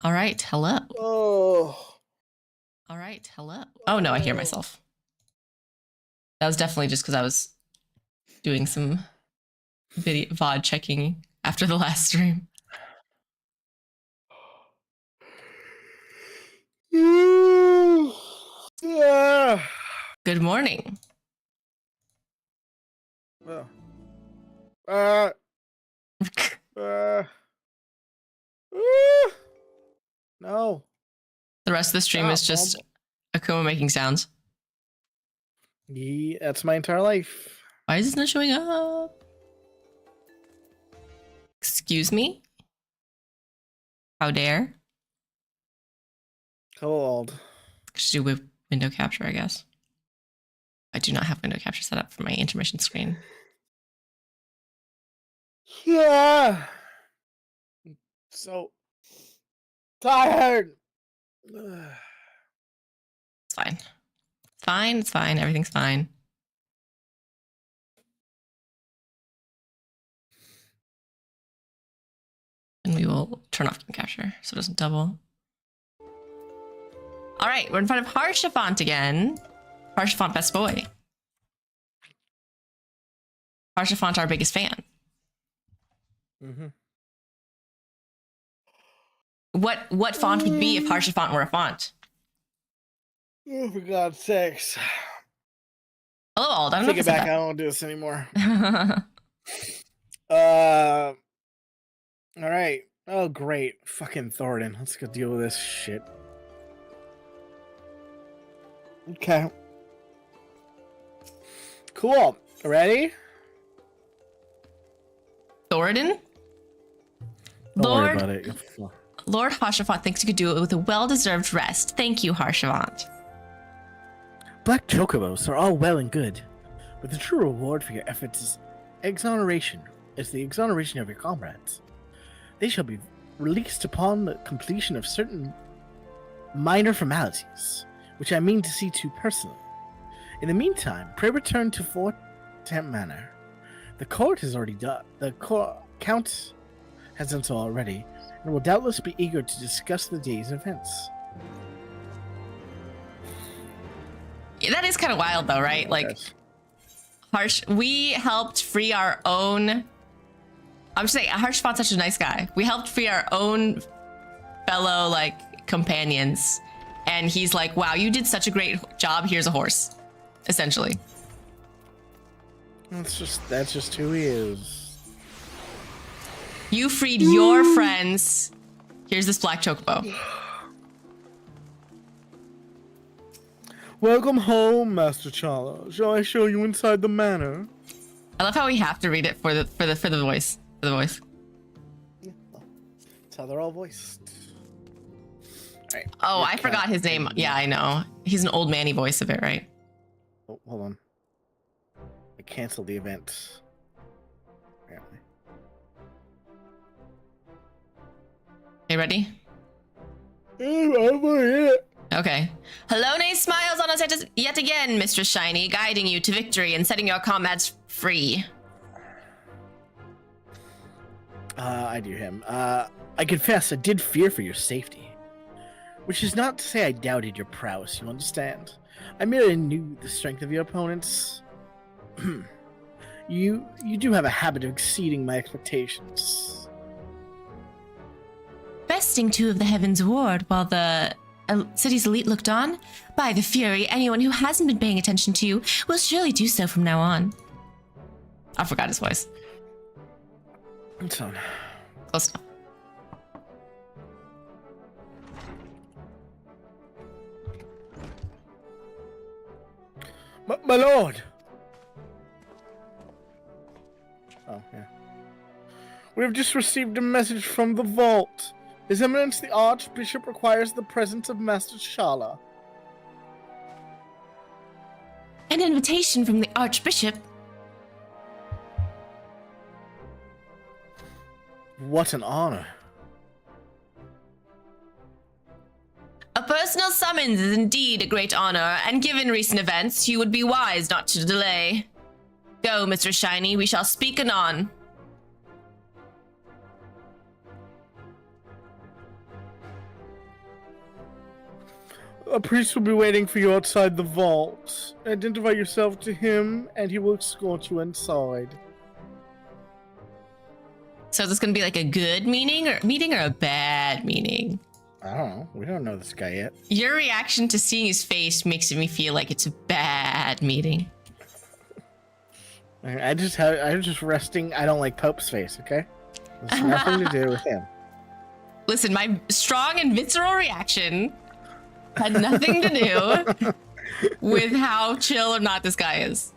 All right, hello. Oh. All right, hello. Oh no, I hear myself. That was definitely just because I was doing some video VOD checking after the last stream. Yeah. Good morning. Well. Uh. No. The rest of the stream is just Akuma making sounds. Yeah, that's my entire life. Why is this not showing up? Excuse me? How dare? Cold. Should do window capture, I guess. I do not have window capture set up for my intermission screen. Yeah. So tired. It's fine. It's fine. It's fine. Everything's fine. And we will turn off game capture so it doesn't double. All right, we're in front of Harshafont again. Harshafont, best boy. Harshafont, our biggest fan. Mm-hmm. What font would be if Harshafont were a font? Oh, for God's sakes. Hello, Ald. I don't Take know it back. I don't want to do this anymore. All right. Oh, great. Fucking Thoradin. Let's go deal with this shit. Okay. Cool. Ready? Thoradin? Don't worry about it. Lord Harshafont thinks you could do it with a well-deserved rest. Thank you, Harshafont. Black chocobos are all well and good, but the true reward for your efforts is exoneration. Is the exoneration of your comrades. They shall be released upon the completion of certain minor formalities, which I mean to see to personally. In the meantime, pray return to Fort Temp Manor. The court has already done. The count has done so already, and will doubtless be eager to discuss the day's events. Yeah, that is kind of wild, though, right? Like, we helped free our own. I'm just saying, Harshafant's such a nice guy. We helped free our own fellow, like, companions. And he's like, wow, you did such a great job. Here's a horse, essentially. That's just who he is. You freed your friends. Here's this black chocobo. Welcome home, Master Chala. Shall I show you inside the manor? I love how we have to read it for the voice. For the voice. Yeah, well, that's how they're all voiced. All right. Oh, I forgot his name. Yeah, I know. He's an old manny voice of it, right? Oh, hold on. I canceled the event. Apparently. You ready? I'm Okay. Helone smiles on us yet again, Mistress Shiny, guiding you to victory and setting your comrades free. I do him. I confess I did fear for your safety. Which is not to say I doubted your prowess, you understand? I merely knew the strength of your opponents. You do have a habit of exceeding my expectations. Besting two of the Heaven's Ward while the city's elite looked on? By the Fury, anyone who hasn't been paying attention to you will surely do so from now on. I forgot his voice. It's on. Close enough. My lord! Oh, yeah. We have just received a message from the vault. His Eminence the Archbishop requires the presence of Master Chala. An invitation from the Archbishop? What an honor. A personal summons is indeed a great honor, and given recent events, you would be wise not to delay. Go, Mr. Shiny, we shall speak anon. A priest will be waiting for you outside the vault. Identify yourself to him, and he will escort you inside. So is this gonna be like a good meeting or a bad meeting? I don't know. We don't know this guy yet. Your reaction to seeing his face makes me feel like it's a bad meeting. I'm just resting. I don't like Pope's face. Okay, there's nothing to do with him. Listen, my strong and visceral reaction had nothing to do with how chill or not this guy is.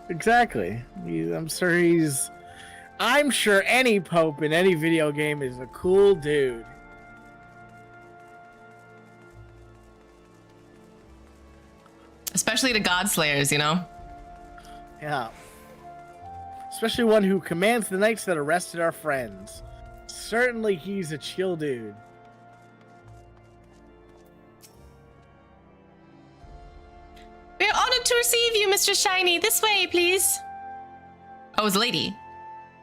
Exactly. I'm sure any Pope in any video game is a cool dude. Especially to Godslayers, you know? Yeah. Especially one who commands the knights that arrested our friends. Certainly he's a chill dude. We are honored to receive you, Mr. Shiny. This way, please. Oh, it was a lady.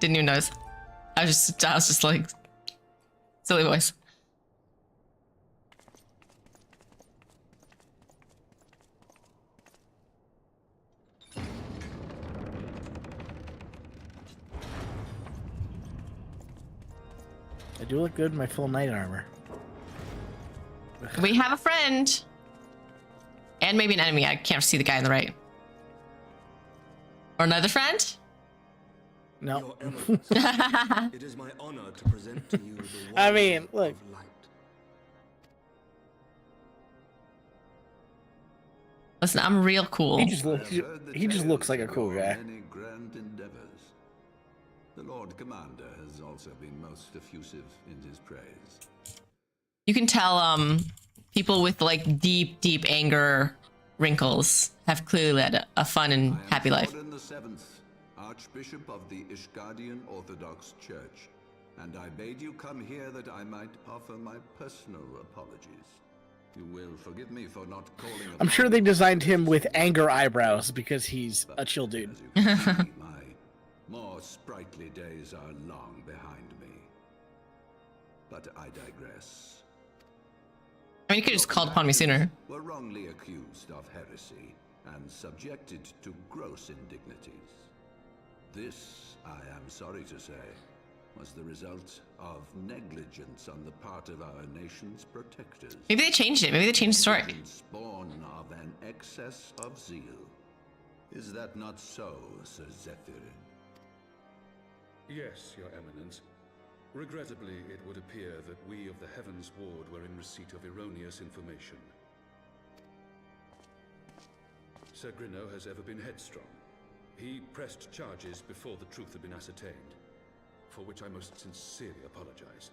Didn't even notice. I was just like, silly voice. I do look good in my full knight armor. We have a friend. And maybe an enemy. I can't see the guy on the right. Or another friend? No. It is my honor to present to you the I mean, look. of light. Listen, I'm real cool. He just looks like a cool guy. Many grand endeavors. The Lord Commander has also been most effusive in his praise. You can tell people with like deep anger wrinkles have clearly led a fun and happy life. Gordon the Seventh, Archbishop of the Ishgardian Orthodox Church, and I bade you come here that I might offer my personal apologies. You will forgive me for not calling. I'm sure they designed him with anger eyebrows because he's a chill dude. As you can see, my more sprightly days are long behind me. But I digress. I mean, you could have just called upon me sooner. Were wrongly accused of heresy and subjected to gross indignities. This, I am sorry to say, was the result of negligence on the part of our nation's protectors. Maybe they changed it. Maybe they changed the story. Spawn of an excess of zeal. Is that not so, Sir Zephyrin? Yes, Your Eminence. Regrettably, it would appear that we of the Heavens Ward were in receipt of erroneous information. Sir Grinno has ever been headstrong. He pressed charges before the truth had been ascertained, for which I most sincerely apologize.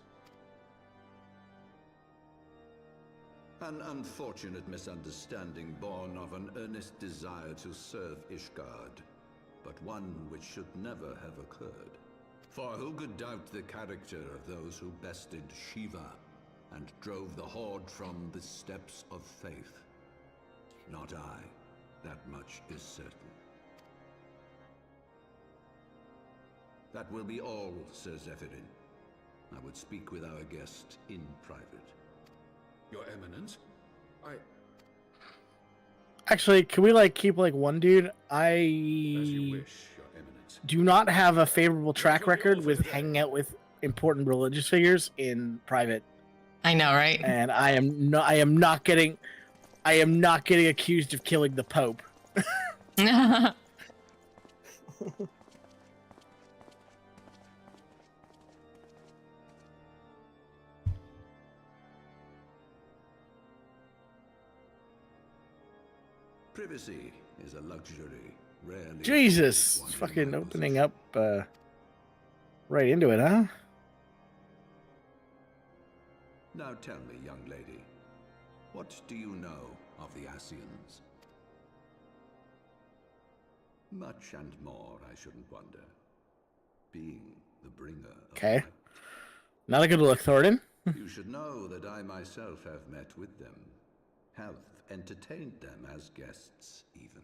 An unfortunate misunderstanding born of an earnest desire to serve Ishgard, but one which should never have occurred. For who could doubt the character of those who bested Shiva and drove the Horde from the steps of faith? Not I. That much is certain. That will be all, Sir Zephyrin. I would speak with our guest in private. Your Eminence? Actually, can we keep one dude? As you wish, Your Eminence. Do not have a favorable track record with hanging out with important religious figures in private. I know, right? And I am not getting accused of killing the Pope. Privacy is a luxury rarely. Jesus, afforded one fucking in my opening position. up right into it, huh? Now tell me, young lady, what do you know of the Asians? Much and more, I shouldn't wonder. Being the bringer of Okay. light. Not a good look, Thorin. You should know that I myself have met with them, have entertained them as guests, even.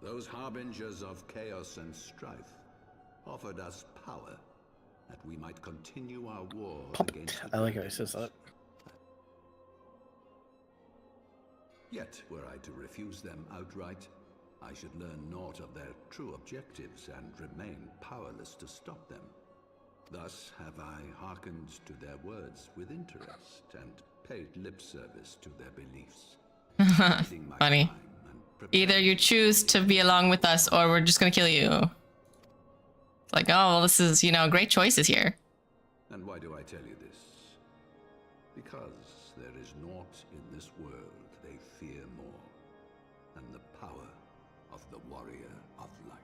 Those harbingers of chaos and strife offered us power, that we might continue our war Puppet. against the I like how he Dragon. says that. Yet, were I to refuse them outright, I should learn naught of their true objectives and remain powerless to stop them. Thus have I hearkened to their words with interest and paid lip service to their beliefs. Biding my Funny. time and preparing Either you choose to be along with us or we're just gonna kill you. It's like, oh, well, this is, you know, great choices here. And why do I tell you this? Because there is naught in this world they fear more than the power of the warrior of light.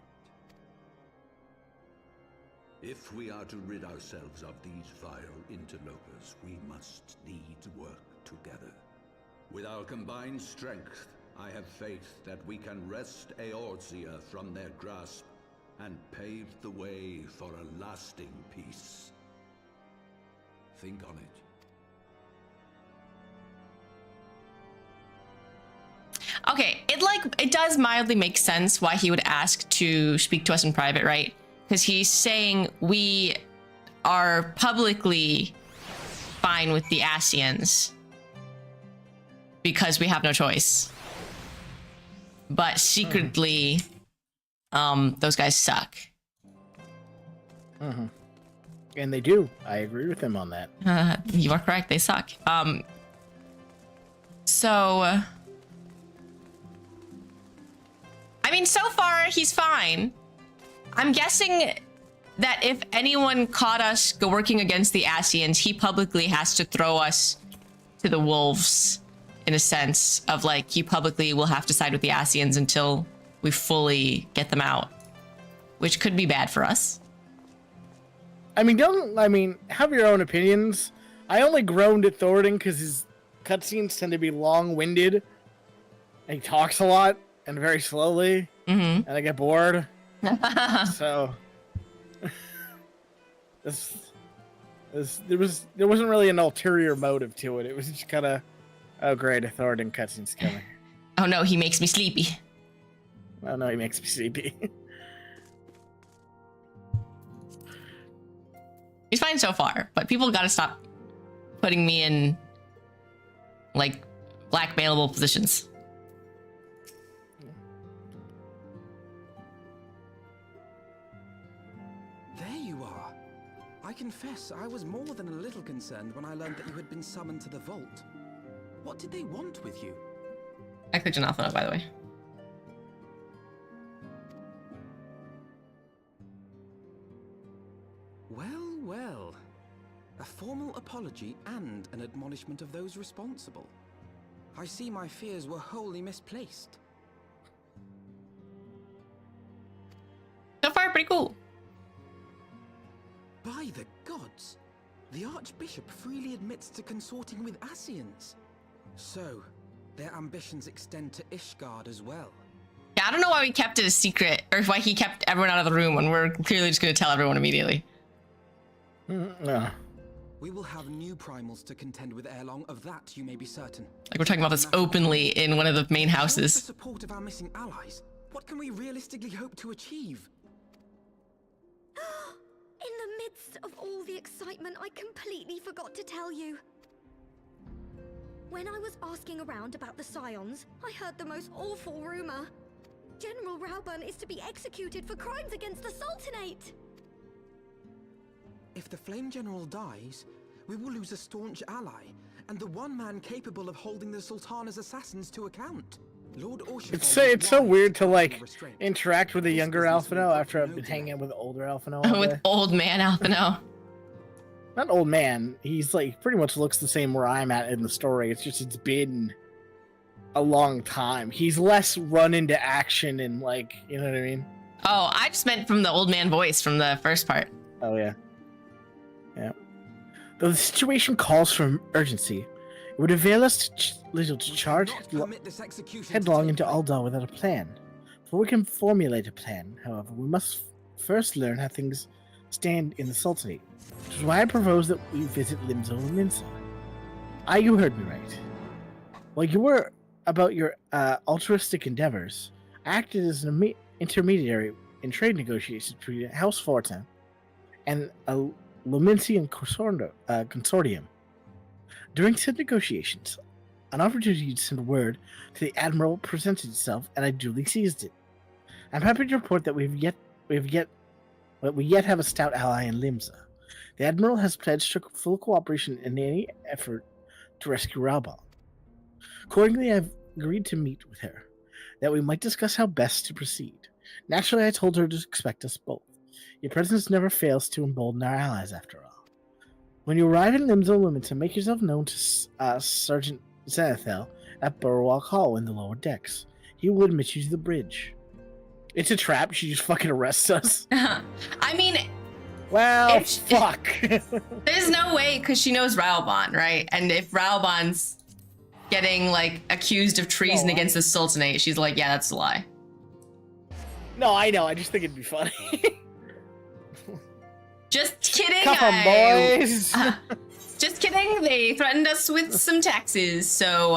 If we are to rid ourselves of these vile interlopers, we must needs work together. With our combined strength, I have faith that we can wrest Eorzea from their grasp and pave the way for a lasting peace. Think on it. Okay, it does mildly make sense why he would ask to speak to us in private, right? Because he's saying we are publicly fine with the Asians because we have no choice. But secretly, those guys suck. Mm-hmm. And they do. I agree with him on that. You are correct, they suck. So... I mean, so far, he's fine. I'm guessing that if anyone caught us working against the Asians, he publicly has to throw us to the wolves, in a sense of like, he publicly will have to side with the Asians until we fully get them out, which could be bad for us. I mean, have your own opinions. I only groaned at Thoradin because his cutscenes tend to be long-winded, and he talks a lot and very slowly, and I get bored. So there wasn't really an ulterior motive to it. It was just kind of, oh great, a Thoradin cutscene's coming. Oh no, he makes me sleepy. Oh no, he makes me sleepy. He's fine so far, but people gotta stop putting me in like blackmailable positions. There you are. I confess I was more than a little concerned when I learned that you had been summoned to the vault. What did they want with you? I clicked on Alpha, by the way. Well, well. A formal apology and an admonishment of those responsible. I see my fears were wholly misplaced. So far, pretty cool. By the gods! The Archbishop freely admits to consorting with Asians. So, their ambitions extend to Ishgard as well. Yeah, I don't know why we kept it a secret, or why he kept everyone out of the room when we're clearly just going to tell everyone immediately. No. We will have new primals to contend with ere long, of that you may be certain. Like, we're talking about this openly in one of the main Without the houses. support of our missing allies, what can we realistically hope to achieve? In the midst of all the excitement, I completely forgot to tell you. When I was asking around about the Scions, I heard the most awful rumor. General Rauburn is to be executed for crimes against the Sultanate. If the Flame General dies, we will lose a staunch ally, and the one man capable of holding the Sultana's assassins to account. Lord Orshifal It's so weird to like interact with a younger Alphino after I've been hanging out with an older Alphino all With day. old man Alphino. Not old man. He's like pretty much looks the same where I'm at in the story. It's just it's been a long time. He's less run into action and like, you know what I mean? Oh, I just meant from the old man voice from the first part. Oh yeah. Yeah. Though the situation calls for urgency, it would avail us little to charge headlong into Aldar without a plan. Before we can formulate a plan, however, we must first learn how things stand in the Sultanate, which is why I propose that we visit Limzo and Minsa. You heard me right. While you were about your altruistic endeavors, I acted as an intermediary in trade negotiations between House Fortin and Luminsian Consortium. During said negotiations, an opportunity to send word to the Admiral presented itself, and I duly seized it. I'm happy to report that we yet have a stout ally in Limsa. The Admiral has pledged full cooperation in any effort to rescue Raubal. Accordingly, I've agreed to meet with her, that we might discuss how best to proceed. Naturally, I told her to expect us both. Your presence never fails to embolden our allies, after all. When you arrive in Limsa Lumita, make yourself known to Sergeant Zenithel at Burwalk Hall in the lower decks. He will admit you to the bridge. It's a trap. She just fucking arrests us. I mean, Well, fuck. there's no way, because she knows Raoban, right? And if Raoban's getting, like, accused of treason against the Sultanate, she's like, yeah, that's a lie. No, I know. I just think it'd be funny. Just kidding. Come on, boys. Just kidding. They threatened us with some taxes, so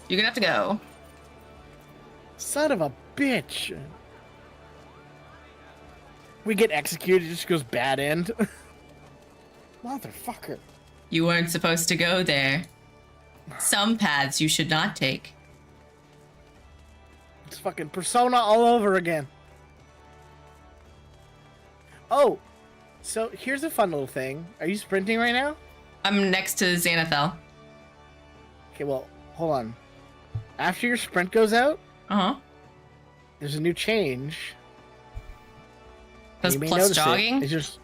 you're gonna have to go. Son of a bitch. We get executed, it just goes bad end. Motherfucker. You weren't supposed to go there. Some paths you should not take. It's fucking Persona all over again. Oh, so here's a fun little thing. Are you sprinting right now? I'm next to Xanathel. Okay, well, hold on. After your sprint goes out, there's a new change. Does You may plus notice jogging? It's just...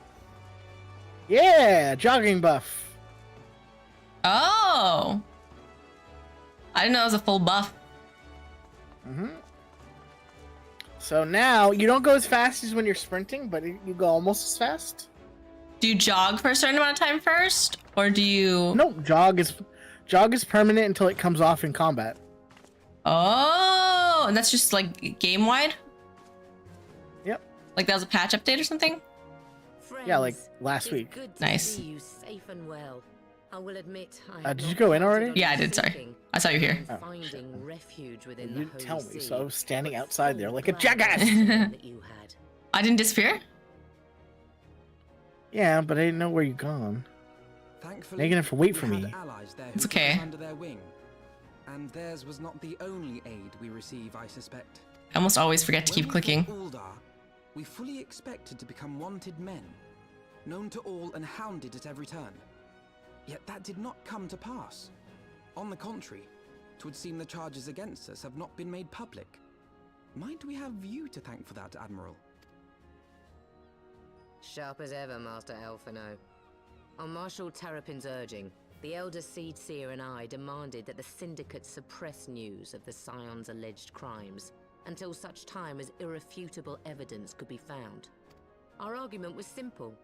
Yeah, jogging buff. Oh! I didn't know it was a full buff. So now, you don't go as fast as when you're sprinting, but you go almost as fast. Do you jog for a certain amount of time first? Or do you... No, jog is permanent until it comes off in combat. Oh! And that's just, like, game-wide? Yep. Like that was a patch update or something? Yeah, like last week. Nice. You safe and well. I will admit, Did you go in already? Yeah, I did, sorry. I saw you here. Oh, finding refuge within You the didn't tell Holy me, See, so I was standing but outside there full like a glad jackass. that you had. I didn't disappear? Yeah, but I didn't know where you gone. Thankfully, Now you're gonna have to wait we for had me. allies there who It's took okay. us under their wing. And theirs was not the only aid we receive, I suspect. I almost always forget to When keep we clicking. fought Uldar, we fully expected to become wanted men, known to all and hounded at every turn. Yet that did not come to pass. On the contrary, 'twould seem the charges against us have not been made public. Might we have you to thank for that, Admiral? Sharp as ever, Master Elfino. On Marshal Terrapin's urging, the Elder Seed Seer and I demanded that the Syndicate suppress news of the Scion's alleged crimes until such time as irrefutable evidence could be found. Our argument was simple.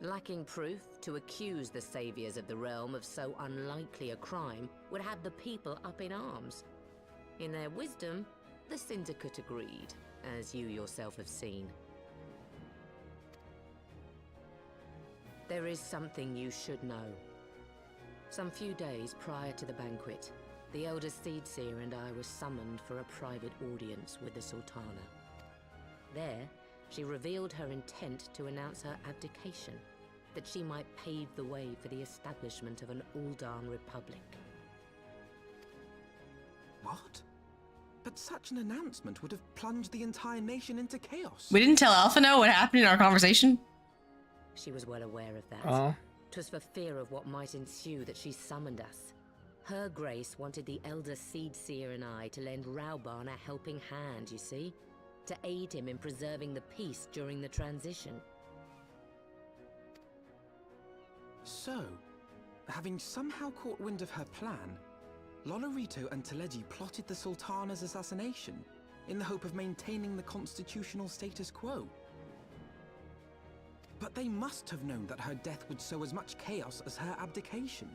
Lacking proof, to accuse the saviors of the realm of so unlikely a crime would have the people up in arms. In their wisdom, the Syndicate agreed, as you yourself have seen. There is something you should know. Some few days prior to the banquet, the Elder Seedseer and I were summoned for a private audience with the Sultana. There, she revealed her intent to announce her abdication, that she might pave the way for the establishment of an Uldan Republic. What? But such an announcement would have plunged the entire nation into chaos. We didn't tell Alphino what happened in our conversation? She was well aware of that. Oh. 'Twas for fear of what might ensue that she summoned us. Her Grace wanted the Elder Seedseer and I to lend Raoban a helping hand, you see? To aid him in preserving the peace during the transition. So, having somehow caught wind of her plan, Lolorito and Teleji plotted the Sultana's assassination in the hope of maintaining the constitutional status quo. But they must have known that her death would sow as much chaos as her abdication.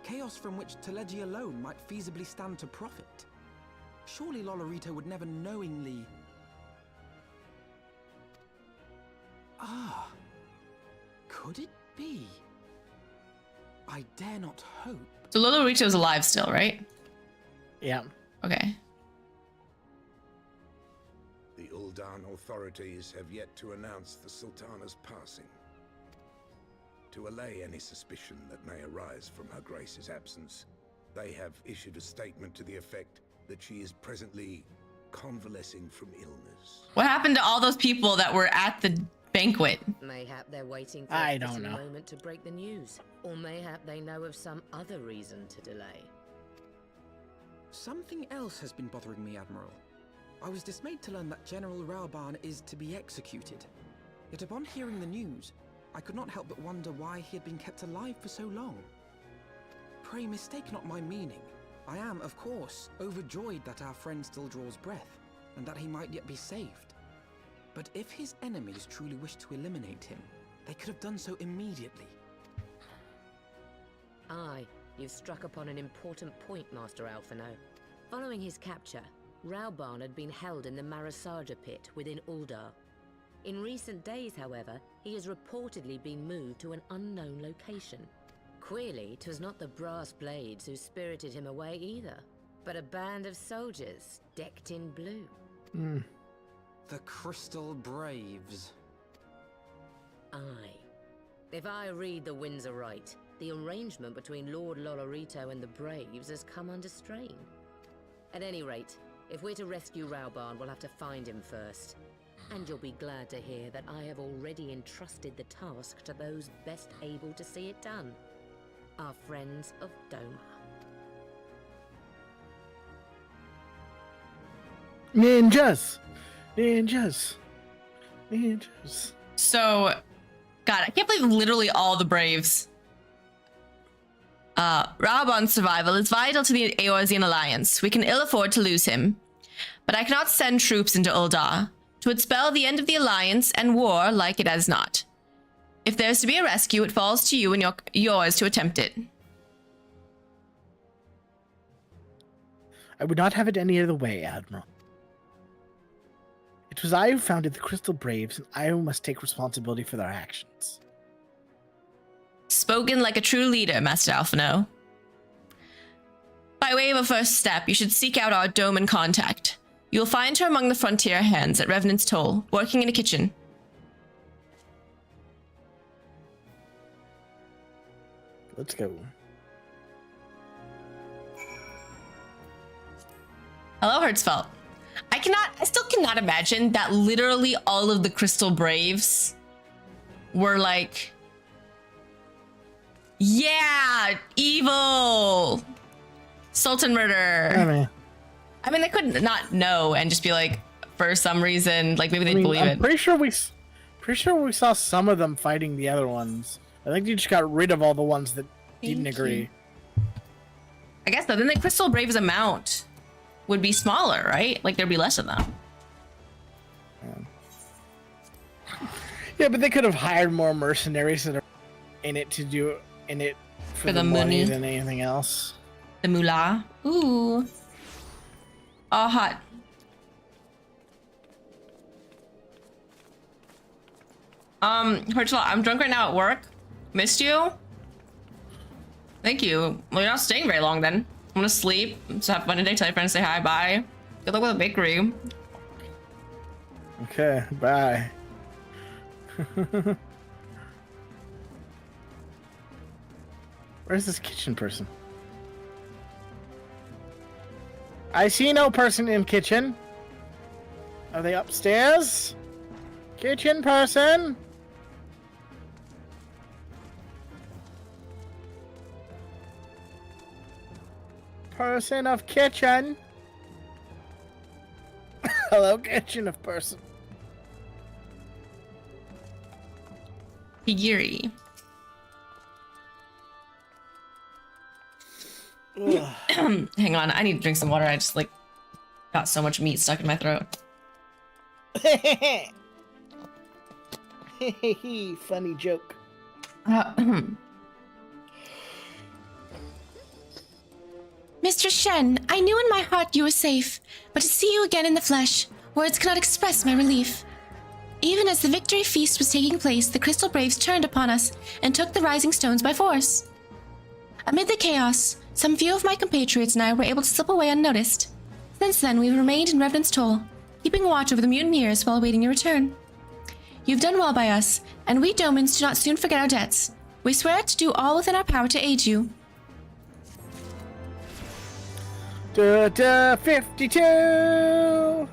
Chaos from which Teleji alone might feasibly stand to profit. Surely Lolorito would never knowingly... Ah, could it be? I dare not hope. So Lolorito's alive still, right? Yeah. Okay. The Uldan authorities have yet to announce the Sultana's passing. To allay any suspicion that may arise from Her Grace's absence, they have issued a statement to the effect that she is presently convalescing from illness. What happened to all those people that were at the banquet? Mayhap they're waiting for I a don't fitting know. moment to break the news. Or mayhap they know of some other reason to delay. Something else has been bothering me, Admiral. I was dismayed to learn that General Raoban is to be executed. Yet upon hearing the news, I could not help but wonder why he had been kept alive for so long. Pray mistake not my meaning. I am, of course, overjoyed that our friend still draws breath, and that he might yet be saved. But if his enemies truly wished to eliminate him, they could have done so immediately. Aye, you've struck upon an important point, Master Alphino. Following his capture, Raoban had been held in the Marasaja pit within Uldar. In recent days, however, he has reportedly been moved to an unknown location. Queerly, 'twas not the brass blades who spirited him away either, but a band of soldiers decked in blue. The Crystal Braves. Aye. If I read the winds aright, the arrangement between Lord Lolorito and the Braves has come under strain. At any rate, if we're to rescue Raoban, we'll have to find him first. And you'll be glad to hear that I have already entrusted the task to those best able to see it done. Our friends of Doma. Ninjas! Ninjas! Ninjas. So, God, I can't believe literally all the Braves. Raoban's survival is vital to the Eorzean Alliance. We can ill afford to lose him. But I cannot send troops into Uldar. 'Twould spell the end of the Alliance and war like it has not. If there's to be a rescue, it falls to you and yours to attempt it. I would not have it any other way, Admiral. It was I who founded the Crystal Braves, and I must take responsibility for their actions. Spoken like a true leader, Master Alphino. By way of a first step, you should seek out our Doman contact. You'll find her among the frontier hands at Revenant's Toll, working in a kitchen. Let's go. Hello, Hertzfeld. I still cannot imagine that literally all of the Crystal Braves were like, yeah, evil, Sultan murder. I mean, they couldn't not know and just be like, for some reason, like maybe they'd believe I'm it. pretty sure we saw some of them fighting the other ones. I think you just got rid of all the ones that didn't agree. I guess though, then the Crystal Braves amount would be smaller, right? Like there'd be less of them. Yeah, but they could have hired more mercenaries that are in it for the money money than anything else. The moolah. Ooh. Oh, hot. Hertzfeld, I'm drunk right now at work. Missed you. Thank you. Well, you're not staying very long then. I'm gonna sleep. So have fun today. Tell your friends, say hi, bye. Good luck with the bakery. Okay, bye. Where's this kitchen person? I see no person in kitchen. Are they upstairs? Kitchen person? Person of kitchen. Hello, kitchen of person. Higiri. Hang on, I need to drink some water. I just like got so much meat stuck in my throat. Funny joke. Mr. Shen, I knew in my heart you were safe, but to see you again in the flesh, words cannot express my relief. Even as the victory feast was taking place, the Crystal Braves turned upon us and took the Rising Stones by force. Amid the chaos, some few of my compatriots and I were able to slip away unnoticed. Since then, we've remained in Revenant's Toll, keeping watch over the mutineers while awaiting your return. You've done well by us, and we Domans do not soon forget our debts. We swear to do all within our power to aid you. 52!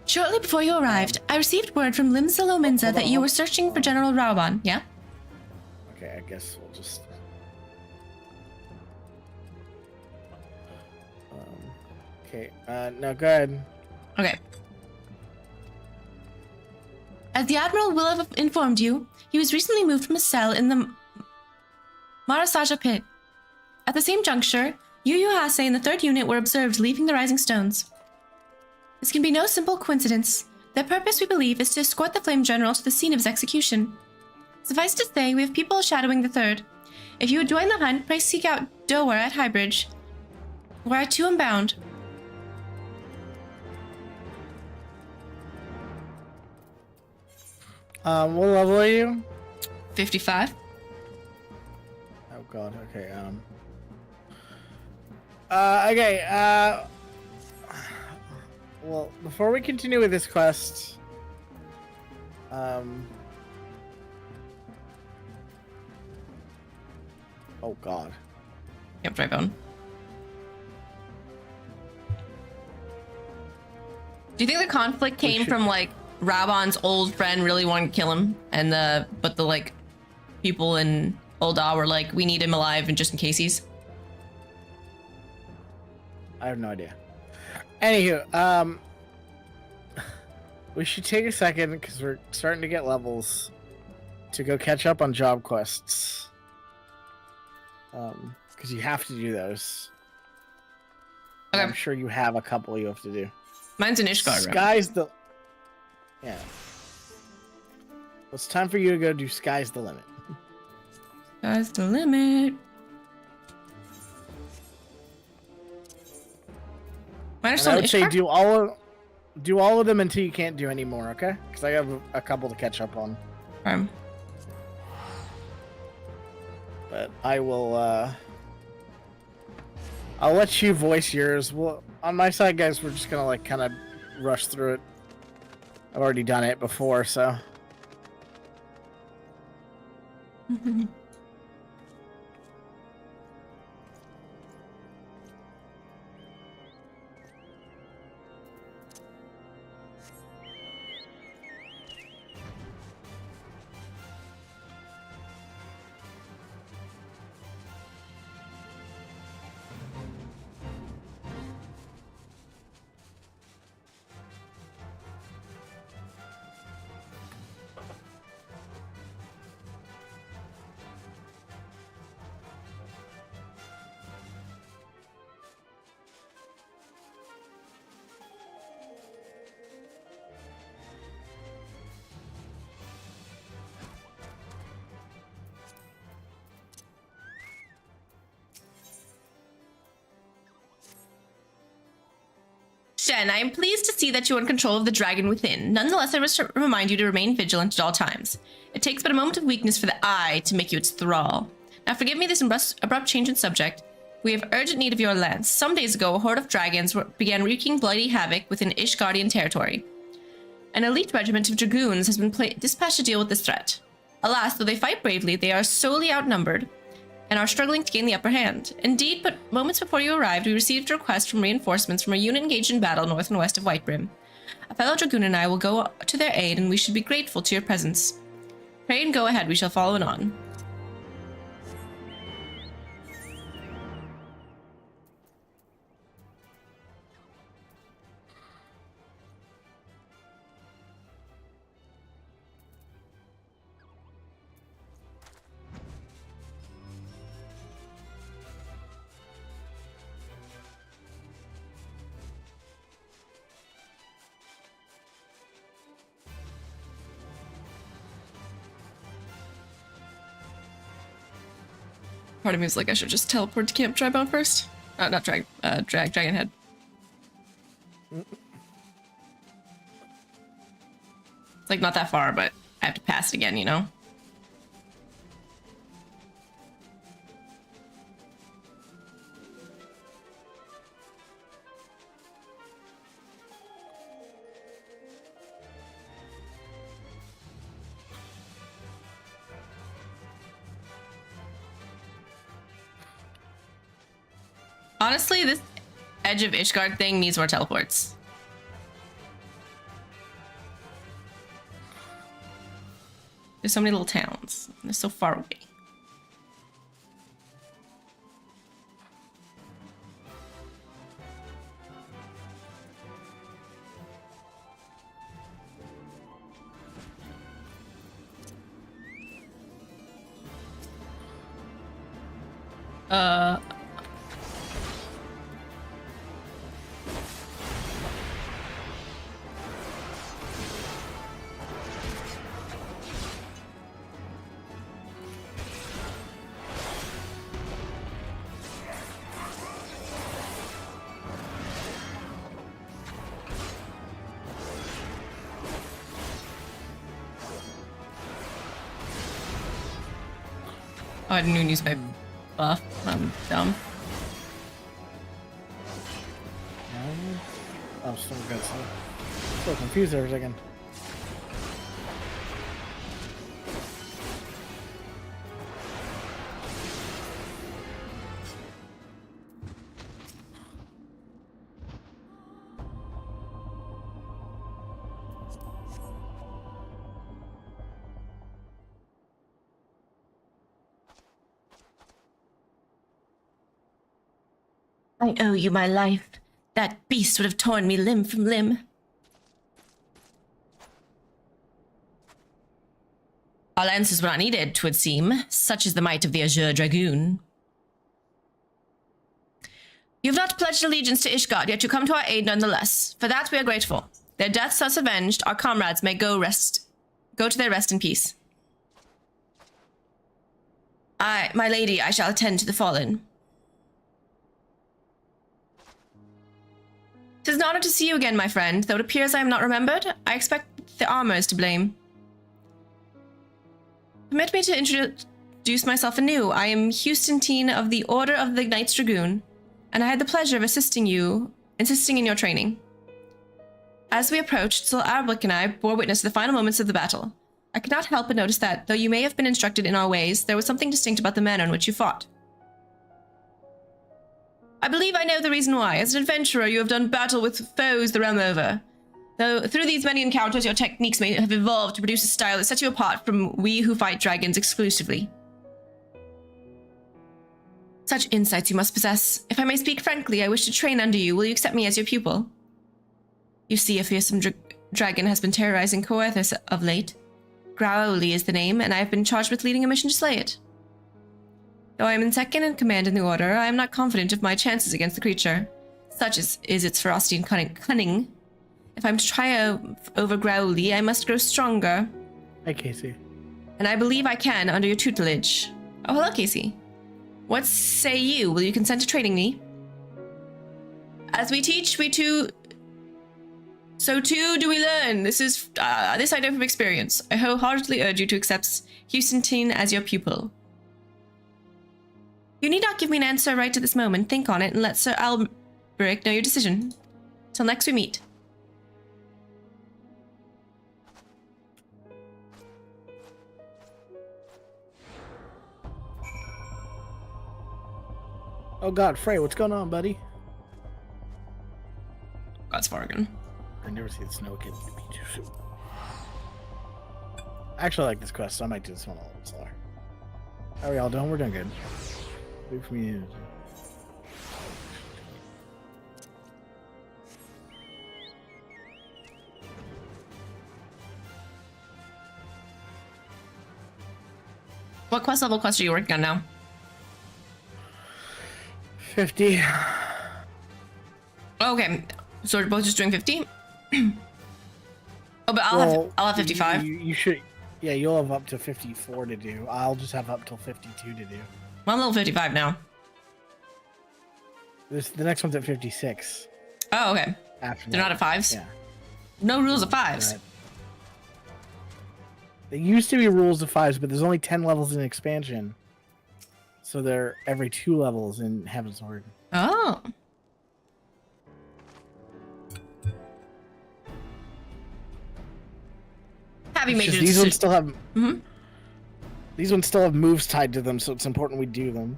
Shortly before you arrived, I received word from Limsa Lominsa that you were searching for General Rauban, yeah? Okay, I guess we'll just... okay, no, go ahead. Okay. As the Admiral will have informed you, he was recently moved from a cell in the Marasaja pit. At the same juncture, Yu Hase and the 3rd Unit were observed leaving the Rising Stones. This can be no simple coincidence. Their purpose, we believe, is to escort the Flame General to the scene of his execution. Suffice to say, we have people shadowing the 3rd. If you would join the hunt, pray seek out Dower at Highbridge, where I too am bound. What level are you? 55. Oh god, okay, okay, well, before we continue with this quest, oh god. Yep, dry bone. Do you think the conflict came from, like, Raban's old friend really wanting to kill him, and but the like people in Ul'dah were like, we need him alive, and just in case he's... I have no idea. Anywho, we should take a second because we're starting to get levels to go catch up on job quests. Because you have to do those. Okay. I'm sure you have a couple you have to do. Mine's an Ishgard, right? Sky's the... Yeah. Well, it's time for you to go do Sky's the Limit. Sky's the limit. Mine are And still I an would say Ishgard? do all of them until you can't do any more, okay? Because I have a couple to catch up on. But I will, I'll let you voice yours. Well, on my side, guys, we're just gonna, like, kind of rush through it. I've already done it before, so... Shen, I am pleased to see that you are in control of the dragon within. Nonetheless, I must remind you to remain vigilant at all times. It takes but a moment of weakness for the eye to make you its thrall. Now forgive me this abrupt change in subject. We have urgent need of your lance. Some days ago, a horde of dragons began wreaking bloody havoc within Ishgardian territory. An elite regiment of dragoons has been dispatched to deal with this threat. Alas, though they fight bravely, they are sorely outnumbered and are struggling to gain the upper hand. Indeed, but moments before you arrived, we received a request from reinforcements from a unit engaged in battle north and west of Whitebrim. A fellow dragoon and I will go to their aid, and we should be grateful to your presence. Pray and go ahead, we shall follow it on. Part of me is like, I should just teleport to Camp Drybound first. Not drag, Dragonhead. It's like not that far, but I have to pass it again, you know? Honestly, this Edge of Ishgard thing needs more teleports. There's so many little towns. They're so far away. Oh, I didn't even use my buff. I'm dumb. Oh, so good. So confused there for a second. I owe you my life. That beast would have torn me limb from limb. Our lances were not needed, 'twould seem. Such is the might of the Azure Dragoon. You have not pledged allegiance to Ishgard, yet you come to our aid nonetheless. For that we are grateful. Their deaths thus avenged, our comrades may go to their rest in peace. My lady, I shall attend to the fallen. 'Tis an honor to see you again, my friend. Though it appears I am not remembered, I expect the armor is to blame. Permit me to introduce myself anew. I am Houston of the Order of the Knights Dragoon, and I had the pleasure of assisting in your training. As we approached, Sir Albrecht and I bore witness to the final moments of the battle. I could not help but notice that, though you may have been instructed in our ways, there was something distinct about the manner in which you fought. I believe I know the reason why. As an adventurer, you have done battle with foes the realm over. Though through these many encounters, your techniques may have evolved to produce a style that sets you apart from we who fight dragons exclusively. Such insights you must possess. If I may speak frankly, I wish to train under you. Will you accept me as your pupil? You see, a fearsome dragon has been terrorizing Coerthus of late. Growly is the name, and I have been charged with leading a mission to slay it. Though I am in second in command in the order, I am not confident of my chances against the creature. Such is its ferocity and cunning. If I'm to triumph over Growly, I must grow stronger. Hi, Casey. And I believe I can under your tutelage. Oh, hello, Casey. What say you? Will you consent to training me? As we teach, so too do we learn. This I know from experience. I wholeheartedly urge you to accept Houston as your pupil. You need not give me an answer right at this moment. Think on it and let Sir Albrecht know your decision. Till next we meet. Oh god, Frey, what's going on, buddy? God's Fargan. I never see the Snow Kid in the beach. I actually like this quest, so I might do this one a little slower. How are y'all doing? We're doing good. Wait for me. What level quest are you working on now? 50. Okay, so we're both just doing 50? Oh, but I'll have 55. You should, yeah, you'll have up to 54 to do. I'll just have up till 52 to do. Well, I'm level 55 now. The next one's at 56. Oh, okay. After They're not at 5s? Yeah. No rules of 5s. Right. There used to be rules of 5s, but there's only 10 levels in expansion. So they're every 2 levels in Heaven's Word. Oh. These ones still have these ones still have moves tied to them, so it's important we do them.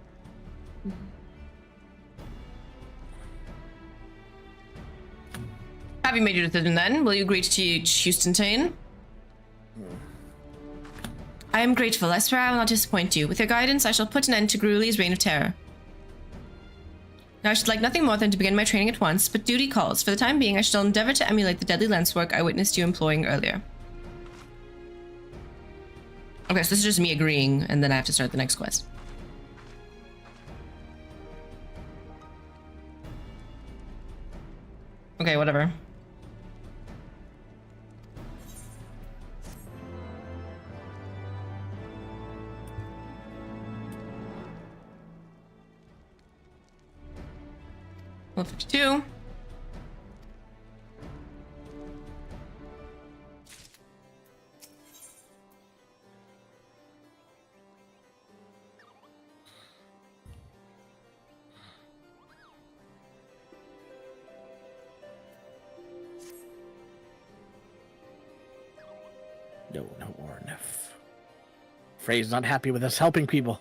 Have you made your decision then? Will you agree to teach Houston Tane? I am grateful. I swear I will not disappoint you. With your guidance, I shall put an end to Gruely's reign of terror. Now, I should like nothing more than to begin my training at once, but duty calls. For the time being, I shall endeavor to emulate the deadly lance work I witnessed you employing earlier. Okay, so this is just me agreeing, and then I have to start the next quest. Okay, whatever. Level 52. No, more enough. Frey's not happy with us helping people.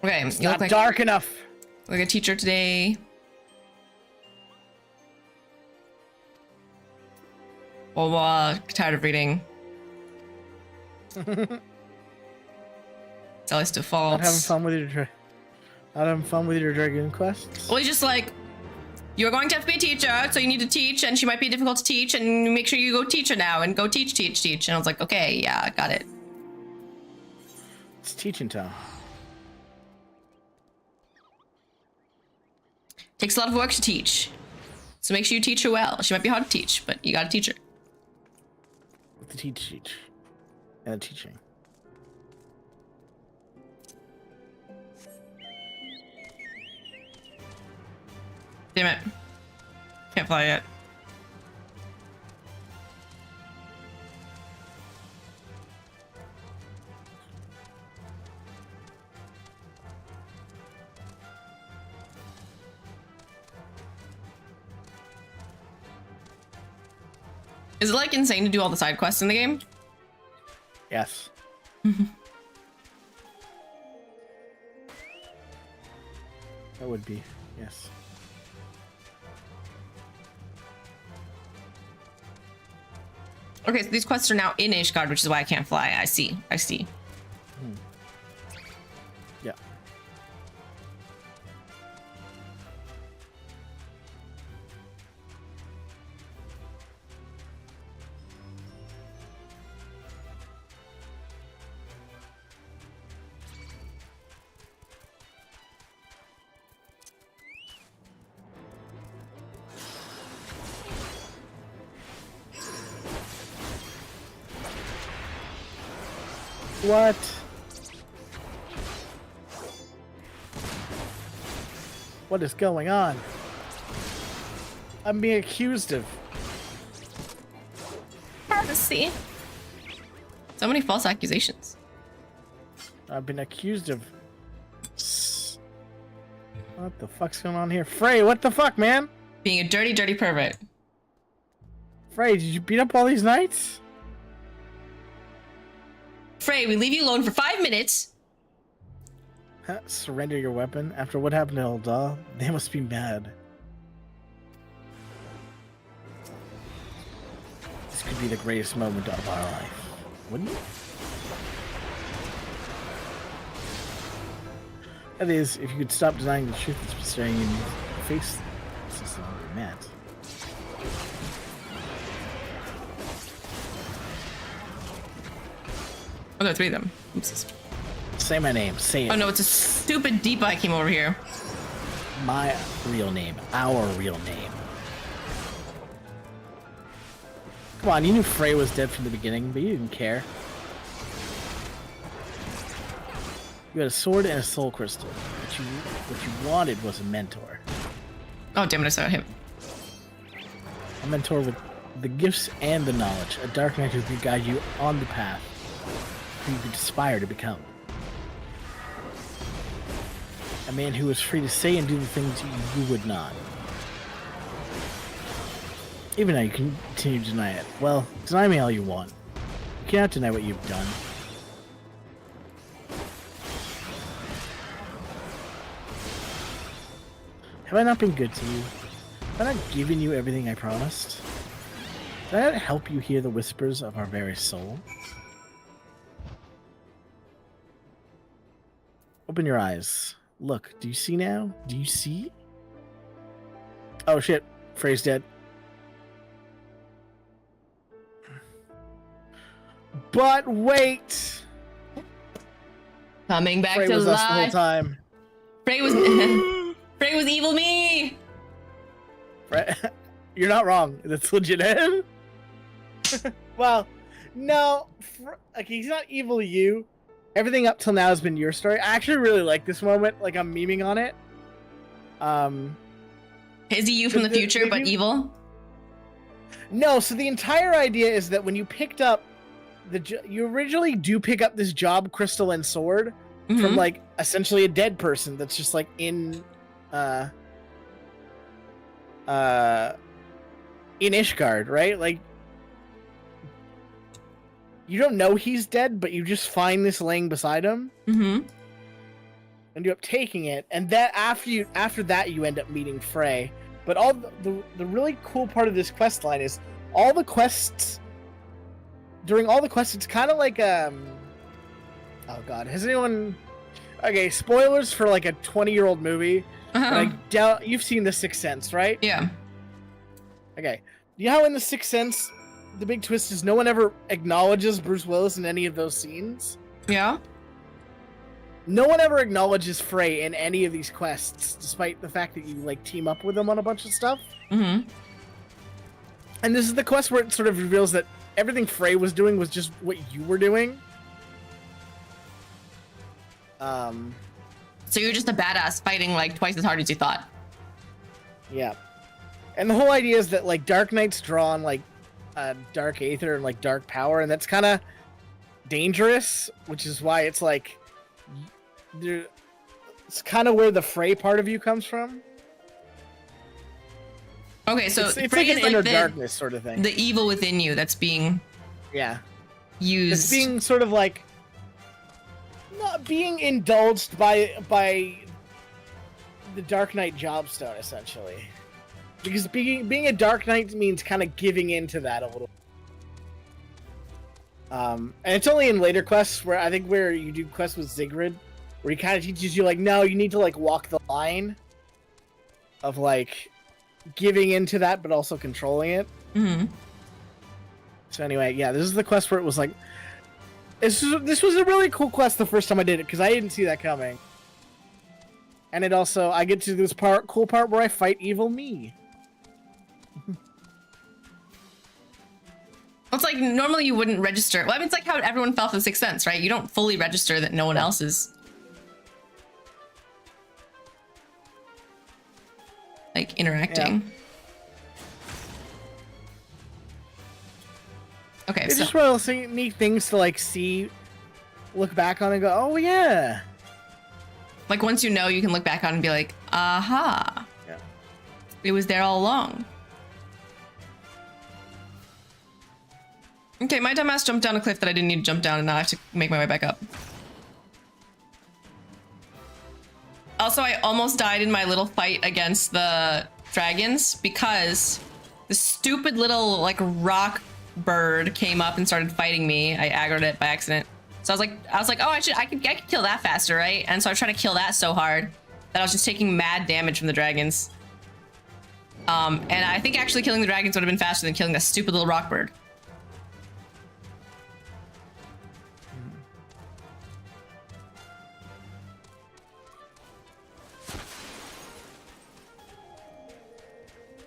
Okay, It's you look not like dark enough. a teacher today. Oh, tired of reading. It's always defaults. Not having fun with your dragon quests. Well, he's just like, you're going to have to be a teacher, so you need to teach, and she might be difficult to teach, and make sure you go teach her now, and go teach. And I was like, okay, yeah, got it. It's teaching time. Takes a lot of work to teach. So make sure you teach her well. She might be hard to teach, but you gotta teach her. With the teach. And the teaching. Damn it. Can't fly yet. Is it like insane to do all the side quests in the game? Yes. That would be, yes. Okay, so these quests are now in Ishgard, which is why I can't fly. I see. Yeah. What? What is going on? I'm being accused of Heresy. So many false accusations. I've been accused of. What the fuck's going on here? Frey, what the fuck, man? Being a dirty, dirty pervert. Frey, did you beat up all these knights? Frey, we leave you alone for 5 minutes. Surrender your weapon? After what happened to Eldar, they must be mad. This could be the greatest moment of our life, wouldn't it? That is, if you could stop denying the truth that's been staring you in the face since the moment we met. Oh, there are 3 of them. Oops. Say my name. Say it. Oh no, it's a stupid deep I came over here. My real name. Our real name. Come on, you knew Frey was dead from the beginning, but you didn't care. You had a sword and a soul crystal. What you wanted was a mentor. Oh damn it, I saw him. A mentor with the gifts and the knowledge. A dark knight who could guide you on the path who you could aspire to become. A man who was free to say and do the things you would not. Even now you continue to deny it. Well, deny me all you want. You cannot deny what you've done. Have I not been good to you? Have I not given you everything I promised? that help you hear the whispers of our very soul? Open your eyes. Look, do you see now? Do you see? Oh shit, Frey's dead. But wait! Coming back Frey to was us the whole life. time. Frey was Frey was evil me. Frey, you're not wrong. That's legit. Well, no, like he's not evil. You. Everything up till now has been your story. I actually really like this moment. Like I'm memeing on it. Is he you from the future, but evil? No. So the entire idea is that when you picked up you originally do pick up this job crystal and sword from like essentially a dead person that's just like in Ishgard, right? Like you don't know he's dead, but you just find this laying beside him. And you end up taking it, and that after that you end up meeting Frey. But all the really cool part of this quest line is all the quests. During all the quests, it's kind of like oh god, has anyone? Okay, spoilers for like a 20-year-old movie. But I doubt you've seen The Sixth Sense, right? Yeah. Okay, you know how in The Sixth Sense, the big twist is no one ever acknowledges Bruce Willis in any of those scenes. Yeah. No one ever acknowledges Frey in any of these quests, despite the fact that you like team up with him on a bunch of stuff. And this is the quest where it sort of reveals that everything Frey was doing was just what you were doing. So you're just a badass fighting like twice as hard as you thought. Yeah. And the whole idea is that like Dark Knight's drawn like dark aether and like dark power, and that's kind of dangerous, which is why it's like it's kind of where the Frey part of you comes from. Okay, so it's Frey like an is inner the, darkness sort of thing. The evil within you that's being used. It's being sort of like not being indulged by the Dark Knight Jobstone, essentially. Because being a Dark Knight means kind of giving into that a little. And it's only in later quests where you do quests with Sigrid, where he kind of teaches you like, no, you need to like walk the line of like giving into that, but also controlling it. So anyway, yeah, this is the quest where it was like, this was a really cool quest the first time I did it, because I didn't see that coming. And it also, I get to this cool part where I fight evil me. It's like normally you wouldn't register. Well, I mean, it's like how everyone fell for the Sixth Sense, right? You don't fully register that no one else is like interacting. Okay, it's so just one of those neat things to like look back on and go, oh yeah. Like once you know, you can look back on and be like, aha. Yeah. It was there all along. Okay, my dumbass jumped down a cliff that I didn't need to jump down, and now I have to make my way back up. Also, I almost died in my little fight against the dragons because the stupid little like rock bird came up and started fighting me. I aggroed it by accident. So I was like, oh, I could kill that faster, right? And so I was trying to kill that so hard that I was just taking mad damage from the dragons. And I think actually killing the dragons would have been faster than killing that stupid little rock bird.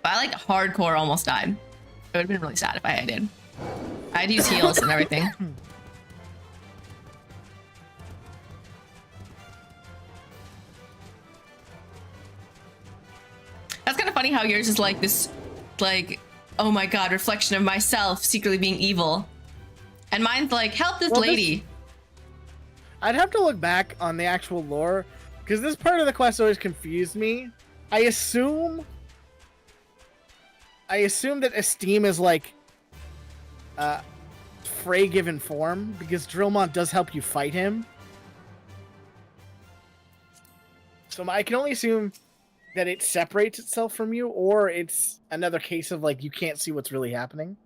But I like hardcore almost died. It would have been really sad if I did. I had to use heals and everything. That's kind of funny how yours is like this, like, oh my god, reflection of myself secretly being evil. And mine's like, help this lady. I'd have to look back on the actual lore, because this part of the quest always confused me. I assume that Esteem is like Frey given form, because Drillmont does help you fight him. So I can only assume that it separates itself from you, or it's another case of like you can't see what's really happening.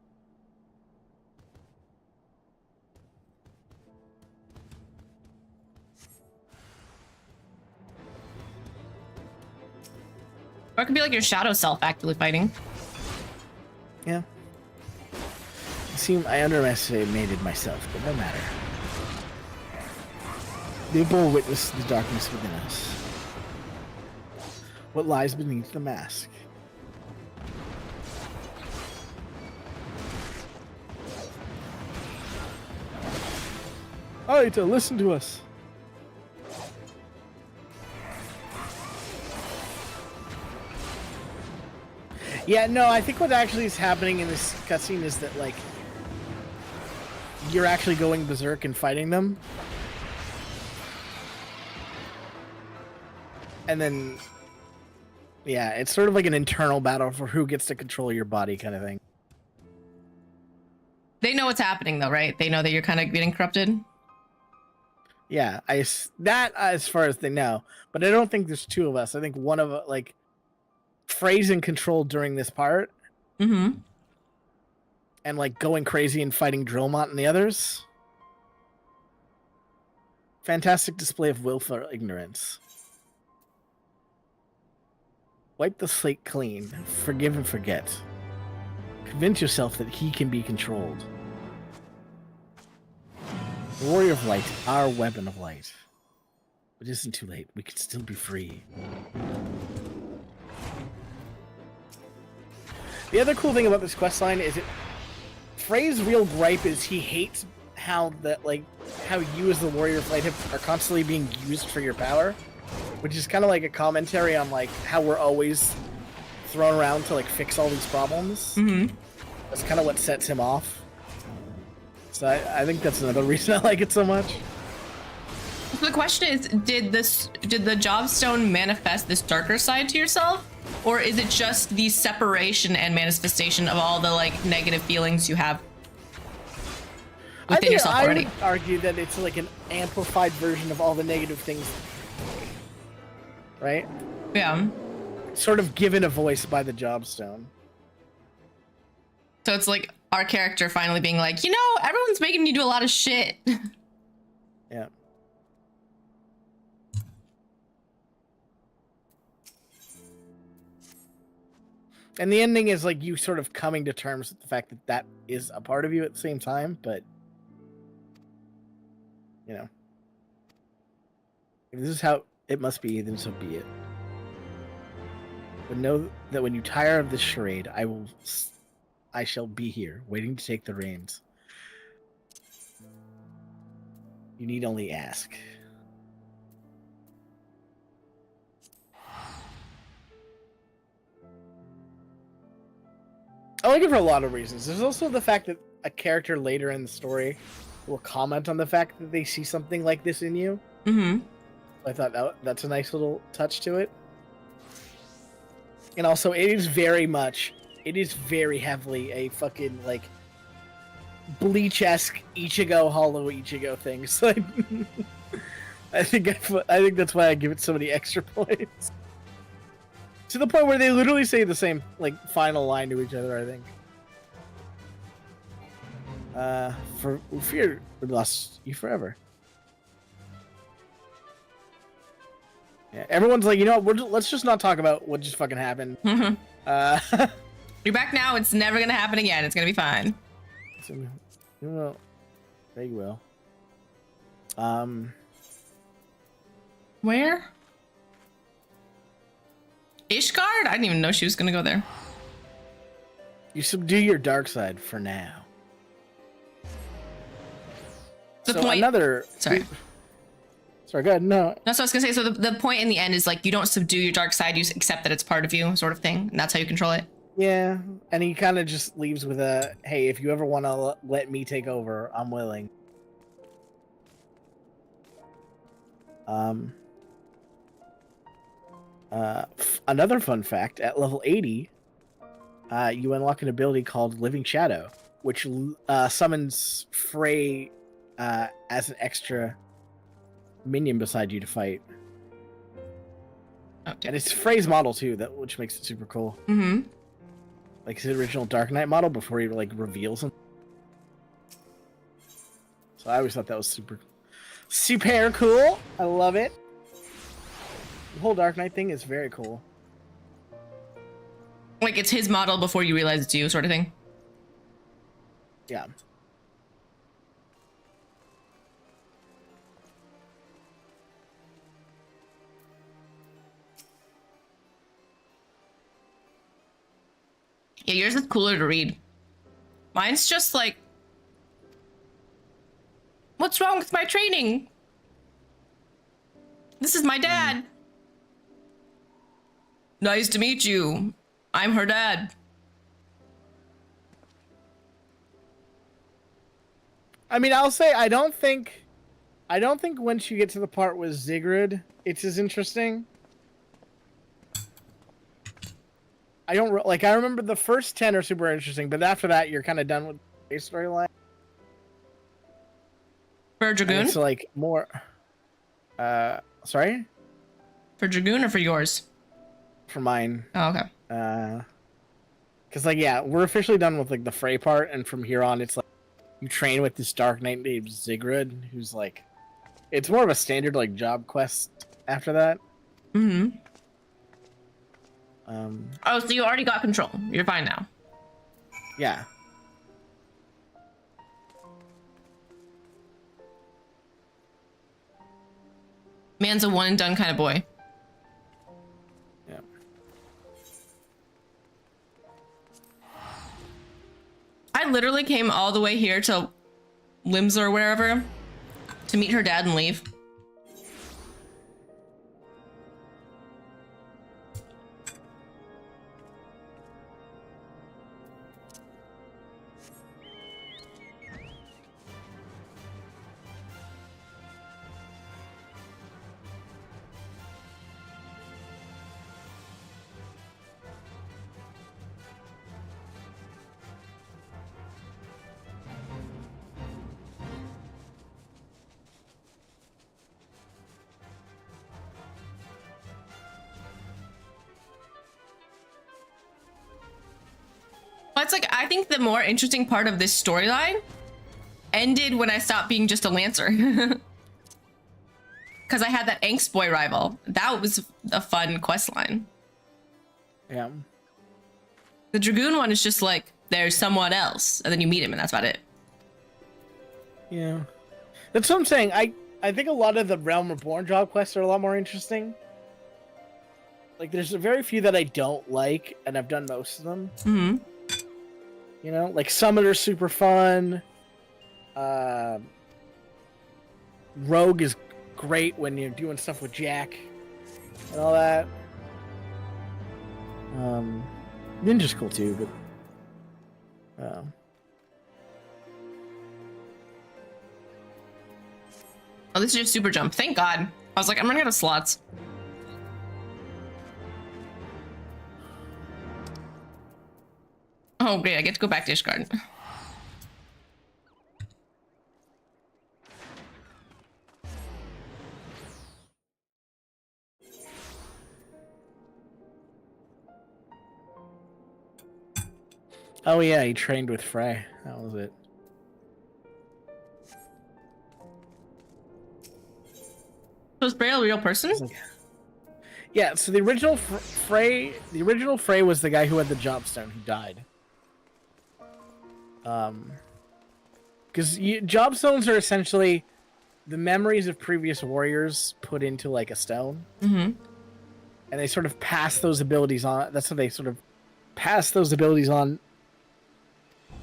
Or it could be like your shadow self actively fighting. Yeah. I underestimated myself, but no matter. They will witness the darkness within us. What lies beneath the mask. Aita, listen to us. Yeah, no, I think what actually is happening in this cutscene is that, like, you're actually going berserk and fighting them. And then, yeah, it's sort of like an internal battle for who gets to control your body kind of thing. They know what's happening though, right? They know that you're kind of getting corrupted. Yeah, that as far as they know. But I don't think there's two of us. I think one of, like, Frey's in control during this part. Mm-hmm. And, like, going crazy and fighting Drillmont and the others. Fantastic display of willful ignorance. Wipe the slate clean. Forgive and forget. Convince yourself that he can be controlled. The Warrior of Light, our weapon of light. It isn't too late. We can still be free. The other cool thing about this questline is Frey's real gripe is he hates how you as the Warrior of Light are constantly being used for your power, which is kind of like a commentary on, like, how we're always thrown around to, like, fix all these problems. Mm-hmm. That's kind of what sets him off. So I think that's another reason I like it so much. So the question is, did the Jobstone manifest this darker side to yourself? Or is it just the separation and manifestation of all the, like, negative feelings you have within yourself already? I would argue that it's like an amplified version of all the negative things. Right? Yeah. Sort of given a voice by the Jobstone. So it's like our character finally being like, you know, everyone's making you do a lot of shit. Yeah. And the ending is like you sort of coming to terms with the fact that that is a part of you at the same time, but, you know, if this is how it must be, then so be it. But know that when you tire of this charade, I shall be here, waiting to take the reins. You need only ask. I like it for a lot of reasons. There's also the fact that a character later in the story will comment on the fact that they see something like this in you. Mm-hmm. I thought that's a nice little touch to it. And also, it is very heavily a fucking, like, Bleach-esque Ichigo, Hollow Ichigo thing. So I think that's why I give it so many extra points. To the point where they literally say the same, like, final line to each other, I think. For fear we lost you forever. Yeah, everyone's like, you know what, let's just not talk about what just fucking happened. Mm-hmm. You're back now, it's never gonna happen again, it's gonna be fine. Well, there you will. Where? Ishgard? I didn't even know she was gonna go there. You subdue your dark side for now. The point. Sorry. Sorry, go ahead. No. No, so I was gonna say, so the point in the end is, like, you don't subdue your dark side, you accept that it's part of you, sort of thing, and that's how you control it. Yeah, and he kind of just leaves with a, hey, if you ever want to let me take over, I'm willing. Another fun fact, at level 80, you unlock an ability called Living Shadow, which summons Frey as an extra minion beside you to fight. Oh, and it's Frey's model too, which makes it super cool. Mm-hmm. Like his original Dark Knight model before he, like, reveals him. So I always thought that was super cool. I love it. The whole Dark Knight thing is very cool. Like it's his model before you realize it's you, sort of thing. Yeah. Yeah, yours is cooler to read. Mine's just like, what's wrong with my training? This is my dad. Nice to meet you. I'm her dad. I mean, I'll say I don't think once you get to the part with Sigrid, it's as interesting. I remember the first 10 are super interesting, but after that, you're kind of done with the storyline. For Dragoon? It's like more. Sorry? For Dragoon or for yours? For mine. Oh, okay. Because, like, yeah, we're officially done with, like, the Frey part, and from here on, it's like you train with this Dark Knight named Sigrid, who's, like, it's more of a standard, like, job quest after that. Mm-hmm. Oh, so you already got control. You're fine now. Yeah. Man's a one and done kind of boy. Yeah. I literally came all the way here to Limsa or wherever to meet her dad and leave. It's like, I think the more interesting part of this storyline ended when I stopped being just a Lancer. Because I had that Angst Boy rival. That was a fun quest line. Yeah. The Dragoon one is just like, there's someone else, and then you meet him, and that's about it. Yeah. That's what I'm saying. I think a lot of the Realm Reborn job quests are a lot more interesting. Like, there's a very few that I don't like, and I've done most of them. Mm-hmm. You know, like Summoner's super fun. Rogue is great when you're doing stuff with Jack and all that. Ninja's cool too, but oh, this is just super jump. Thank God. I was like, I'm running out of slots. Oh, great. I get to go back to Ishgard. oh yeah, he trained with Frey. That was it. So is Frey a real person? Yeah, so the original Frey was the guy who had the job stone who died. Because job stones are essentially the memories of previous warriors put into like a stone. Mm-hmm. And they sort of pass those abilities on. That's how they sort of pass those abilities on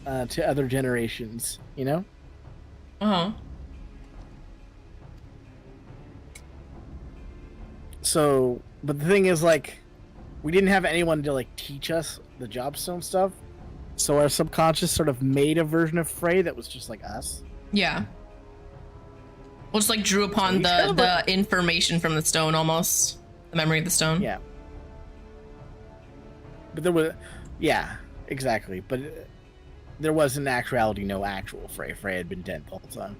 to other generations, you know? Uh-huh. So, but the thing is, like, we didn't have anyone to, like, teach us the jobstone stuff. So our subconscious sort of made a version of Frey that was just like us. Yeah. Well, just like drew upon the information from the stone almost. The memory of the stone. Yeah. But there was, yeah, exactly. But there was in actuality no actual Frey. Frey had been dead the whole time.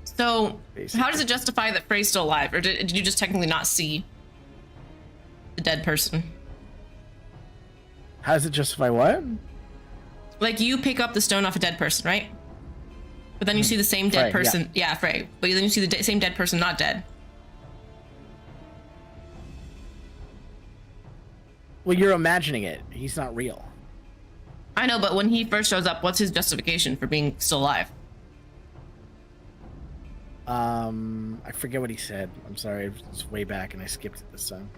So, Basically. how does it justify that Frey's still alive? Or did you just technically not see the dead person? How does it justify what? Like, you pick up the stone off a dead person, right? But then you see the same dead Frey, person. Yeah, Frey. But then you see the same dead person not dead. Well, you're imagining it. He's not real. I know, but when he first shows up, what's his justification for being still alive? I forget what he said. I'm sorry, it's way back and I skipped it this time.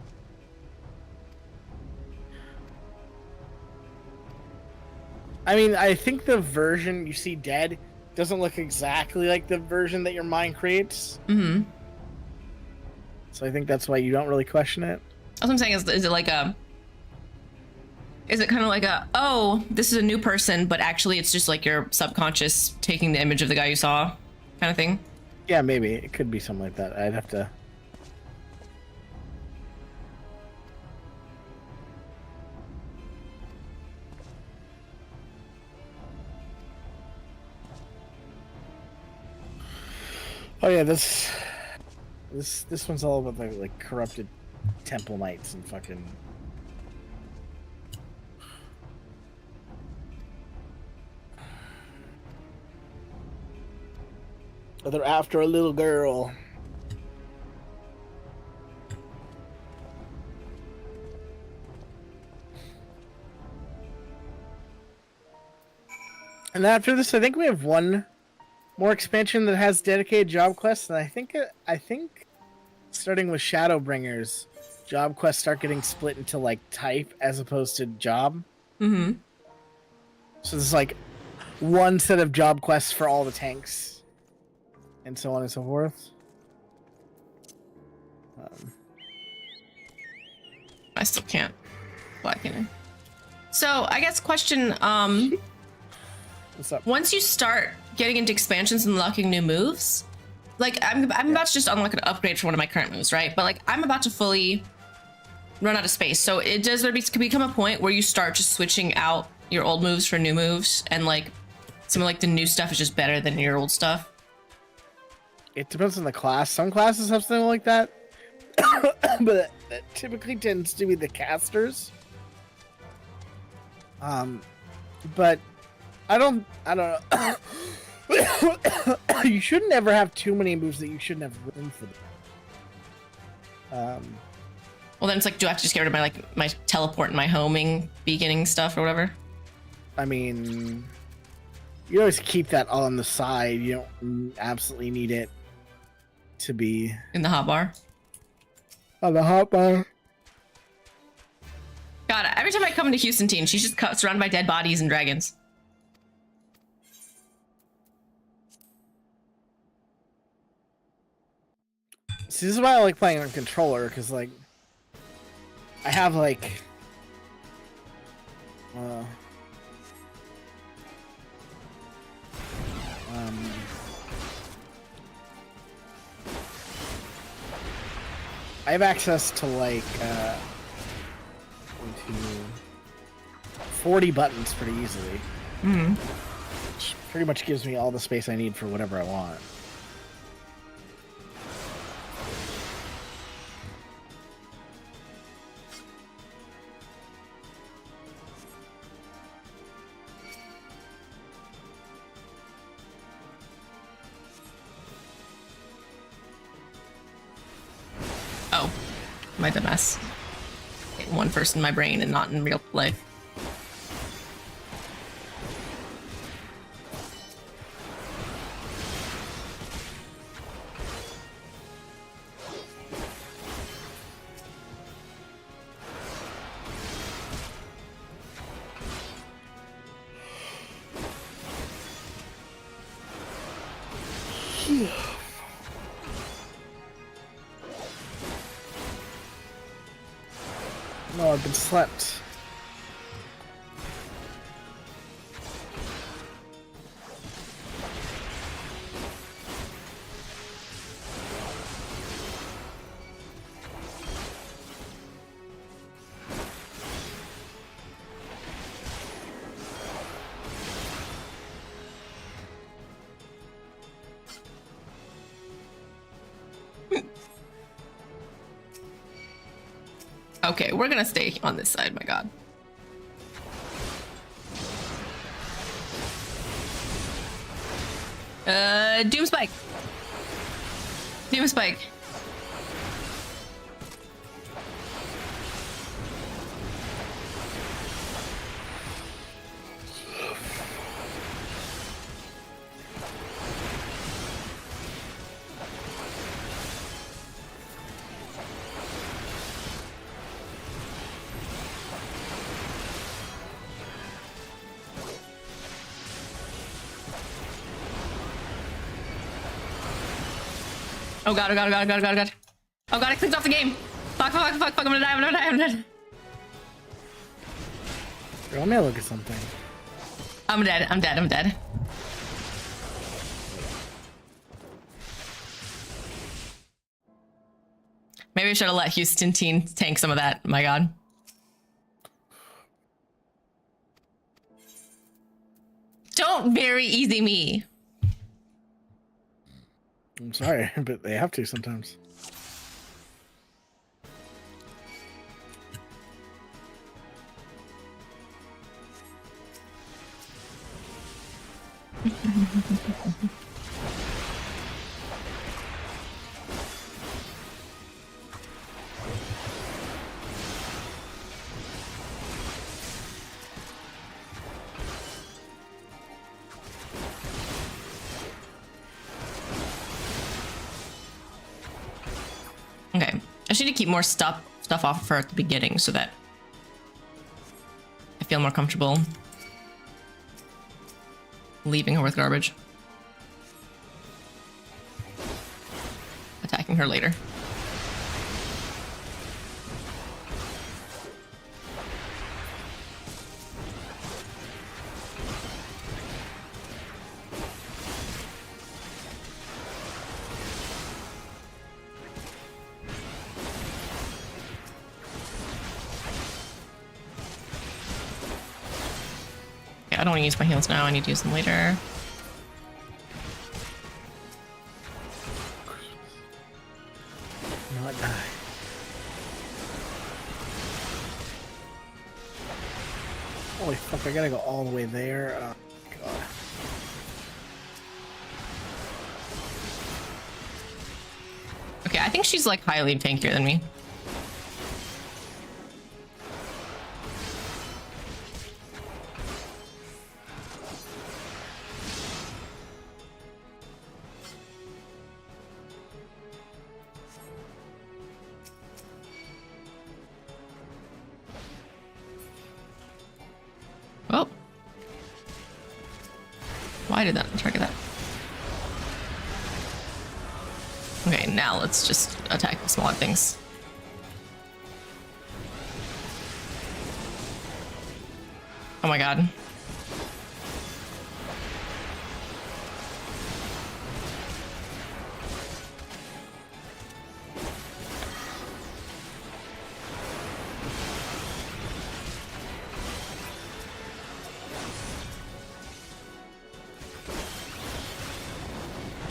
I mean, I think the version you see dead doesn't look exactly like the version that your mind creates. Mm-hmm. So I think that's why you don't really question it. That's what I'm saying. Is it like a... Is it kind of like a, oh, this is a new person, but actually it's just like your subconscious taking the image of the guy you saw kind of thing? Yeah, maybe. It could be something like that. I'd have to... Oh yeah, this one's all about the like corrupted temple knights and fucking... Oh, they're after a little girl. And after this, I think we have one more expansion that has dedicated job quests, and I think starting with Shadowbringers, job quests start getting split into like type as opposed to job. Mm-hmm. So there's like one set of job quests for all the tanks, and so on and so forth. I still can't. Black in it. So I guess question, What's up? once you start getting into expansions and unlocking new moves, like I'm about to just unlock an upgrade for one of my current moves, right? But like I'm about to fully run out of space. So does there become a point where you start just switching out your old moves for new moves, and like some of like the new stuff is just better than your old stuff? It depends on the class. Some classes have something like that, but that typically tends to be the casters. But I don't know. You should never have too many moves that you shouldn't have room for them. Well, then it's like, do I have to just get rid of my teleport and my homing beginning stuff or whatever? I mean, you always keep that on the side. You don't absolutely need it to be In the hotbar? on the hotbar. God, every time I come into Houston Teen, she's just surrounded by dead bodies and dragons. See, this is why I like playing on controller, because like I have like I have access to like 40 buttons pretty easily. Mm-hmm. Which pretty much gives me all the space I need for whatever I want. Oh, my dumbass. One person in my brain and not in real life. No, I've been slept. Okay, we're gonna stay on this side, my god. Doom Spike. Doom Spike. Oh god, oh god, oh god, oh god, oh god, oh god. Oh god, I clicked off the game. Fuck, fuck, fuck, fuck, I'm gonna die, I'm gonna die, I'm gonna die. Girl, let me look at something. I'm dead, I'm dead, I'm dead. Maybe I should have let Houston Teen tank some of that, my god. Don't very easy me. I'm sorry, but they have to sometimes. Okay, I just need to keep more stuff off of her at the beginning so that I feel more comfortable leaving her with garbage. Attacking her later. I don't want to use my heals now. I need to use them later. Not die. Holy fuck, I gotta go all the way there. Oh, God. Okay, I think she's like highly tankier than me. Oh. Why did that target that? Okay, now let's just attack the smaller things. Oh my god.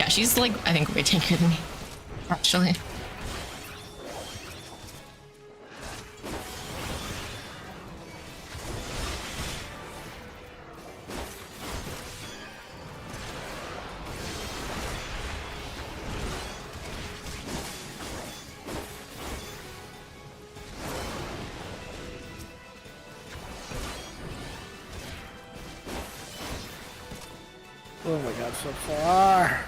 She's like, I think, way tankier than me, actually. Oh my god, so far.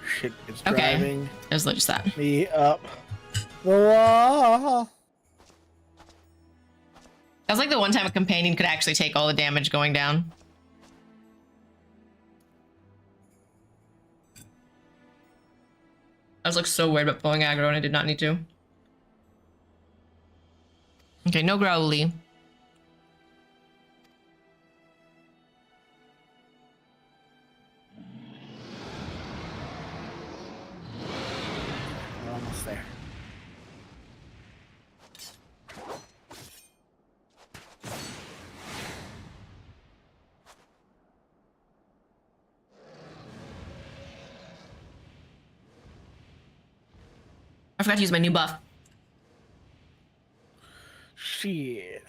Shit, it's driving. It was just that. Me up the wall. That was like the one time a companion could actually take all the damage going down. I was like so worried about pulling aggro and I did not need to. Okay, no growly. We're almost there. I forgot to use my new buff. Shit.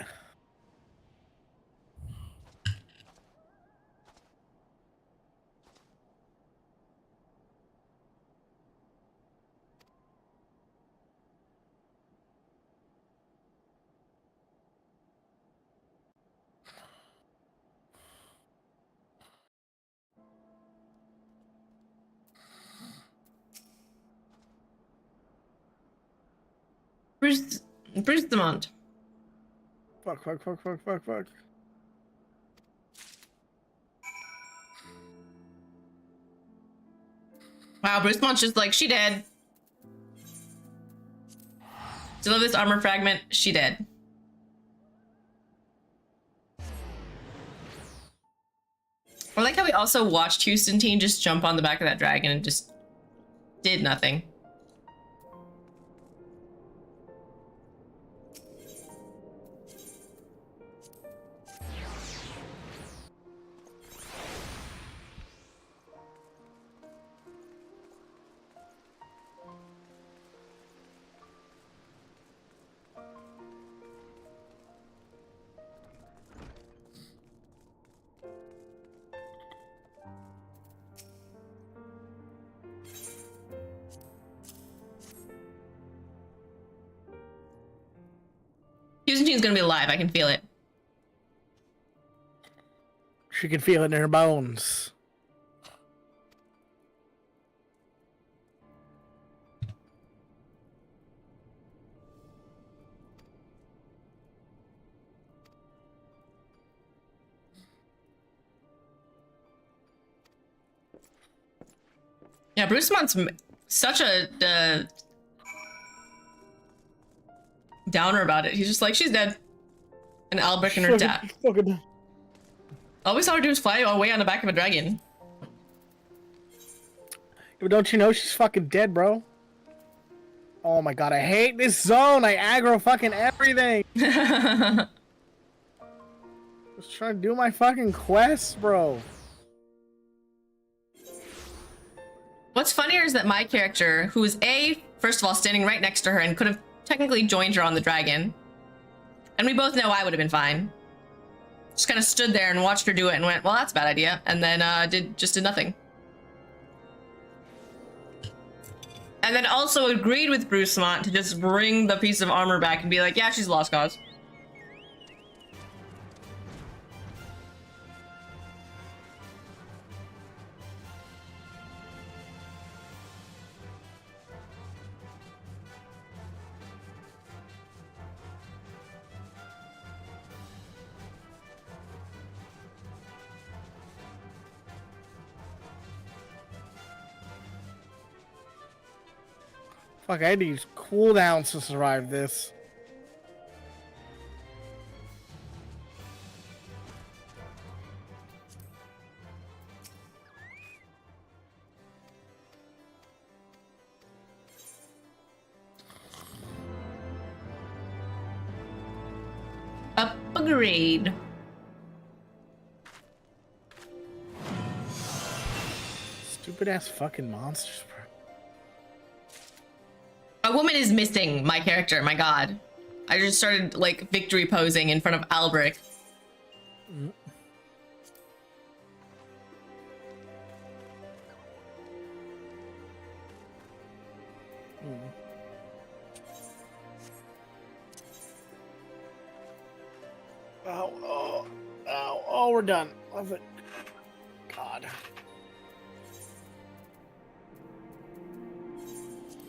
Brustamont. Fuck. Wow, Brucemont's just like, she dead. Still have this armor fragment, she dead. I like how we also watched Houston Team just jump on the back of that dragon and just did nothing. Houston Team's gonna be alive, I can feel it. She can feel it in her bones. Yeah, Brucemont's such a downer about it. He's just like, she's dead. And Albrecht and her dad. All we saw her do was fly away on the back of a dragon. But don't you know she's fucking dead, bro? Oh my god, I hate this zone. I aggro fucking everything. I was trying to do my fucking quest, bro. What's funnier is that my character, who is first of all, standing right next to her and could have technically joined her on the dragon. And we both know I would have been fine. Just kind of stood there and watched her do it and went, well, that's a bad idea. And then just did nothing. And then also agreed with Brucemont to just bring the piece of armor back and be like, yeah, she's a lost cause. Fuck, I had to use cooldowns to survive this. Upgrade. Stupid ass fucking monsters, bro. A woman is missing my character, my god. I just started like victory posing in front of Albrecht. Oh, we're done. Love it. God.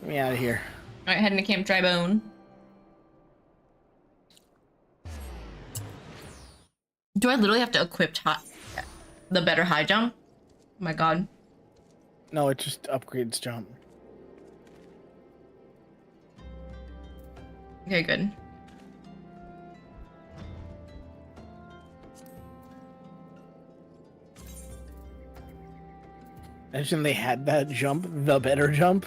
Get me out of here. All right, heading to Camp Drybone. Do I literally have to equip the better high jump? Oh my god. No, it just upgrades jump. Okay, good. Imagine they had that jump, the better jump.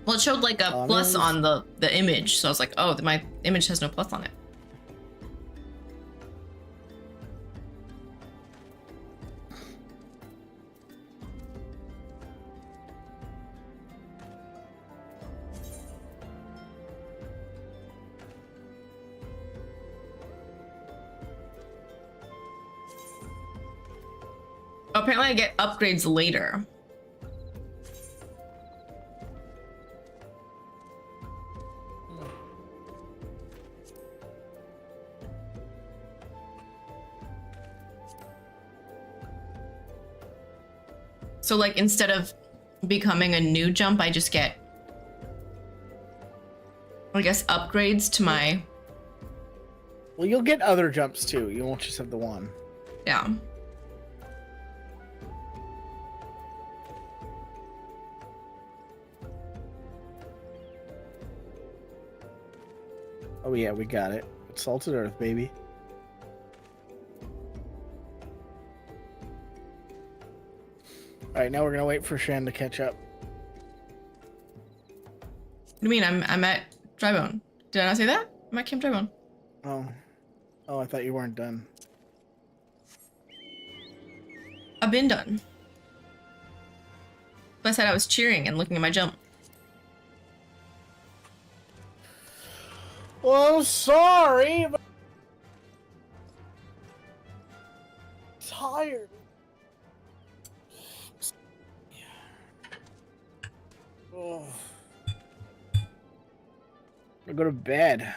Well, it showed like a plus on the image, so I was like, oh, my image has no plus on it. Apparently I get upgrades later. So like instead of becoming a new jump, I just get, I guess, upgrades to my... Well, you'll get other jumps too. You won't just have the one. Yeah. Oh yeah, we got it. It's Salted Earth, baby. Alright, now we're gonna wait for Shen to catch up. What do you mean? I'm at Drybone. Did I not say that? I'm at Camp Drybone. Oh. Oh, I thought you weren't done. I've been done. But I said I was cheering and looking at my jump. Well, I'm sorry, but... tired. Oh. I'll go to bed.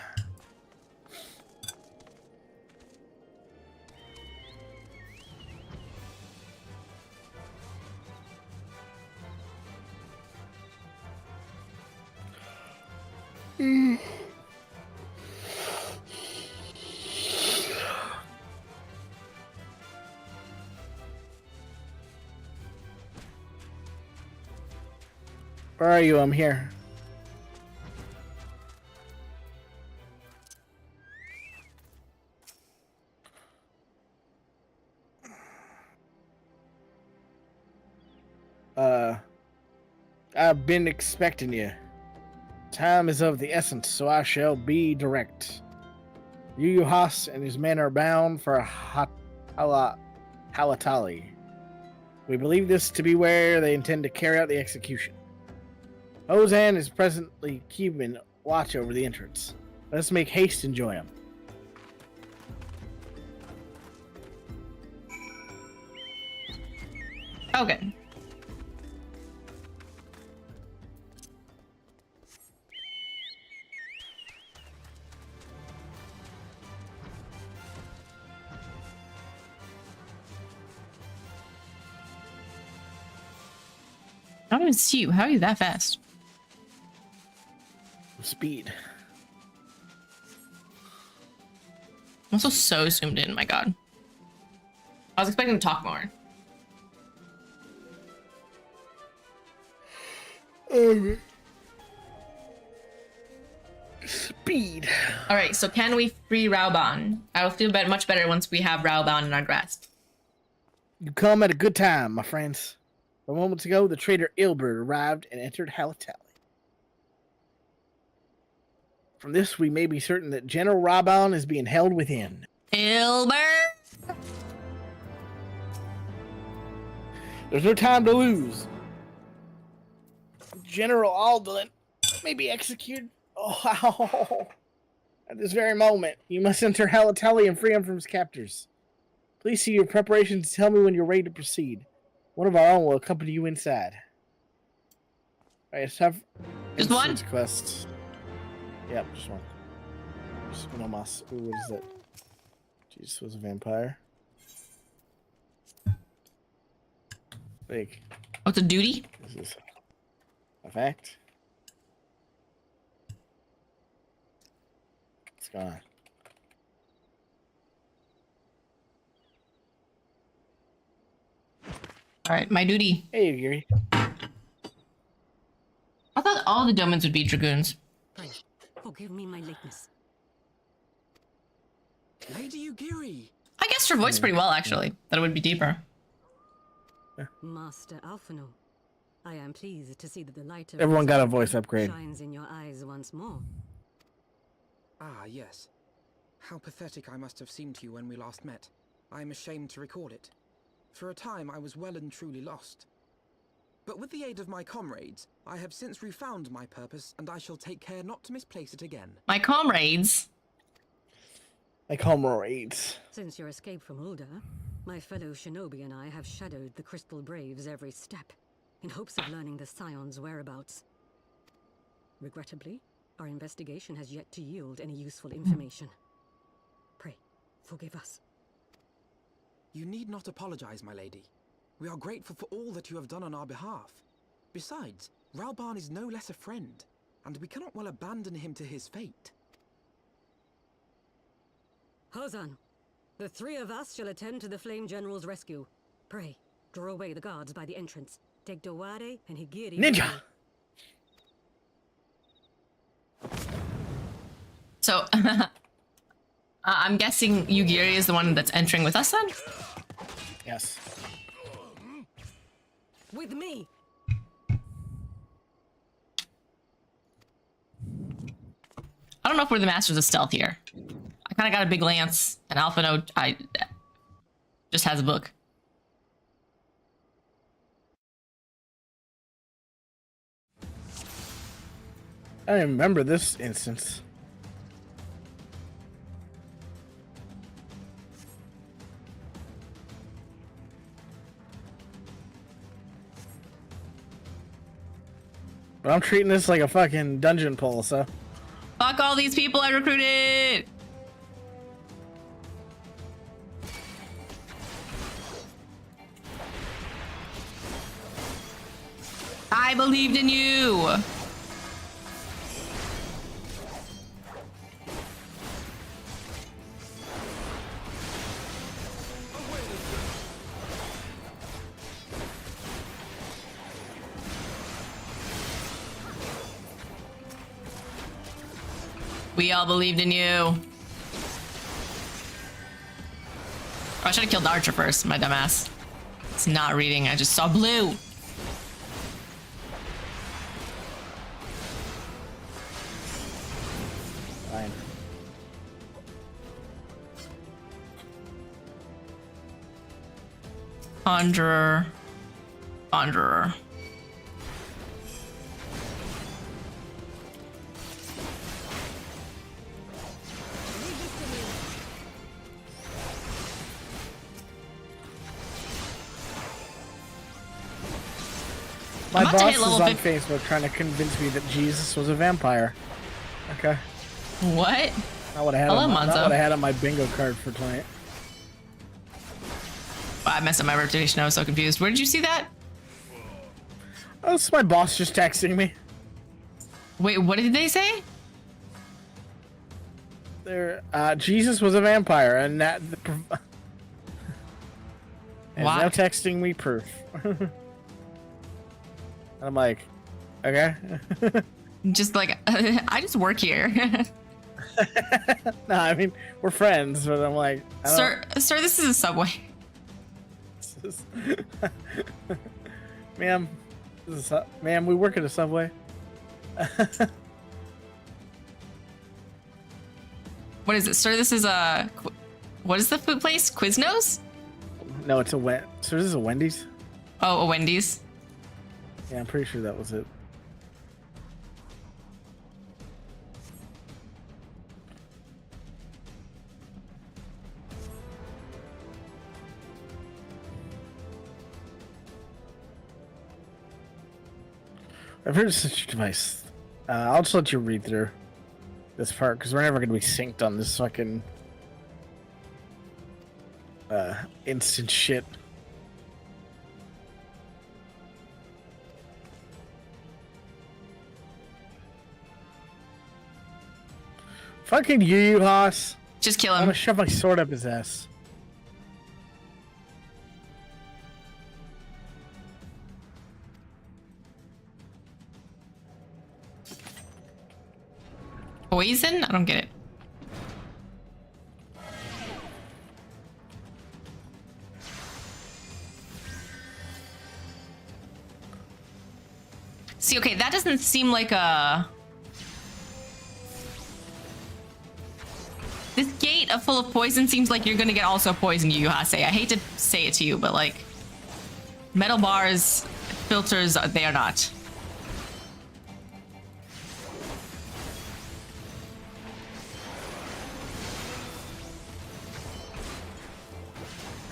Where are you? I'm here. I've been expecting you. Time is of the essence, so I shall be direct. Yu Has and his men are bound for Halatali. We believe this to be where they intend to carry out the execution. Ozan is presently keeping watch over the entrance. Let us make haste and join him. Okay. I don't even see you. How are you that fast? Speed. I'm also so zoomed in, my god. I was expecting to talk more. Speed. Alright, so can we free Raoban? I will feel much better once we have Raoban in our grasp. You come at a good time, my friends. A moment ago, the traitor Ilbert arrived and entered Halatali. From this, we may be certain that General Raoban is being held within. Ilbert! There's no time to lose. General Aldelin may be executed. Oh, at this very moment, you must enter Halatali and free him from his captors. Please see your preparations and tell me when you're ready to proceed. One of our own will accompany you inside. Alright, it's time for just one quest. Yep, just one. Just one almost. Ooh, what is that? Jesus was a vampire. Like, what's a duty? This is a fact. What's going on? Alright, my duty. Hey, Yuri. I thought all the domins would be dragoons. Pray, forgive me my lateness. Lady Ugiri! I guessed her voice pretty well, actually. That it would be deeper. Master Alphino, I am pleased to see that the light of Everyone got a voice upgrade. shines in your eyes once more. Ah, yes. How pathetic I must have seemed to you when we last met. I am ashamed to record it. For a time, I was well and truly lost. But with the aid of my comrades, I have since refound my purpose, and I shall take care not to misplace it again. My comrades? My comrades. Since your escape from Ulda, my fellow shinobi and I have shadowed the Crystal Braves every step, in hopes of learning the Scion's whereabouts. Regrettably, our investigation has yet to yield any useful information. Pray, forgive us. You need not apologize, my lady. We are grateful for all that you have done on our behalf. Besides, Ralbarn is no less a friend, and we cannot well abandon him to his fate. Hozan, the three of us shall attend to the Flame General's rescue. Pray, draw away the guards by the entrance. Take Dawade and Higiri. Ninja! So, I'm guessing Yugiri is the one that's entering with us then? Yes. With me! I don't know if we're the masters of stealth here. I kind of got a big lance, and Alphino just has a book. I remember this instance. But I'm treating this like a fucking dungeon pull, so. Fuck all these people I recruited! I believed in you! We all believed in you. Oh, I should have killed the archer first, my dumbass. It's not reading, I just saw blue. Fine. Conjurer. Conjurer. My I'm about to boss hit is level on 50. Facebook trying to convince me that Jesus was a vampire. Okay. What? Not what I had, Hello, on, not Monzo. what I had on my bingo card for tonight. I messed up my reputation, I was so confused. Where did you see that? Oh, it's my boss just texting me. Wait, what did they say? Jesus was a vampire, and that and Why? now texting me proof. And I'm like, okay. Just like, I just work here. No, I mean we're friends, but I'm like, Sir, this is a subway. Ma'am, ma'am, we work at a Subway. What is it, sir? This is a, what is the food place? Quiznos? No, it's a so this is a Wendy's. Oh, a Wendy's. Yeah, I'm pretty sure that was it. I've heard of such a device. I'll just let you read through this part because we're never going to be synced on this fucking instant shit. Fucking you, Haas. Just kill I'm him. gonna shove my sword up his ass. Poison? I don't get it. See, okay, that doesn't seem like a... This gate full of poison seems like you're gonna get also poisoned, Yu Hase. I hate to say it to you, but like... Metal bars, filters, they are not.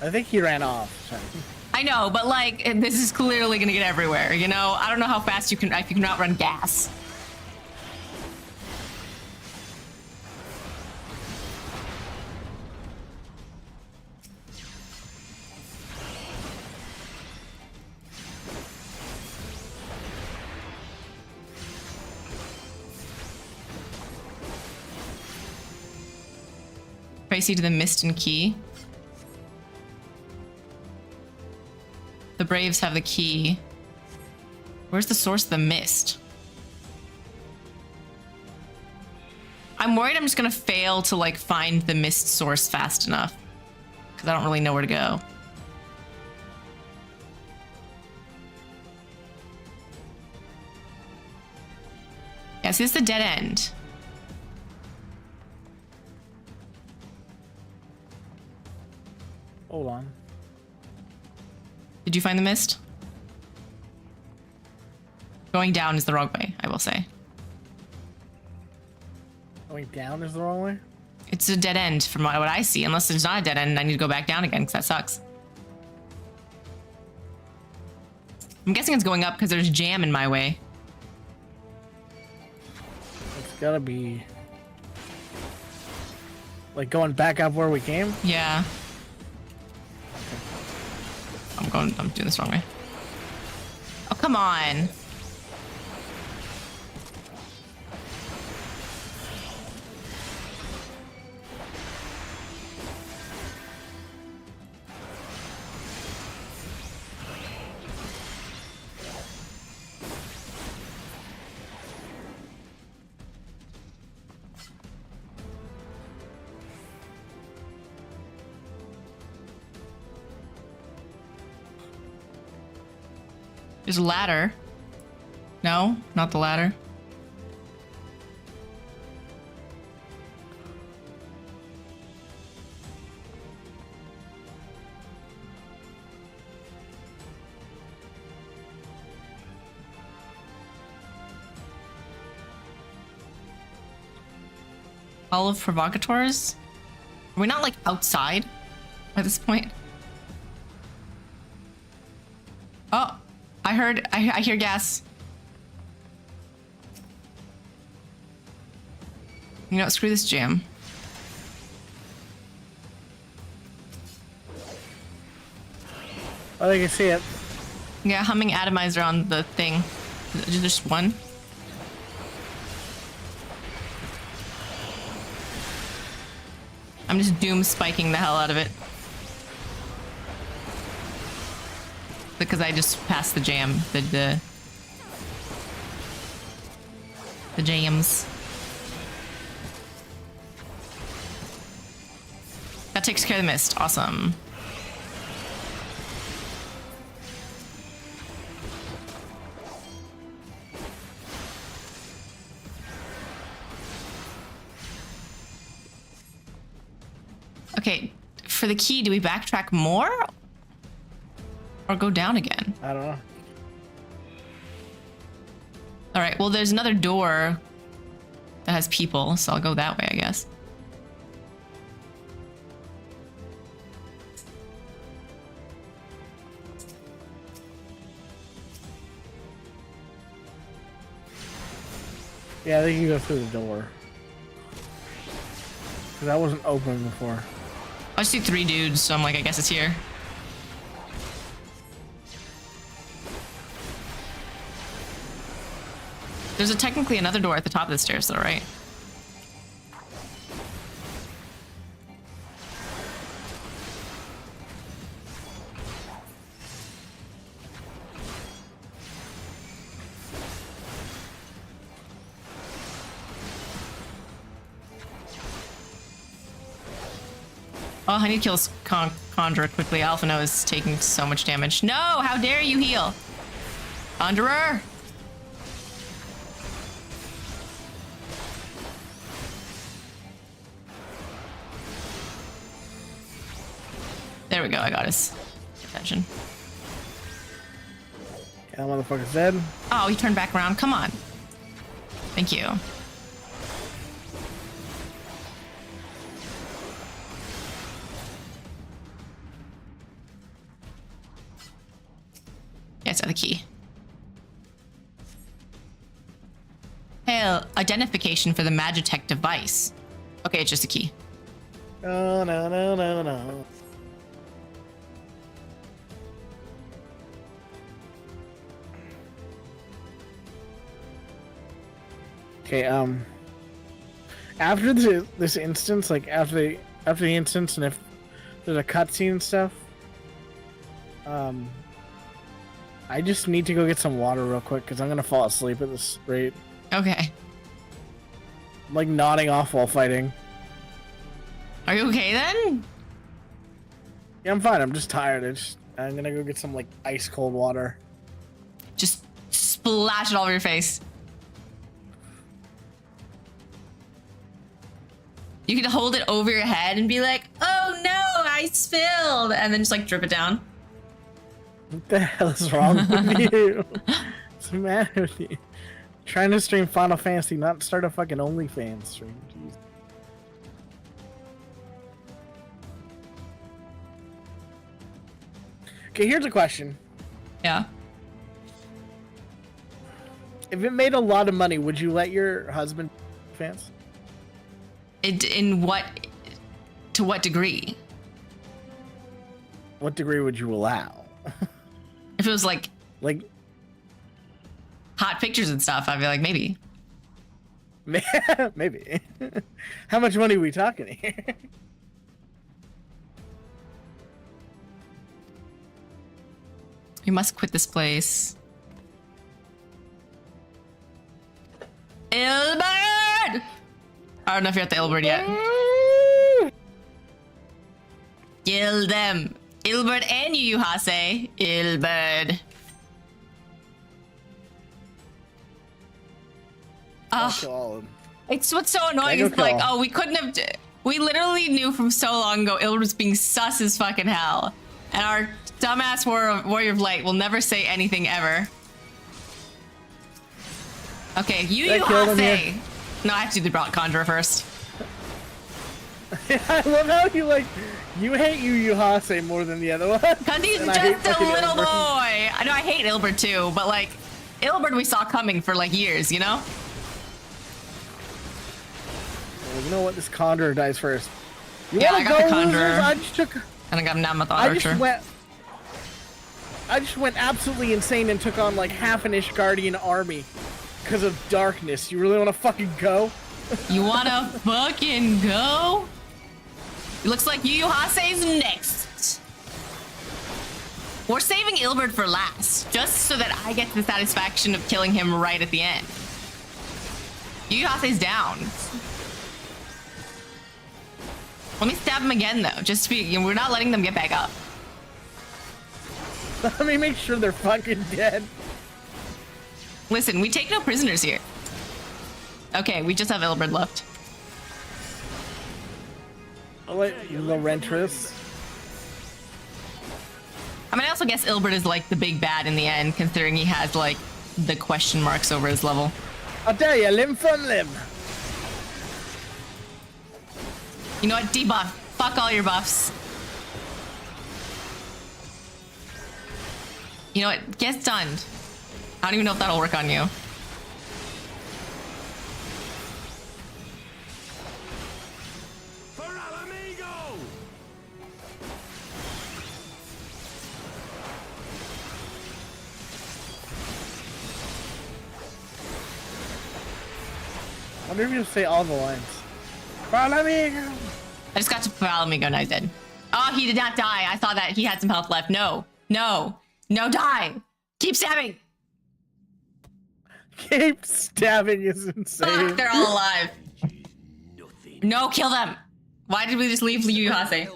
I think he ran off. So. I know, but like, this is clearly gonna get everywhere, you know? I don't know how fast you can, if you can outrun gas. Tracy to the Mist and Key. The Braves have the key. Where's the source of the mist? I'm worried I'm just gonna fail to like find the mist source fast enough. Because I don't really know where to go. Yeah, see, this is the dead end. Hold on. Did you find the mist? Going down is the wrong way, I will say. Going down is the wrong way? It's a dead end from what I see. Unless there's not a dead end, I need to go back down again because that sucks. I'm guessing it's going up because there's jam in my way. It's gotta be... like going back up where we came? Yeah. I'm doing this wrong way. Oh, come on. There's a ladder. No, not the ladder. Hall of Provocateurs? Are we not like outside at this point? Oh, I hear gas. You know what, screw this jam. Oh, they can see it. Yeah, humming atomizer on the thing. Just one. I'm just doom spiking the hell out of it. Because I just passed the jam, the jams. That takes care of the mist. Awesome. Okay, for the key, do we backtrack more? Or go down again? I don't know. All right, well, there's another door that has people, so I'll go that way, I guess. Yeah, they can go through the door. Because that wasn't open before. I see 3 dudes, so I'm like, I guess it's here. There's technically another door at the top of the stairs, though, right? Oh, I need to kill Conjurer quickly. Alphino is taking so much damage. No! How dare you heal? Conjurer! There we go, I got his attention. Yeah, that motherfucker's dead. Oh, he turned back around. Come on. Thank you. Yes, the key. Hail, identification for the Magitech device. Okay, it's just a key. No, no, no, no, no. Okay, after this instance, like after they after the instance, and if there's a cutscene and stuff, I just need to go get some water real quick because I'm gonna fall asleep at this rate. Okay. I'm like nodding off while fighting. Are you okay then? Yeah, I'm fine. I'm just tired. I'm gonna go get some like ice cold water. Just splash it all over your face. You can hold it over your head and be like, oh no, I spilled. And then just like drip it down. What the hell is wrong with you? What's the matter with you? Trying to stream Final Fantasy, not start a fucking OnlyFans stream. Jeez. Okay, here's a question. Yeah. If it made a lot of money, would you let your husband fans? In what? To what degree? What degree would you allow? If it was like hot pictures and stuff, I'd be like, maybe. Maybe. How much money are we talking here? We must quit this place. Ilbert! I don't know if you're at the Ilbert yet. Kill them. Ilbert and Yu Hase. Ilbert. It's what's so annoying is like, oh, we couldn't have. We literally knew from so long ago Ilbert was being sus as fucking hell. And our dumbass warrior of light will never say anything ever. Okay, Yu Hase. No, I have to do the Conjurer first. I love how you hate Yu Hase more than the other one. Because he's just a little boy. I know I hate Ilbert too, but like, Ilbert we saw coming for like years, you know? Well, you know what? This Conjurer dies first. Yeah, I got the Conjurer. I just took... And I got Namath Archer. I just went absolutely insane and took on like half an Ishgardian army because of darkness. You really want to fucking go? You want to fucking go? It looks like Yu Hase's next. We're saving Ilbert for last, just so that I get the satisfaction of killing him right at the end. Yu Hase's down. Let me stab him again, though. Just to be, we're not letting them get back up. Let me make sure they're fucking dead. Listen, we take no prisoners here. Okay, we just have Ilbert left. I'll let you go, Rentress. I mean, I also guess Ilbert is like the big bad in the end, considering he has like the question marks over his level. I'll tell you, limb from limb. You know what? Debuff. Fuck all your buffs. You know what? Get stunned. I don't even know if that'll work on you. I wonder if you'll say all the lines. Follow me. I just got to follow me, and I did. Oh, he did not die. I thought that he had some health left. No, no, no, die. Keep stabbing. Keep stabbing is insane. Fuck, they're all alive. No, kill them. Why did we just leave Yu Hase?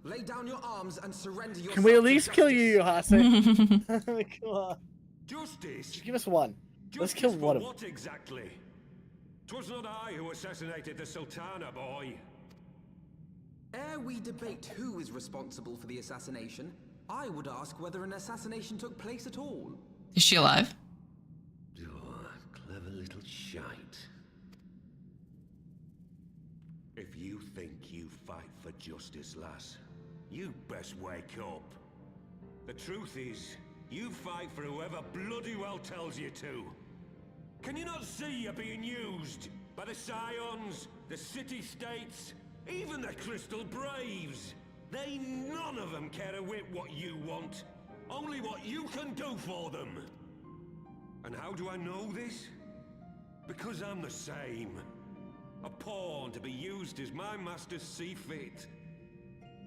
Lay down your arms and surrender your. Can we at least kill Yu Hase? Come on. Justice. Just give us one. Let's kill one of them. What exactly? 'Twas not I who assassinated the Sultana, boy. Ere we debate who is responsible for the assassination, I would ask whether an assassination took place at all. Is she alive? Oh, clever little shite. If you think you fight for justice, lass, you best wake up. The truth is, you fight for whoever bloody well tells you to. Can you not see you're being used by the Scions, the City-States, even the Crystal Braves? They none of them care a whit what you want, only what you can do for them. And how do I know this? Because I'm the same. a pawn to be used as my masters see fit.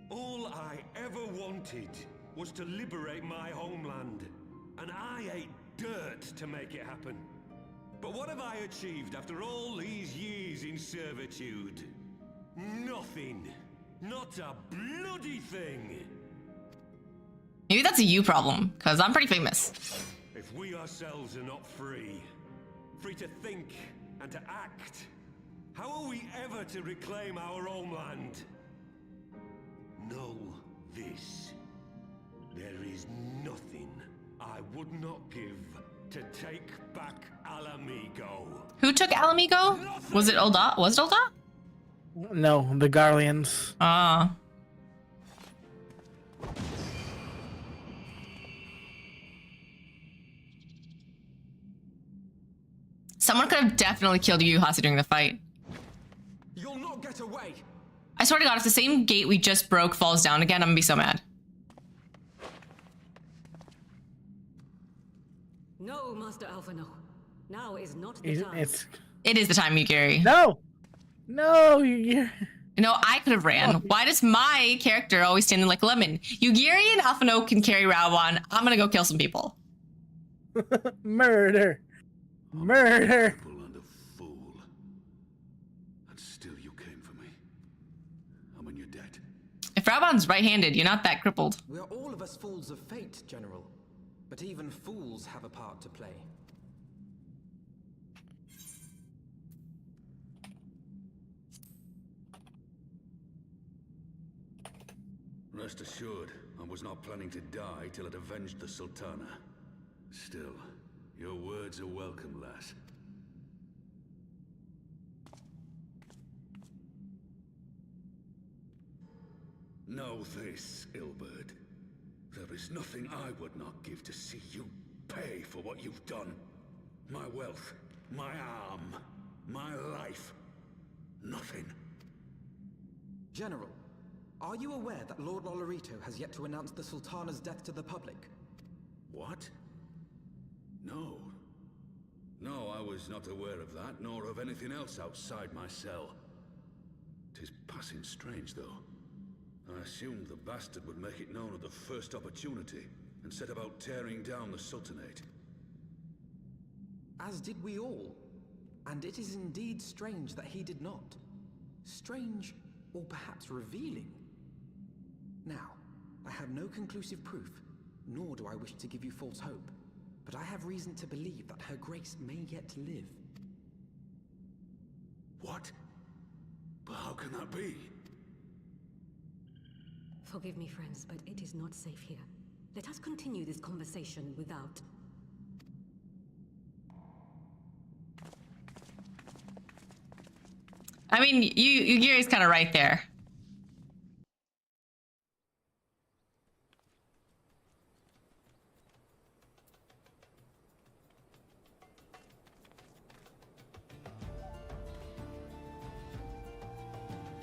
All I ever wanted was to liberate my homeland, and I ate dirt to make it happen. But what have I achieved after all these years in servitude? Nothing. Not a bloody thing. Maybe that's a you problem, because I'm pretty famous. If we ourselves are not free, free to think and to act, how are we ever to reclaim our homeland? Know this. There is nothing I would not give to take back Alamigo. Who took Alamigo? Was it Ul'dah? Was it Ul'dah? No, the Garleans. Ah. Someone could have definitely killed Yuhasa during the fight. You'll not get away. I swear to God, if the same gate we just broke falls down again, I'm gonna be so mad. No, Master Alphino. Now is not the time. It is the time, Yugiri. No! No, you. No, I could have ran. Why does my character always stand in like a lemon? Yugiri and Alphino can carry Rawan. I'm gonna go kill some people. Murder. Murder. And a fool. And still you came for me. I'm on your debt. If Rawan's right-handed, you're not that crippled. We are all of us fools of fate, General. But even fools have a part to play. Rest assured, I was not planning to die till I'd avenged the Sultana. Still, your words are welcome, lass. Know this, Ilberd. There is nothing I would not give to see you pay for what you've done. My wealth, my arm, my life. Nothing. General, are you aware that Lord Olorito has yet to announce the Sultana's death to the public? What? No. No, I was not aware of that, nor of anything else outside my cell. 'Tis passing strange, though. I assumed the bastard would make it known at the first opportunity, and set about tearing down the Sultanate. As did we all. And it is indeed strange that he did not. Strange, or perhaps revealing. Now, I have no conclusive proof, nor do I wish to give you false hope, but I have reason to believe that Her Grace may yet live. What? But how can that be? Forgive me, friends, but it is not safe here. Let us continue this conversation without... I mean, Yugiri's kind of right there.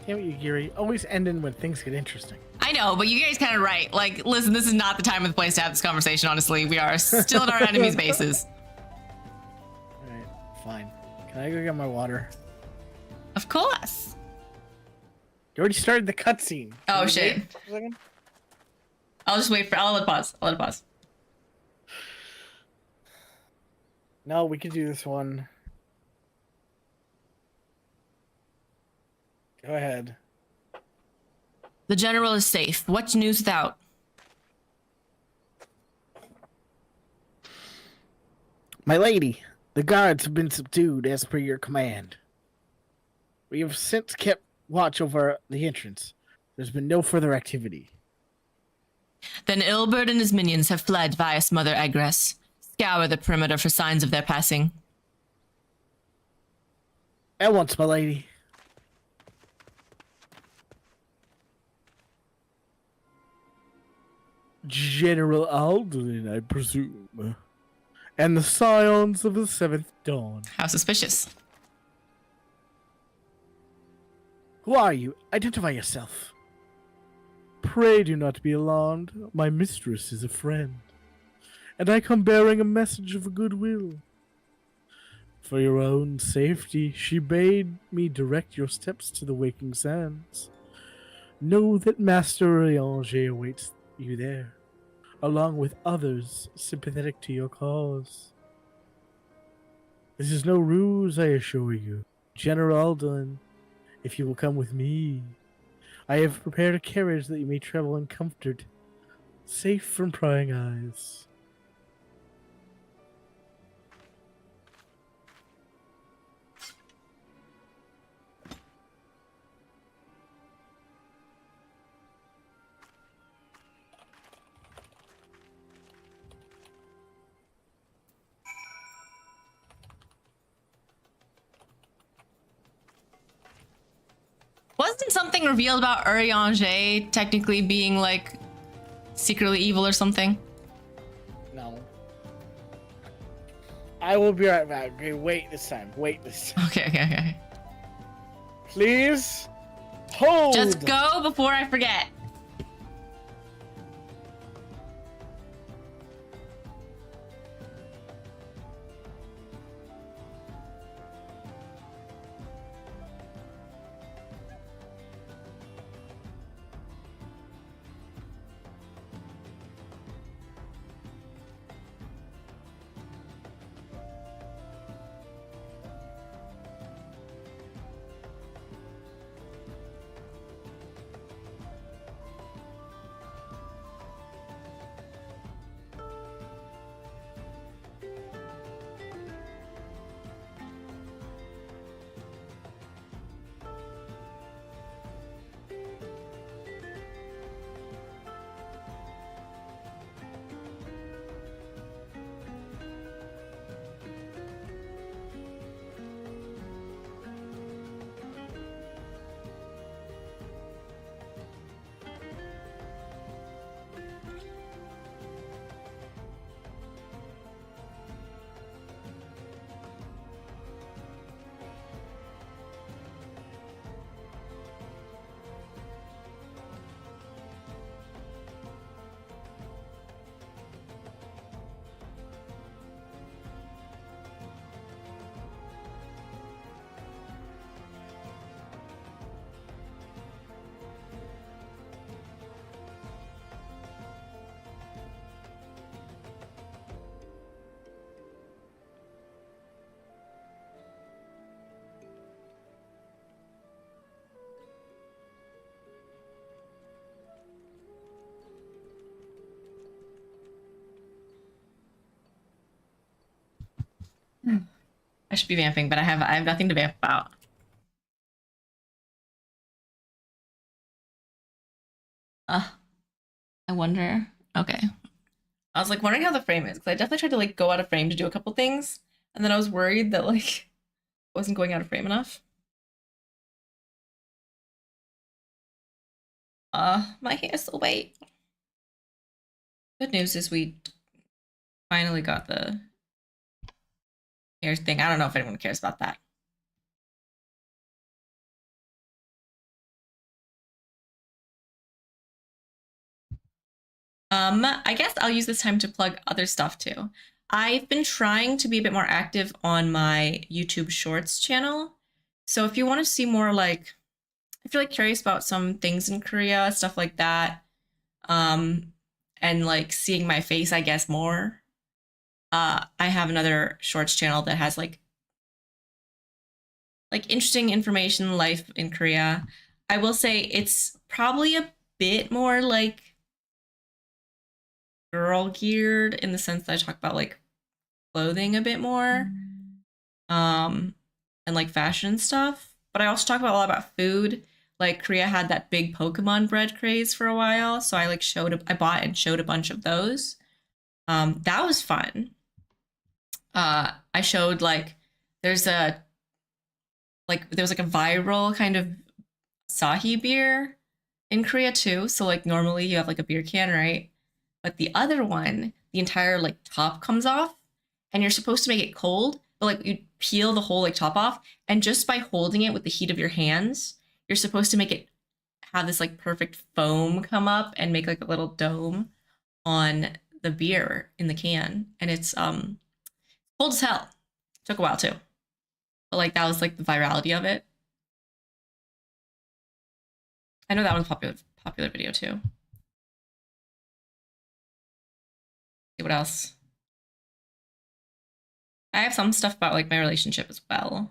Damn it, Yugiri. Always ending when things get interesting. I know, but Yugiri's kind of right. Like, listen, this is not the time or the place to have this conversation, honestly. We are still in our enemy's bases. Alright, fine. Can I go get my water? Of course. You already started the cutscene. Oh, Can you shit. wait for a second? I'll just wait for... I'll let it pause. I'll let it pause. No, we can do this one. Go ahead. The general is safe. What news without? My lady, the guards have been subdued as per your command. We have since kept watch over the entrance. There's been no further activity. Then Ilberd and his minions have fled via Mother Egress. Scour the perimeter for signs of their passing. At once, my lady. General Alduin, I presume. And the scions of the Seventh Dawn. How suspicious. Who are you? Identify yourself. Pray do not be alarmed. My mistress is a friend. And I come bearing a message of goodwill. For your own safety, she bade me direct your steps to the waking sands. Know that Master Ranger awaits you there, along with others sympathetic to your cause. This is no ruse, I assure you. General Alden, if you will come with me, I have prepared a carriage that you may travel in comfort, safe from prying eyes. Wasn't something revealed about Urianger technically being like secretly evil or something? No. I will be right back. Okay, wait this time. Wait this time. Okay. Please hold. Just go before I forget. I should be vamping, but I have nothing to vamp about. I wonder. Okay. I was like wondering how the frame is, because I definitely tried to like go out of frame to do a couple things, and then I was worried that like I wasn't going out of frame enough. My hair still wait. Good news is we finally got the hair thing. I don't know if anyone cares about that. I guess I'll use this time to plug other stuff too. I've been trying to be a bit more active on my YouTube Shorts channel. So if you want to see more like, if you're like curious about some things in Korea, stuff like that, and like seeing my face, I guess more, I have another Shorts channel that has like interesting information, life in Korea. I will say it's probably a bit more like girl geared in the sense that I talk about like clothing a bit more, and like fashion stuff. But I also talk about a lot about food. Like Korea had that big Pokemon bread craze for a while, so I bought and showed a bunch of those. That was fun. I showed like there was like a viral kind of Asahi beer in Korea too. So like normally you have like a beer can, right? But the other one, the entire like top comes off, and you're supposed to make it cold, but like you peel the whole like top off, and just by holding it with the heat of your hands, you're supposed to make it have this like perfect foam come up and make like a little dome on the beer in the can. And it's cold as hell. Took a while too. But like that was like the virality of it. I know that one's popular video too. See what else? I have some stuff about like my relationship as well.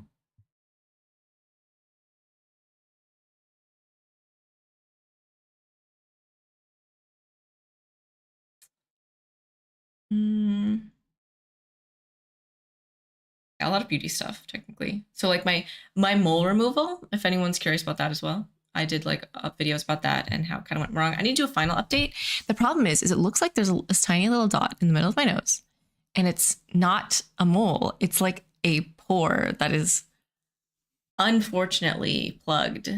A lot of beauty stuff technically. So like my mole removal, if anyone's curious about that as well. I did like videos about that and how it kind of went wrong. I need to do a final update. The problem is it looks like there's this tiny little dot in the middle of my nose, and it's not a mole. It's like a pore that is unfortunately plugged.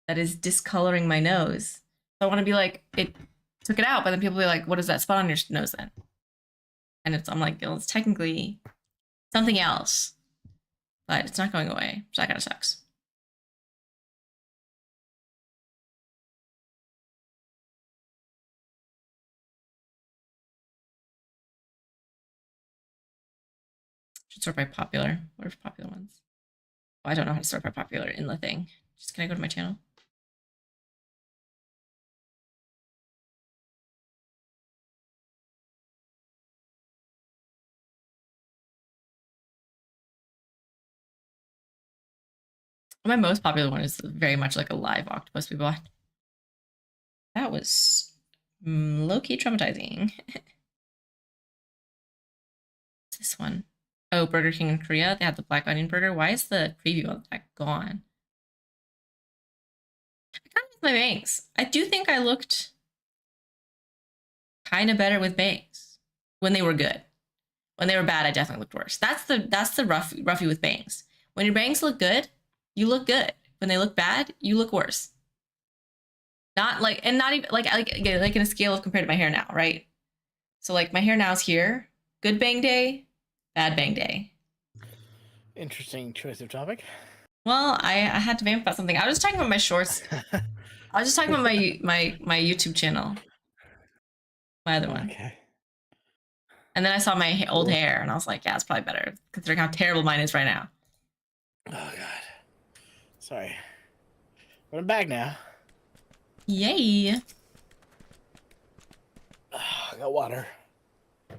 That is discoloring my nose. So I want to be like, it took it out, but then people be like, what is that spot on your nose then? And I'm like, well, it's technically something else, but it's not going away. So that kind of sucks. Should sort by popular. What are popular ones? Oh, I don't know how to sort by popular in the thing. Just can I go to my channel? My most popular one is very much like a live octopus we bought. That was low-key traumatizing. This one. Oh, Burger King in Korea. They had the black onion burger. Why is the preview of that gone? I kind of miss my bangs. I do think I looked kind of better with bangs when they were good. When they were bad, I definitely looked worse. That's the roughy with bangs. When your bangs look good, you look good. When they look bad, you look worse. Not like, and not even like in a scale of compared to my hair now, right? So like my hair now is here. Good bang day, bad bang day. Interesting choice of topic. Well, I had to vamp about something. I was just talking about my shorts. I was just talking about my YouTube channel. My other one. Okay. And then I saw my old hair, and I was like, yeah, it's probably better, considering how terrible mine is right now. Oh, God. Sorry. But I'm back now. Yay. I got water. I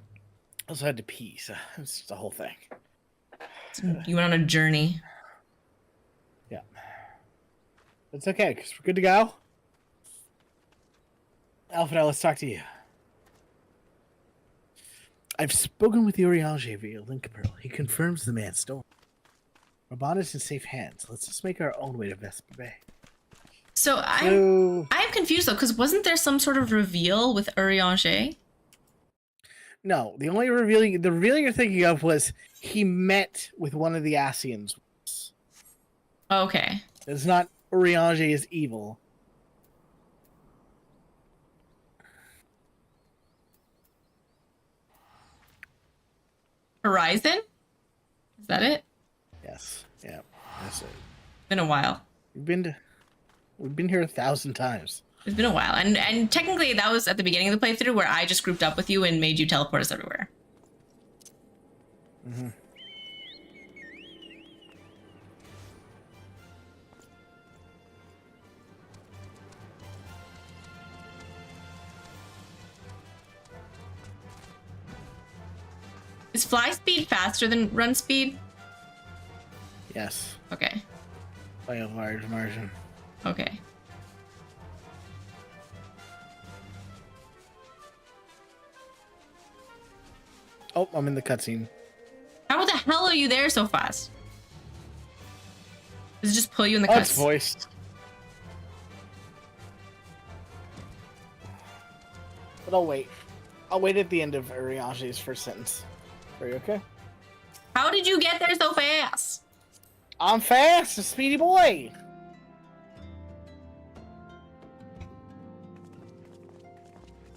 also had to pee, so it's the whole thing. You went on a journey. Yeah. It's okay, because we're good to go. Alpha, let's talk to you. I've spoken with Urianger via Link Pearl. He confirms the man's story. Raban is in safe hands. Let's just make our own way to Vesper Bay. So I'm confused though, because wasn't there some sort of reveal with Urianger? No, the only reveal you're thinking of was he met with one of the Asians. Okay. It's not Urianger is evil. Horizon? Is that it? Yes. Yeah. That's it. Been a while. We've been here 1,000 times. It's been a while. And technically that was at the beginning of the playthrough where I just grouped up with you and made you teleport us everywhere. Mm-hmm. Is fly speed faster than run speed? Yes. Okay. By a large margin. Okay. Oh, I'm in the cutscene. How the hell are you there so fast? Does it just pull you in the Oh, cutscene? it's voiced. But I'll wait. I'll wait at the end of Urianger's first sentence. Are you okay? How did you get there so fast? I'm fast, a speedy boy.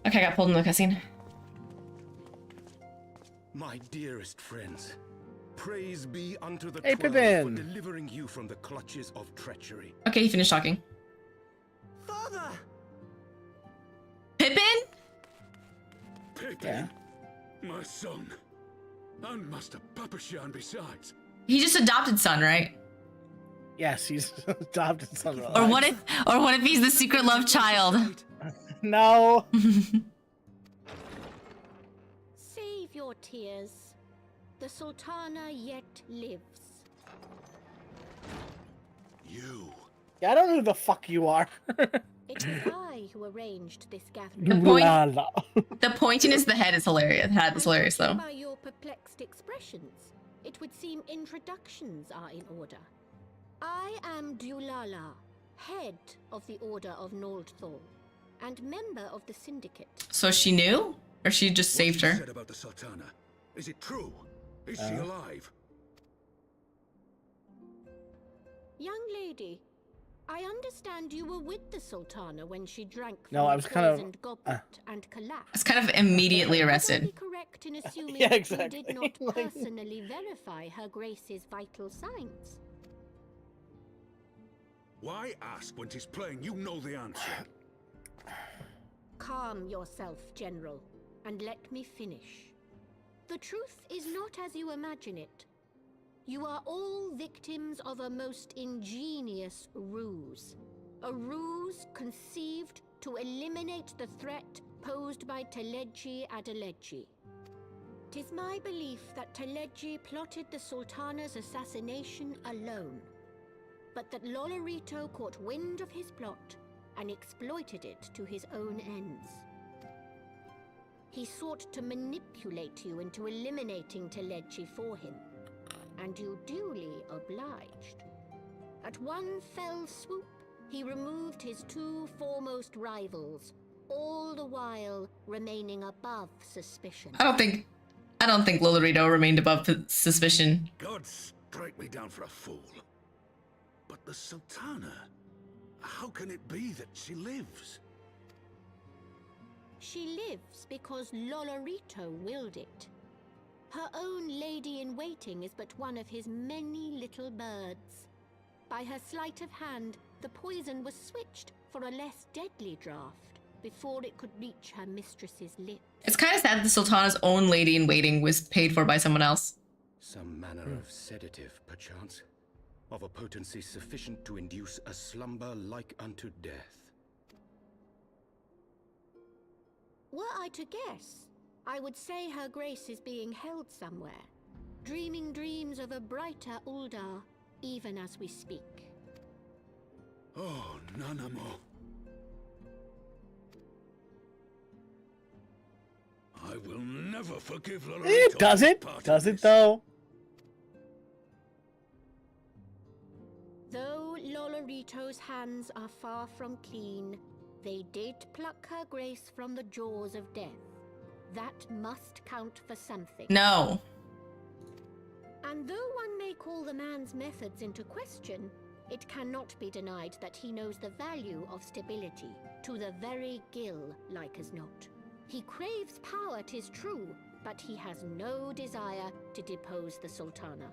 Okay, I got pulled in the cutscene. My dearest friends, praise be unto the Hey, 12 Pippin. for delivering you from the clutches of treachery. Okay, he finished talking. Father! Pippin? Pippin, Yeah. my son, and Master Papashan besides. He just adopted son, right? Yes, he's adopted son. Or what if he's the secret love child? No. Save your tears. The Sultana yet lives. You. Yeah, I don't know who the fuck you are. It was I who arranged this gathering. The pointiness of the head is hilarious. Head is hilarious though. By your perplexed expressions, it would seem introductions are in order. I am Dulala, head of the Order of Noldthal, and member of the Syndicate. So she knew, or she just saved her? What said about the Sultana? Is it true? Is she alive? Young lady, I understand you were with the Sultana when she drank from No, I the was kind of. poisoned goblet and collapsed. It's kind of immediately arrested. Would I be correct in assuming Yeah, that exactly. you did not personally verify her Grace's vital signs? Why ask when 'tis plain you know the answer? Calm yourself, General, and let me finish. The truth is not as you imagine it. You are all victims of a most ingenious ruse. A ruse conceived to eliminate the threat posed by Teleji Adeleji. 'Tis my belief that Teleji plotted the Sultana's assassination alone, but that Lolorito caught wind of his plot and exploited it to his own ends. He sought to manipulate you into eliminating Teleji for him, and you duly obliged. At one fell swoop, he removed his two foremost rivals, all the while remaining above suspicion. I don't think Lolorito remained above suspicion. God strike me down for a fool. But the Sultana, how can it be that she lives? She lives because Lolorito willed it. Her own lady-in-waiting is but one of his many little birds. By her sleight of hand, the poison was switched for a less deadly draught before it could reach her mistress's lips. It's kind of sad that the Sultana's own lady-in-waiting was paid for by someone else. Some manner of sedative, perchance, of a potency sufficient to induce a slumber like unto death. Were I to guess, I would say her grace is being held somewhere, dreaming dreams of a brighter Uldar, even as we speak. Oh, Nanamo. I will never forgive Lolorito. It does it? Does it though? Though Lolorito's hands are far from clean, they did pluck her grace from the jaws of death. That must count for something. No. And though one may call the man's methods into question, it cannot be denied that he knows the value of stability, to the very gill, like as not. He craves power, 'tis true, but he has no desire to depose the Sultana.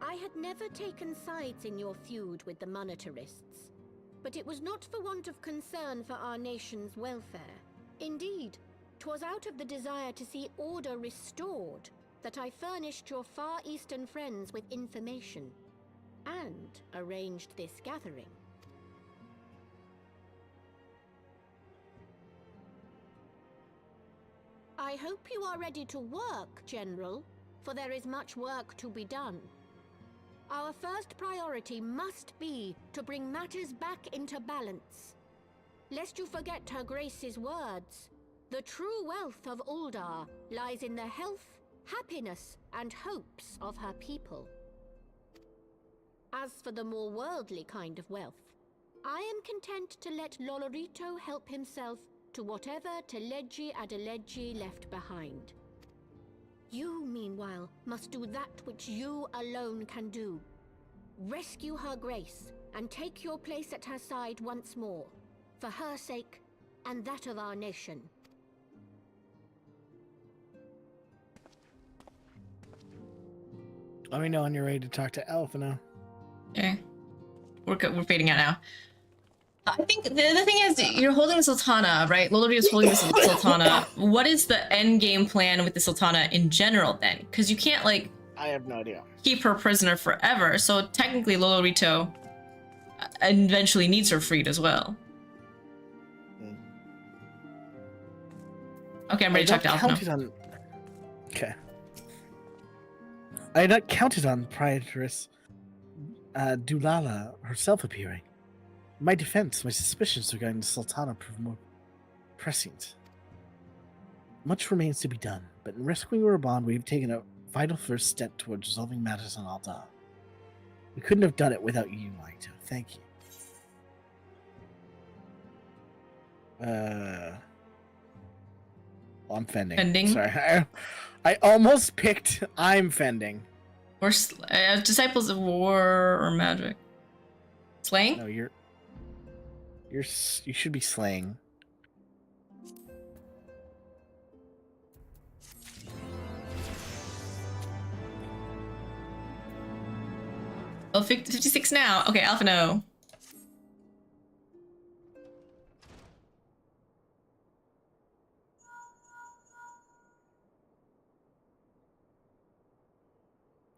I had never taken sides in your feud with the monetarists, but it was not for want of concern for our nation's welfare. Indeed, 'twas out of the desire to see order restored that I furnished your Far Eastern friends with information and arranged this gathering. I hope you are ready to work, General, for there is much work to be done. Our first priority must be to bring matters back into balance. Lest you forget her Grace's words, the true wealth of Uldar lies in the health, happiness, and hopes of her people. As for the more worldly kind of wealth, I am content to let Lolorito help himself to whatever Teleji Adeleji left behind. You, meanwhile, must do that which you alone can do. Rescue her Grace and take your place at her side once more, for her sake and that of our nation. Let me know when you're ready to talk to Alphino. Okay. We're fading out now. I think the thing is, you're holding the Sultana, right? Lolorito's holding the Sultana. What is the end game plan with the Sultana in general then? Because you can't, like, I have no idea. keep her prisoner forever. So technically, Lolorito eventually needs her freed as well. Okay, I'm ready to talk to Alphino. Okay. I had not counted on Proprietress Dulala herself appearing. In my defense, my suspicions regarding the Sultana proved more pressing. Much remains to be done, but in rescuing Raban, we have taken a vital first step towards resolving matters on Alda. We couldn't have done it without you, Maito. Thank you. Well, I'm fending. Fending? Sorry. I almost picked I'm fending. Or Disciples of War or Magic. Slaying? No, you should be slaying. Oh, 56 now. Okay, Alphino.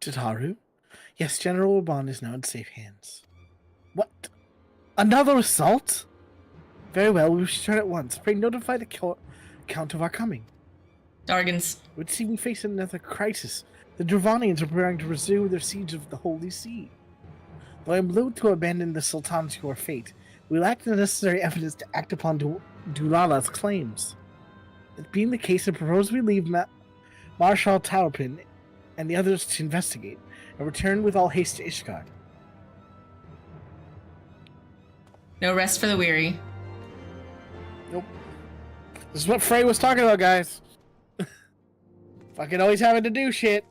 Tataru? Yes, General Raban is now in safe hands. What? Another assault? Very well, we should start at once. Pray notify the Count of our coming. Dargans. It would seem we face another crisis. The Dravanians are preparing to resume their siege of the Holy See. Though I am loath to abandon the Sultan to your fate, we lack the necessary evidence to act upon Dulala's claims. That being the case, I propose we leave Marshal Taurpin and the others to investigate, and return with all haste to Ishgard. No rest for the weary. Nope. This is what Frey was talking about, guys. Fucking always having to do shit.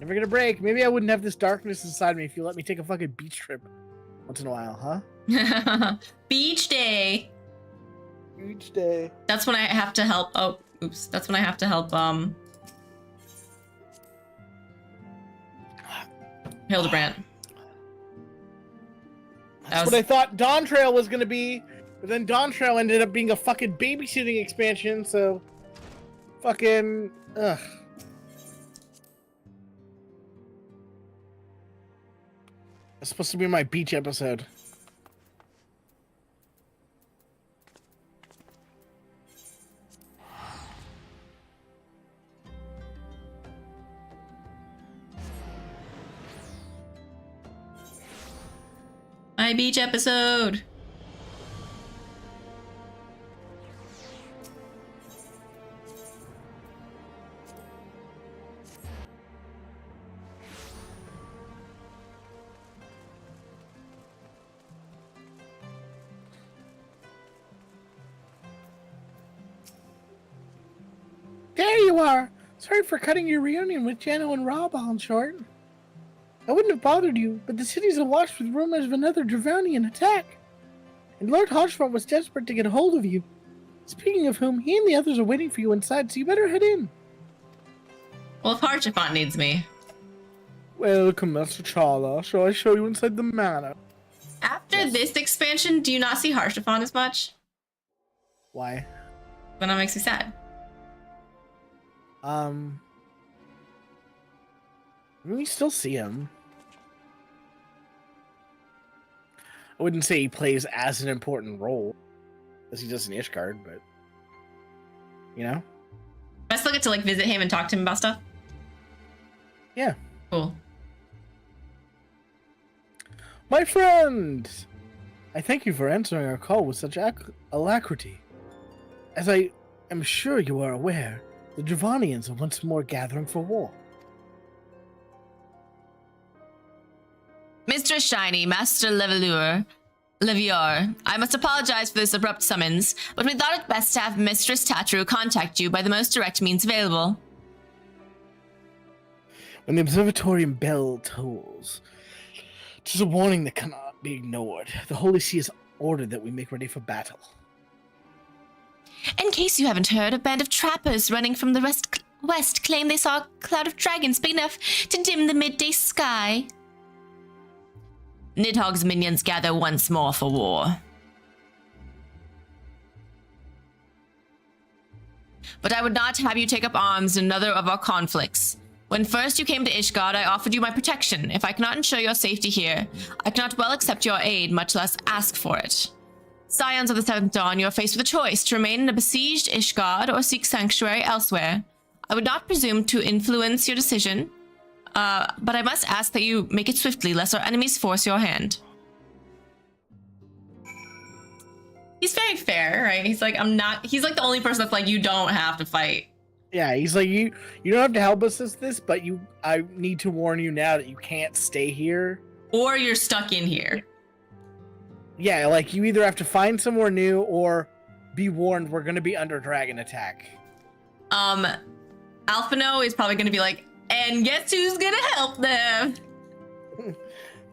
Never gonna break. Maybe I wouldn't have this darkness inside me if you let me take a fucking beach trip once in a while, huh? Beach day. Beach day. That's when I have to help. Oh, oops. That's when I have to help, Hildebrand. That's what I thought Dawn Trail was gonna be, but then Dawn Trail ended up being a fucking babysitting expansion, so fucking ugh. It's supposed to be my beach episode. My beach episode. There you are! Sorry for cutting your reunion with Jano and Rob on short. I wouldn't have bothered you, but the city's awash with rumors of another Dravanian attack. And Lord Hodgefront was desperate to get a hold of you. Speaking of whom, he and the others are waiting for you inside, so you better head in. Well, if Harchifont needs me. Welcome, Master Chala. Shall I show you inside the manor? After this expansion, do you not see Harchifont as much? Why? Then that makes me sad. We still see him. I wouldn't say he plays as an important role as he does in Ishgard, but you know? I still get to like visit him and talk to him about stuff? Yeah. Cool. My friend! I thank you for answering our call with such alacrity. As I am sure you are aware, the Dravanians are once more gathering for war. Mistress Shiny, Master Levior, I must apologize for this abrupt summons, but we thought it best to have Mistress Tatru contact you by the most direct means available. When the observatorium bell tolls, it is a warning that cannot be ignored. The Holy See has ordered that we make ready for battle. In case you haven't heard, a band of trappers running from the west claim they saw a cloud of dragons big enough to dim the midday sky. Nidhogg's minions gather once more for war. But I would not have you take up arms in another of our conflicts. When first you came to Ishgard, I offered you my protection. If I cannot ensure your safety here, I cannot well accept your aid, much less ask for it. Scions of the Seventh Dawn, you are faced with a choice, to remain in a besieged Ishgard or seek sanctuary elsewhere. I would not presume to influence your decision, but I must ask that you make it swiftly, lest our enemies force your hand. He's very fair, right? He's like, he's like the only person that's like, you don't have to fight. Yeah, he's like, you don't have to help us with this, but I need to warn you now that you can't stay here. Or you're stuck in here. Yeah, like you either have to find somewhere new or be warned we're gonna be under dragon attack. Alphino is probably gonna be like, and guess who's gonna help them?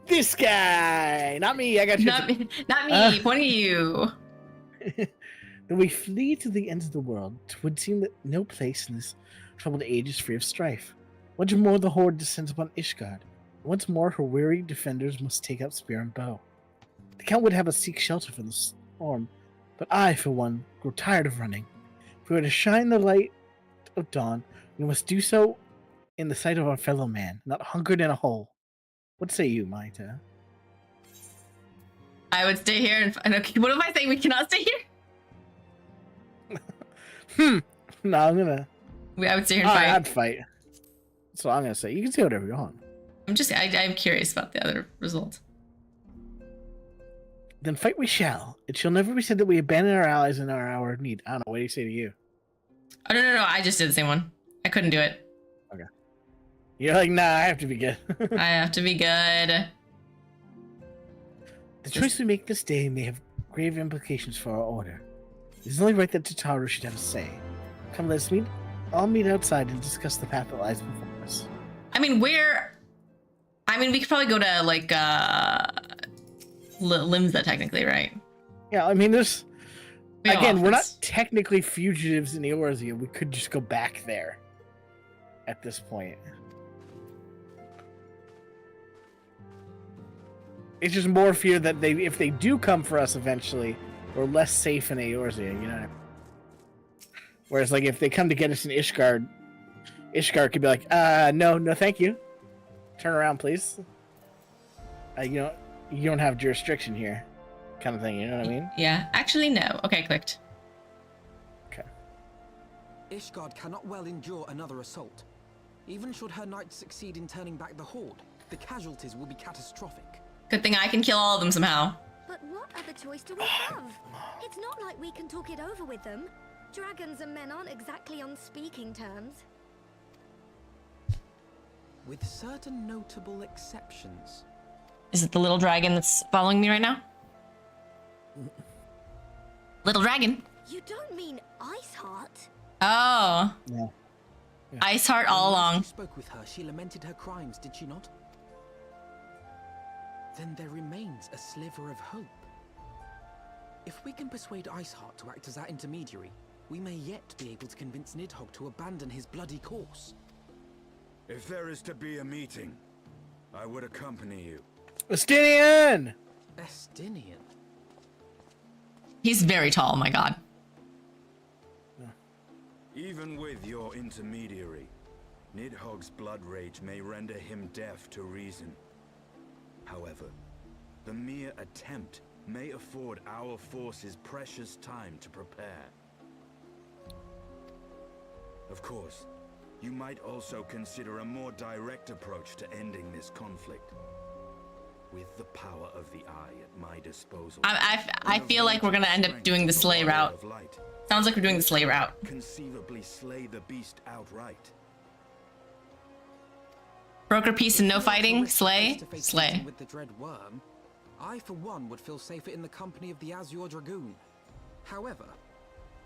This guy! Not me, I got you. Not me, pointing at you. Then we flee to the ends of the world. 'Twould seem that no place in this troubled age is free of strife. Once more the horde descends upon Ishgard. Once more her weary defenders must take up spear and bow. The Count would have us seek shelter from the storm, but I, for one, grow tired of running. If we are to shine the light of dawn, we must do so in the sight of our fellow man, not hungered in a hole. What say you, Maita? I would stay here and okay, what am I saying? We cannot stay here? No, I'm gonna. I would stay here and fight. I'd fight. That's what I'm gonna say. You can say whatever you want. I'm curious about the other result. Then fight we shall. It shall never be said that we abandon our allies in our hour of need. I don't know. What do you say to you? Oh, no. I just did the same one. I couldn't do it. Okay. You're like, nah, I have to be good. I have to be good. The choice we make this day may have grave implications for our order. It is only right that Tataru should have a say. Come, let us meet. All meet outside and discuss the path that lies before us. I mean, we could probably go to, like, Limsa, technically, right? Yeah, I mean, there's... Again, we're not options. technically fugitives in Eorzea. We could just go back there at this point. It's just more fear that if they do come for us eventually, we're less safe in Eorzea, you know? Whereas, like, if they come to get us in Ishgard could be like, no, thank you. Turn around, please. You don't have jurisdiction here, kind of thing, you know what I mean? Yeah, actually, no. Okay, clicked. Okay. Ishgard cannot well endure another assault. Even should her knights succeed in turning back the horde, the casualties will be catastrophic. Good thing I can kill all of them somehow. But what other choice do we have? It's not like we can talk it over with them. Dragons and men aren't exactly on speaking terms. With certain notable exceptions. Is it the little dragon that's following me right now? Little dragon? You don't mean Iceheart? Oh. Yeah. Iceheart all along. When she spoke with her, she lamented her crimes, did she not? Then there remains a sliver of hope. If we can persuade Iceheart to act as our intermediary, we may yet be able to convince Nidhogg to abandon his bloody course. If there is to be a meeting, I would accompany you. Estinian! Estinian? He's very tall, my god. Even with your intermediary, Nidhogg's blood rage may render him deaf to reason. However, the mere attempt may afford our forces precious time to prepare. Of course, you might also consider a more direct approach to ending this conflict. With the power of the Eye at my disposal. I feel like we're gonna end up doing the sleigh route. Sounds like we're doing the sleigh route. Conceivably slay the beast outright. Broker peace and no fighting. Slay. Slay. With the dread worm, I for one would feel safer in the company of the Azure Dragoon. However,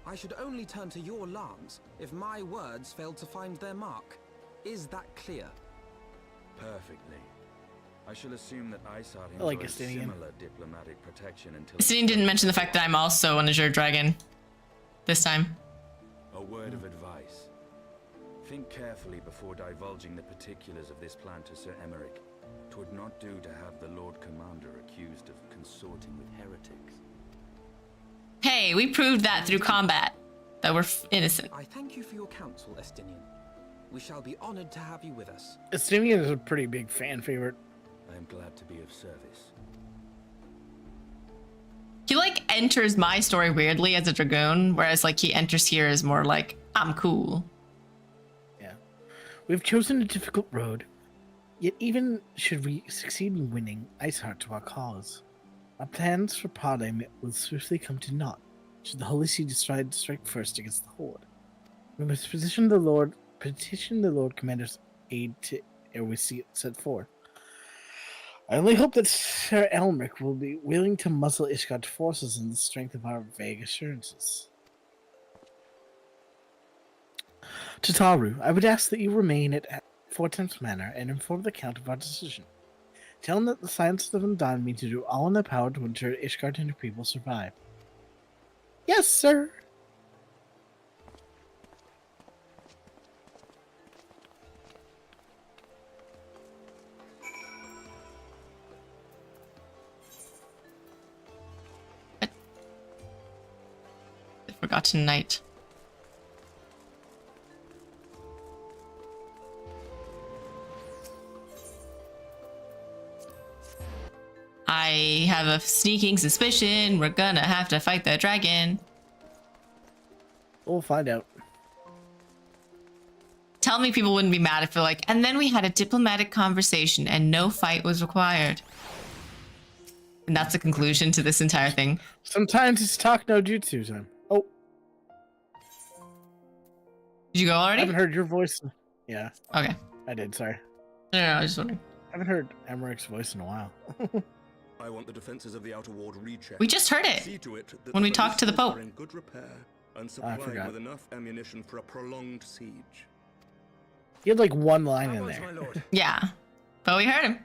I should only turn to your lance if my words failed to find their mark. Is that clear? Perfectly. I shall assume that Iceheart like enjoys Estinian. similar diplomatic protection until... Justine didn't mention the fact that I'm also an Azure Dragon. This time. A word of advice. Think carefully before divulging the particulars of this plan to Sir Emeric. 'Twould not do to have the Lord Commander accused of consorting with heretics. Hey, we proved that through combat. That we're innocent. I thank you for your counsel, Estinian. We shall be honored to have you with us. Estinian is a pretty big fan favorite. I am glad to be of service. He like enters my story weirdly as a dragoon, whereas like he enters here as more like, I'm cool. Yeah. We've chosen a difficult road, yet even should we succeed in winning Iceheart to our cause, our plans for Parliament will swiftly come to naught should the Holy See decide to strike first against the Horde. We must petition the Lord Commander's aid to ere we see it set forth. I only hope that Sir Elmric will be willing to muzzle Ishgard's forces in the strength of our vague assurances. Tataru, I would ask that you remain at Four Tenths Manor and inform the Count of our decision. Tell him that the Scions of Undyne mean to do all in their power to ensure Ishgard and her people survive. Yes, sir. The Forgotten Night. I have a sneaking suspicion we're gonna have to fight the dragon. We'll find out. Tell me people wouldn't be mad if they're like, and then we had a diplomatic conversation and no fight was required. And that's the conclusion to this entire thing. Sometimes it's talk no jutsu time. Oh. Did you go already? I haven't heard your voice. Yeah. Okay. I did, sorry. No, I was just wondering. I haven't heard Emmeric's voice in a while. I want the defenses of the outer ward rechecked. We just heard it See to it that when the we talked to the ballistas Pope. are in good repair and I supplied forgot. with enough ammunition for a prolonged siege. You had like one line in Onwards, there. my lord. Yeah. But we heard him.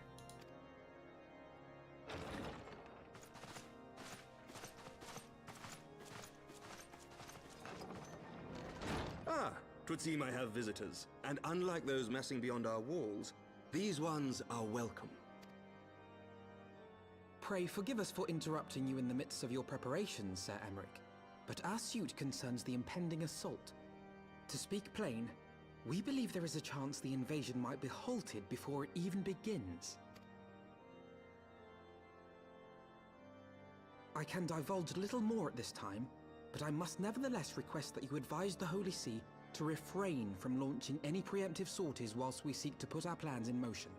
Ah, 'twould seem I have visitors, and unlike those messing beyond our walls, these ones are welcome. Pray forgive us for interrupting you in the midst of your preparations, Sir Emmerich, but our suit concerns the impending assault. To speak plain, we believe there is a chance the invasion might be halted before it even begins. I can divulge little more at this time, but I must nevertheless request that you advise the Holy See to refrain from launching any preemptive sorties whilst we seek to put our plans in motion.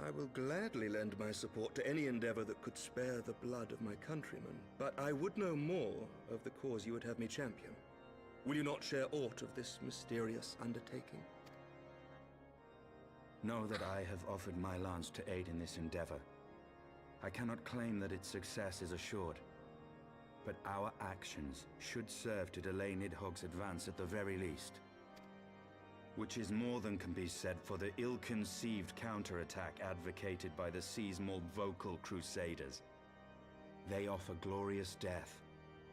I will gladly lend my support to any endeavor that could spare the blood of my countrymen, but I would know more of the cause you would have me champion. Will you not share aught of this mysterious undertaking? Know that I have offered my lance to aid in this endeavor. I cannot claim that its success is assured, but our actions should serve to delay Nidhogg's advance at the very least. Which is more than can be said for the ill-conceived counterattack advocated by the sea's more vocal crusaders. They offer glorious death,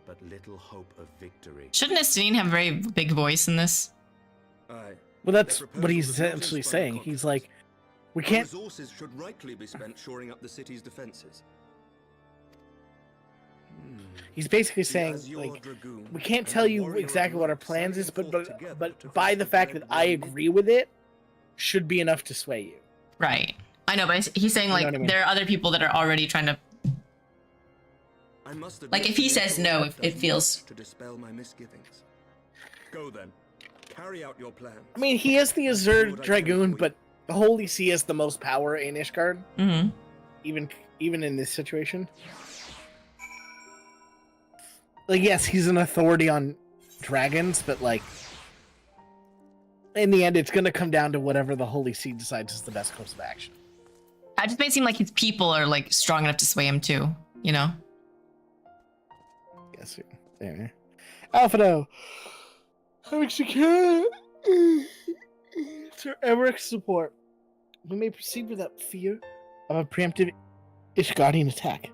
but little hope of victory. Shouldn't Estine have a very big voice in this? Aye. Well, that's what he's essentially saying. He's like, we can't. Resources should rightly be spent shoring up the city's defenses. He's basically saying, As your like, dragoon we can't and tell a you warrior exactly of what our Lord plans is, Saladin but fought together to but by the face fact that I dread agree with it, should be enough to sway you. Right. I know, but he's saying You know like what I mean? there are other people that are already trying to. I must Like, if he says no, it feels. to dispel my misgivings. Go then. Carry out your plan. I mean, he is the Azure Dragoon, but the Holy See has the most power in Ishgard. Mm-hmm. Even in this situation. Like, yes, he's an authority on dragons, but like, in the end, it's gonna come down to whatever the Holy See decides is the best course of action. It just may seem like his people are like strong enough to sway him too. You know. Yes, there. Alphado, having secured Sir Emeric's support, we may proceed without fear of a preemptive Ishgardian attack.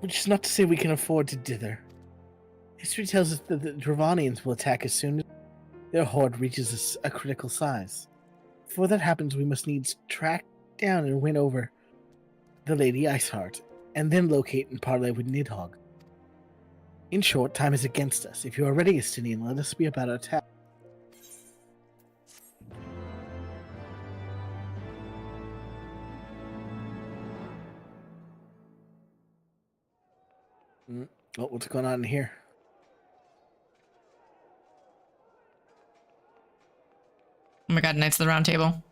Which is not to say we can afford to dither. History tells us that the Dravanians will attack as soon as their horde reaches a critical size. Before that happens, we must needs track down and win over the Lady Iceheart, and then locate and parley with Nidhogg. In short, time is against us. If you are ready, Estinian, let us be about our task. Oh, what's going on in here? Oh my god, Knights of the Round Table.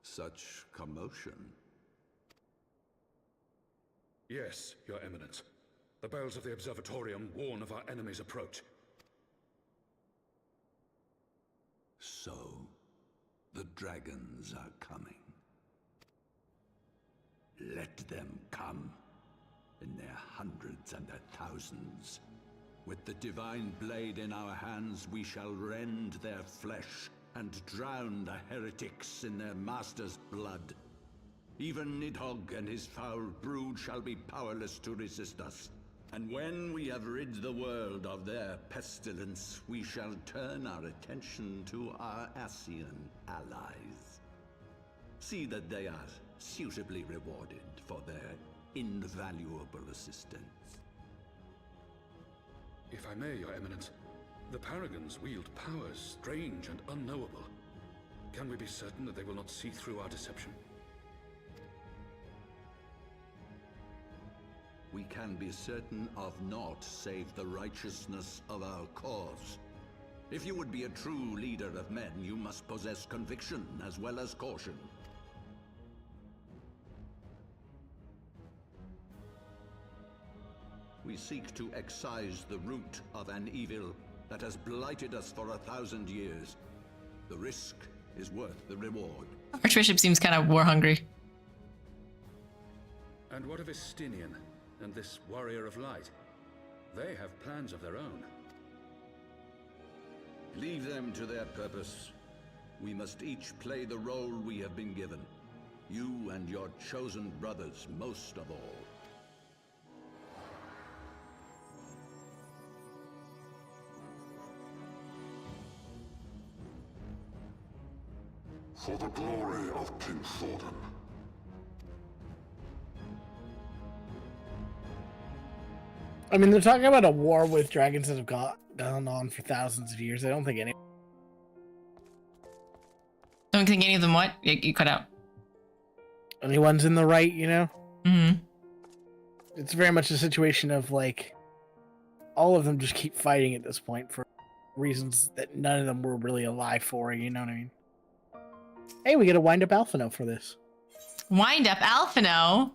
Such commotion. Yes, Your Eminence. The bells of the Observatorium warn of our enemy's approach. So, the dragons are coming. Let them come, in their hundreds and their thousands. With the divine blade in our hands, we shall rend their flesh and drown the heretics in their master's blood. Even Nidhogg and his foul brood shall be powerless to resist us. And when we have rid the world of their pestilence, we shall turn our attention to our Ascian allies. See that they are suitably rewarded for their invaluable assistance. If I may, Your Eminence, the Paragons wield powers strange and unknowable. Can we be certain that they will not see through our deception? We can be certain of naught save the righteousness of our cause. If you would be a true leader of men, you must possess conviction as well as caution. We seek to excise the root of an evil that has blighted us for 1,000 years. The risk is worth the reward. Archbishop seems kind of war hungry. And what of Estinian and this warrior of light? They have plans of their own. Leave them to their purpose. We must each play the role we have been given. You and your chosen brothers most of all. For the glory of King Thordan. I mean, they're talking about a war with dragons that have gone on for thousands of years. I don't think any. Don't think any of them what? You cut out. Anyone's in the right, you know? Mm-hmm. It's very much a situation of, like, all of them just keep fighting at this point for reasons that none of them were really alive for, you know what I mean? Hey, we get a wind-up Alphino for this. Wind-up Alphino?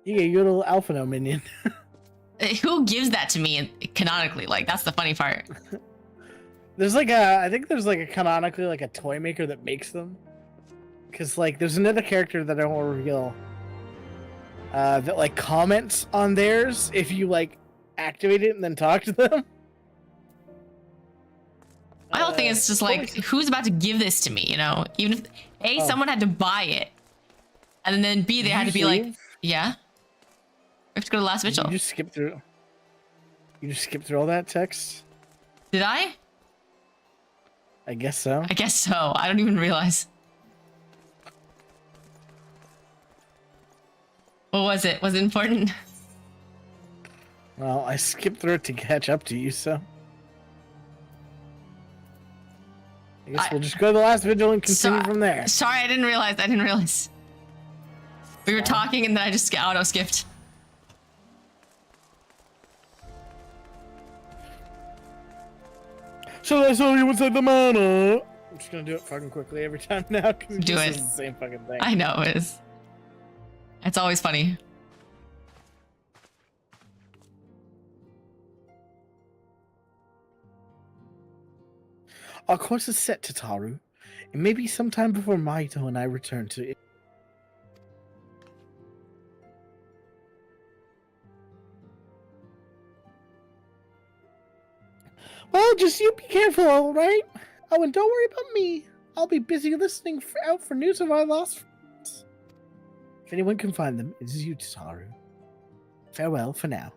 You get your little Alphino minion. Who gives that to me canonically? Like, that's the funny part. There's like I think there's like a canonically like a toy maker that makes them. Because like there's another character that I won't reveal that like comments on theirs if you like activate it and then talk to them. My whole thing is just like, who's about to give this to me, you know? Even if someone had to buy it, and then B, they had to be like, yeah. We have to go to the last vigil. You just skip through. You just skip through all that text. Did I? I guess so. I guess so. I don't even realize. What was it? Was it important? Well, I skipped through it to catch up to you, so. I guess we'll just go to the last vigil and continue from there. Sorry, I didn't realize. We were talking and then I just auto skipped. So I saw you inside the manor. I'm just gonna do it fucking quickly every time now. Do it. It's the same fucking thing. I know it is. It's always funny. Our course is set, Tataru. It may be sometime before Maito and I return to it. Well, just you be careful, alright? Oh, and don't worry about me. I'll be busy listening out for news of our lost friends. If anyone can find them, it is you, Tataru. Farewell for now.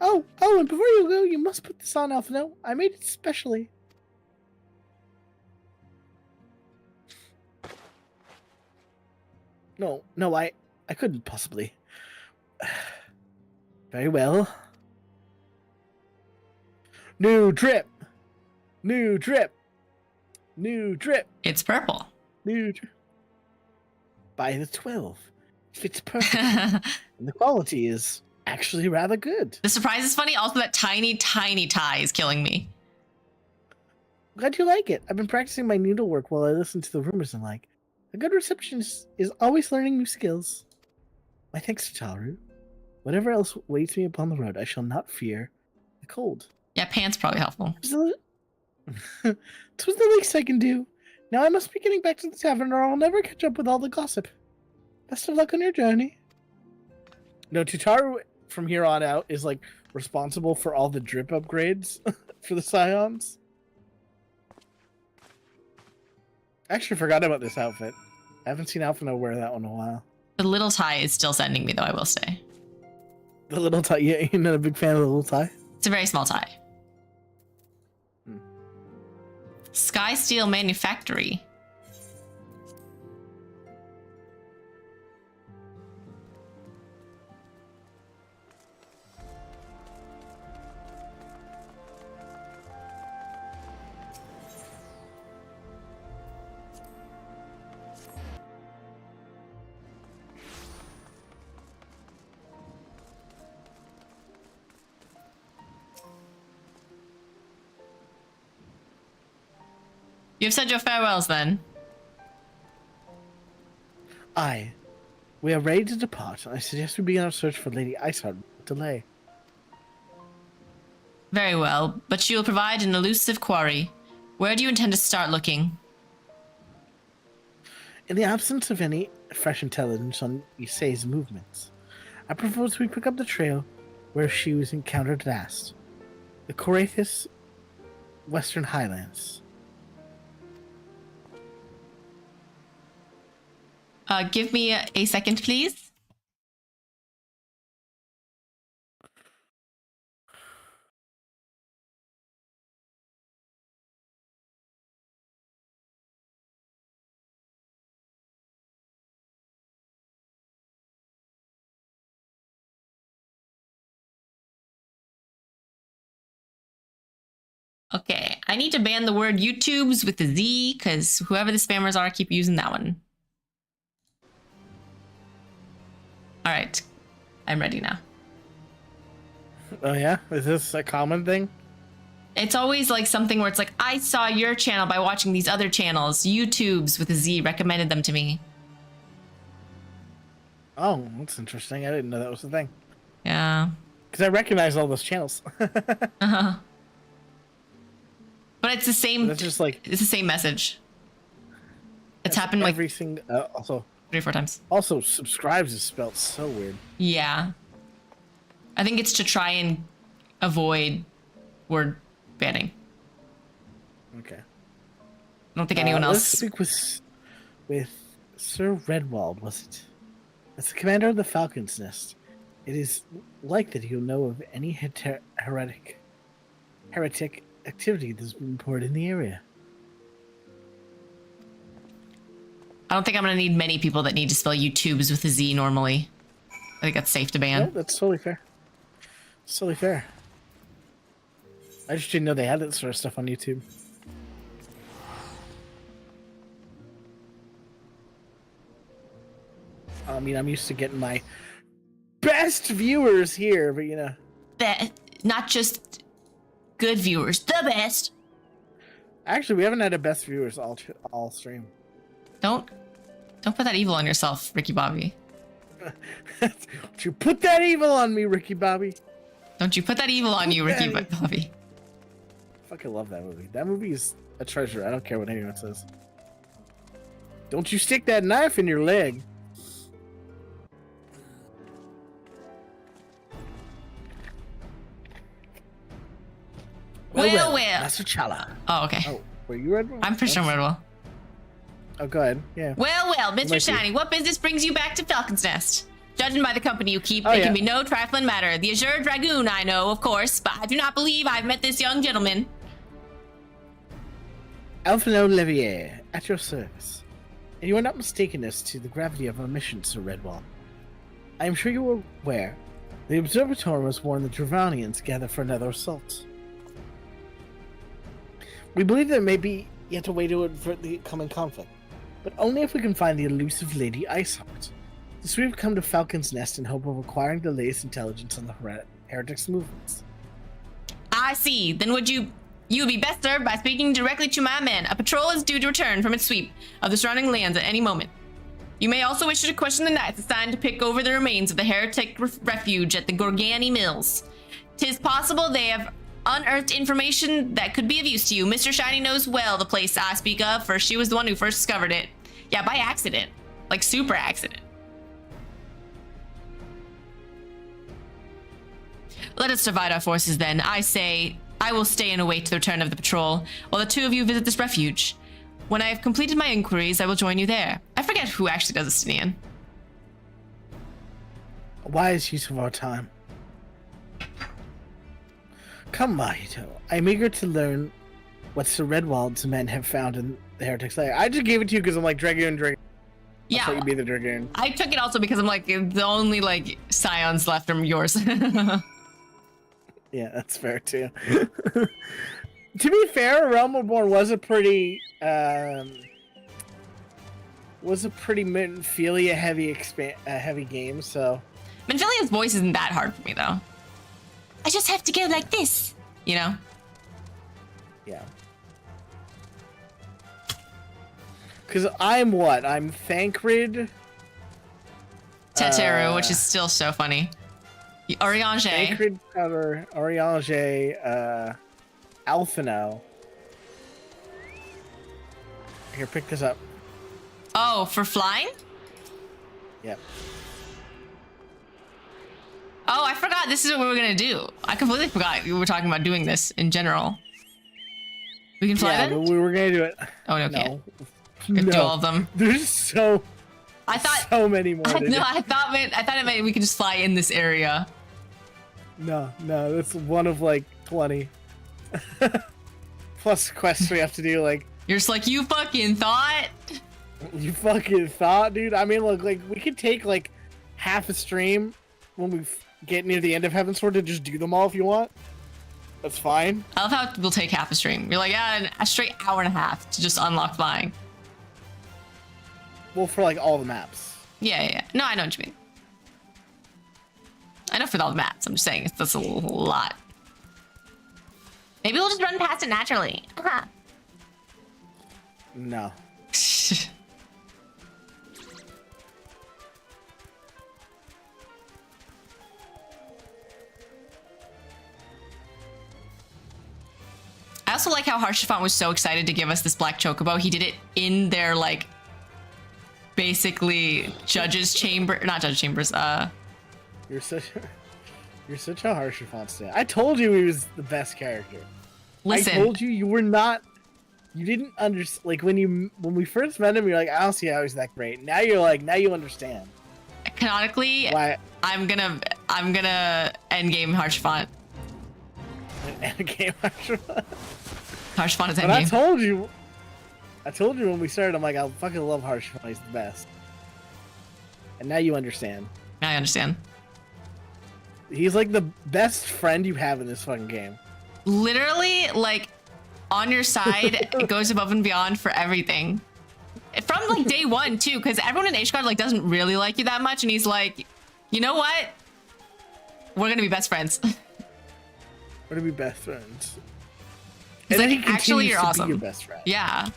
Oh, and before you go, you must put this on, Alphino. I made it specially. No, I couldn't possibly. Very well. New drip. New drip. New drip. It's purple. New drip. By the 12. Fits perfectly. And the quality is actually rather good. The surprise is funny. Also, that tiny, tiny tie is killing me. Glad you like it. I've been practicing my needlework while I listen to the rumors and like. A good receptionist is always learning new skills. My thanks to Taru. Whatever else waits me upon the road, I shall not fear the cold. Yeah, pants probably helpful. This was the least I can do. Now I must be getting back to the tavern or I'll never catch up with all the gossip. Best of luck on your journey. No, Tutaru from here on out is like responsible for all the drip upgrades for the Scions. I actually forgot about this outfit. I haven't seen Alphino wear that one in a while. The little tie is still sending me, though, I will say. The little tie? Yeah, you're not a big fan of the little tie? It's a very small tie. Sky Steel Manufactory. You've said your farewells, then. Aye. We are ready to depart. I suggest we begin our search for Lady Iceheart without delay. Very well, but she will provide an elusive quarry. Where do you intend to start looking? In the absence of any fresh intelligence on Issei's movements, I propose we pick up the trail where she was encountered last. The Corathus Western Highlands. Give me a second, please. Okay, I need to ban the word YouTubes with the Z, because whoever the spammers are keep using that one. All right, I'm ready now. Oh yeah? Is this a common thing? It's always like something where it's like, I saw your channel by watching these other channels. YouTubes with a Z recommended them to me. Oh, that's interesting. I didn't know that was a thing. Yeah. Because I recognize all those channels. Uh-huh. But it's the same. It's just like it's the same message. It's happened like every single also 3 or 4 times. Also, subscribes is spelled so weird. Yeah. I think it's to try and avoid word banning. Okay. I don't think anyone else. Let's speak with Sir Redwald, was it? As the commander of the Falcon's Nest, it is like that he'll know of any heretic activity that's been reported in the area. I don't think I'm going to need many people that need to spell YouTubes with a Z normally. I think that's safe to ban. No, that's totally fair. It's totally fair. I just didn't know they had that sort of stuff on YouTube. I mean, I'm used to getting my best viewers here, but you know. Not just good viewers, the best. Actually, we haven't had a best viewers all stream. Don't put that evil on yourself, Ricky Bobby. Don't you put that evil on me, Ricky Bobby. Don't you put that evil on you, Ricky Bobby. I fucking love that movie. That movie is a treasure. I don't care what anyone says. Don't you stick that knife in your leg. Well. Master Chala. Oh, okay. Oh, were you Redwall? I'm pretty sure I'm Redwall. Oh, go ahead. Yeah. Well, Mr. Shiny, what business brings you back to Falcon's Nest? Judging by the company you keep, it can be no trifling matter. The Azure Dragoon, I know, of course, but I do not believe I've met this young gentleman. Alphino Levier, at your service. And you are not mistaken as to the gravity of our mission, Sir Redwall. I am sure you are aware the observatory was warned the Dravanians gather for another assault. We believe there may be yet a way to avert the coming conflict, but only if we can find the elusive Lady Iceheart. Thus we have come to Falcon's Nest in hope of acquiring the latest intelligence on the heretics' movements. I see. Then would you would be best served by speaking directly to my men. A patrol is due to return from its sweep of the surrounding lands at any moment. You may also wish to question the knights assigned to pick over the remains of the heretic refuge at the Gorgani Mills. 'Tis possible they have unearthed information that could be of use to you. Mr. Shiny knows well the place I speak of, for she was the one who first discovered it. Yeah, by accident. Like, super accident. Let us divide our forces then. I say, I will stay and await the return of the patrol, while the two of you visit this refuge. When I have completed my inquiries, I will join you there. I forget who actually does this to Nian. A wise use of our time. Come, Mahito. I am eager to learn what Sir Redwald's men have found in the Heretics' Lair. I just gave it to you because I'm like, Dragoon. Yeah. I thought you'd be the Dragoon. I took it also because I'm like, the only, like, scions left from yours. Yeah, that's fair, too. To be fair, Realm Reborn was a pretty Minfilia heavy game, so... Minfilia's voice isn't that hard for me, though. I just have to go like this, you know? Yeah. Because I'm what? I'm Thancred. Teteru, which is still so funny. Oriange. Thancred, Cover, Oriange, Alphino. Here, pick this up. Oh, for flying? Yep. Oh, I forgot this is what we were gonna do. I completely forgot we were talking about doing this in general. We can fly yeah, then? but we were gonna do it. Oh, no, can't. No. We have to do all of them. There's so many more. I thought it meant we could just fly in this area. No, that's one of like 20. Plus quests we have to do, like... You're just like, you fucking thought? You fucking thought, dude? I mean, look, like, we could take, like, half a stream when we get near the end of Heavensward to just do them all if you want. That's fine. I love how we'll take half a stream. You're like, yeah, a straight hour and a half to just unlock flying. Well, for, like, all the maps. Yeah. No, I know what you mean. I know for all the maps. I'm just saying, that's a lot. Maybe we'll just run past it naturally. No. I also like how Harshafant was so excited to give us this black chocobo. He did it in their, like, basically judges chamber, not judge chambers. You're such a Harshafant stan. I told you he was the best character. Listen, I told you you were not. You didn't understand. Like when we first met him, you're like, I don't see how he's that great. Now you're like, now you understand. Canonically, why I'm gonna end game Harshafant. End game Harshafant. Harshafant is end but game. I told you when we started. I'm like, I fucking love Harshafant. He's the best. And now you understand. Now I understand. He's like the best friend you have in this fucking game. Literally, like, on your side, it goes above and beyond for everything. From, like, day one, too, because everyone in HGOD, like, doesn't really like you that much, and he's like, you know what? We're gonna be best friends. We're gonna be best friends. He's and like, then actually, you're be awesome. your best friend. Yeah.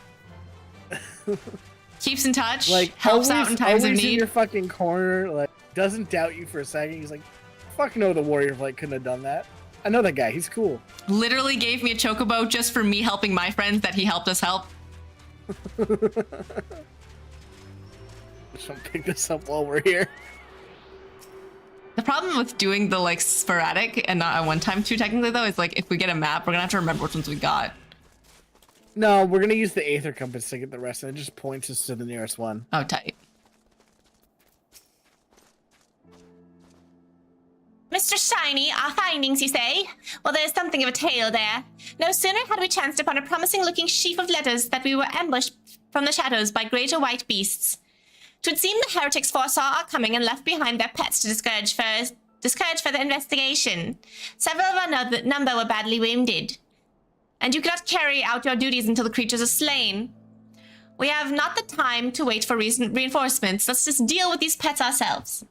Keeps in touch, like, helps always, out in times of always in need. your fucking corner, like, doesn't doubt you for a second. He's like, fuck no, the Warrior Flight couldn't have done that. I know that guy. He's cool. Literally gave me a chocobo just for me helping my friends that he helped us help. Just don't pick this up while we're here. The problem with doing the, like, sporadic and not at one time too, technically, though, is, like, if we get a map, we're gonna have to remember which ones we got. No, we're gonna use the Aether Compass to get the rest, and it just points us to the nearest one. Oh, tight. Mr. Shiny, our findings, you say? Well, there's something of a tale there. No sooner had we chanced upon a promising-looking sheaf of letters that we were ambushed from the shadows by greater white beasts. 'Twould seem the heretics foresaw our coming and left behind their pets to discourage further investigation. Several of our number were badly wounded, and you cannot carry out your duties until the creatures are slain. We have not the time to wait for reinforcements. Let's just deal with these pets ourselves.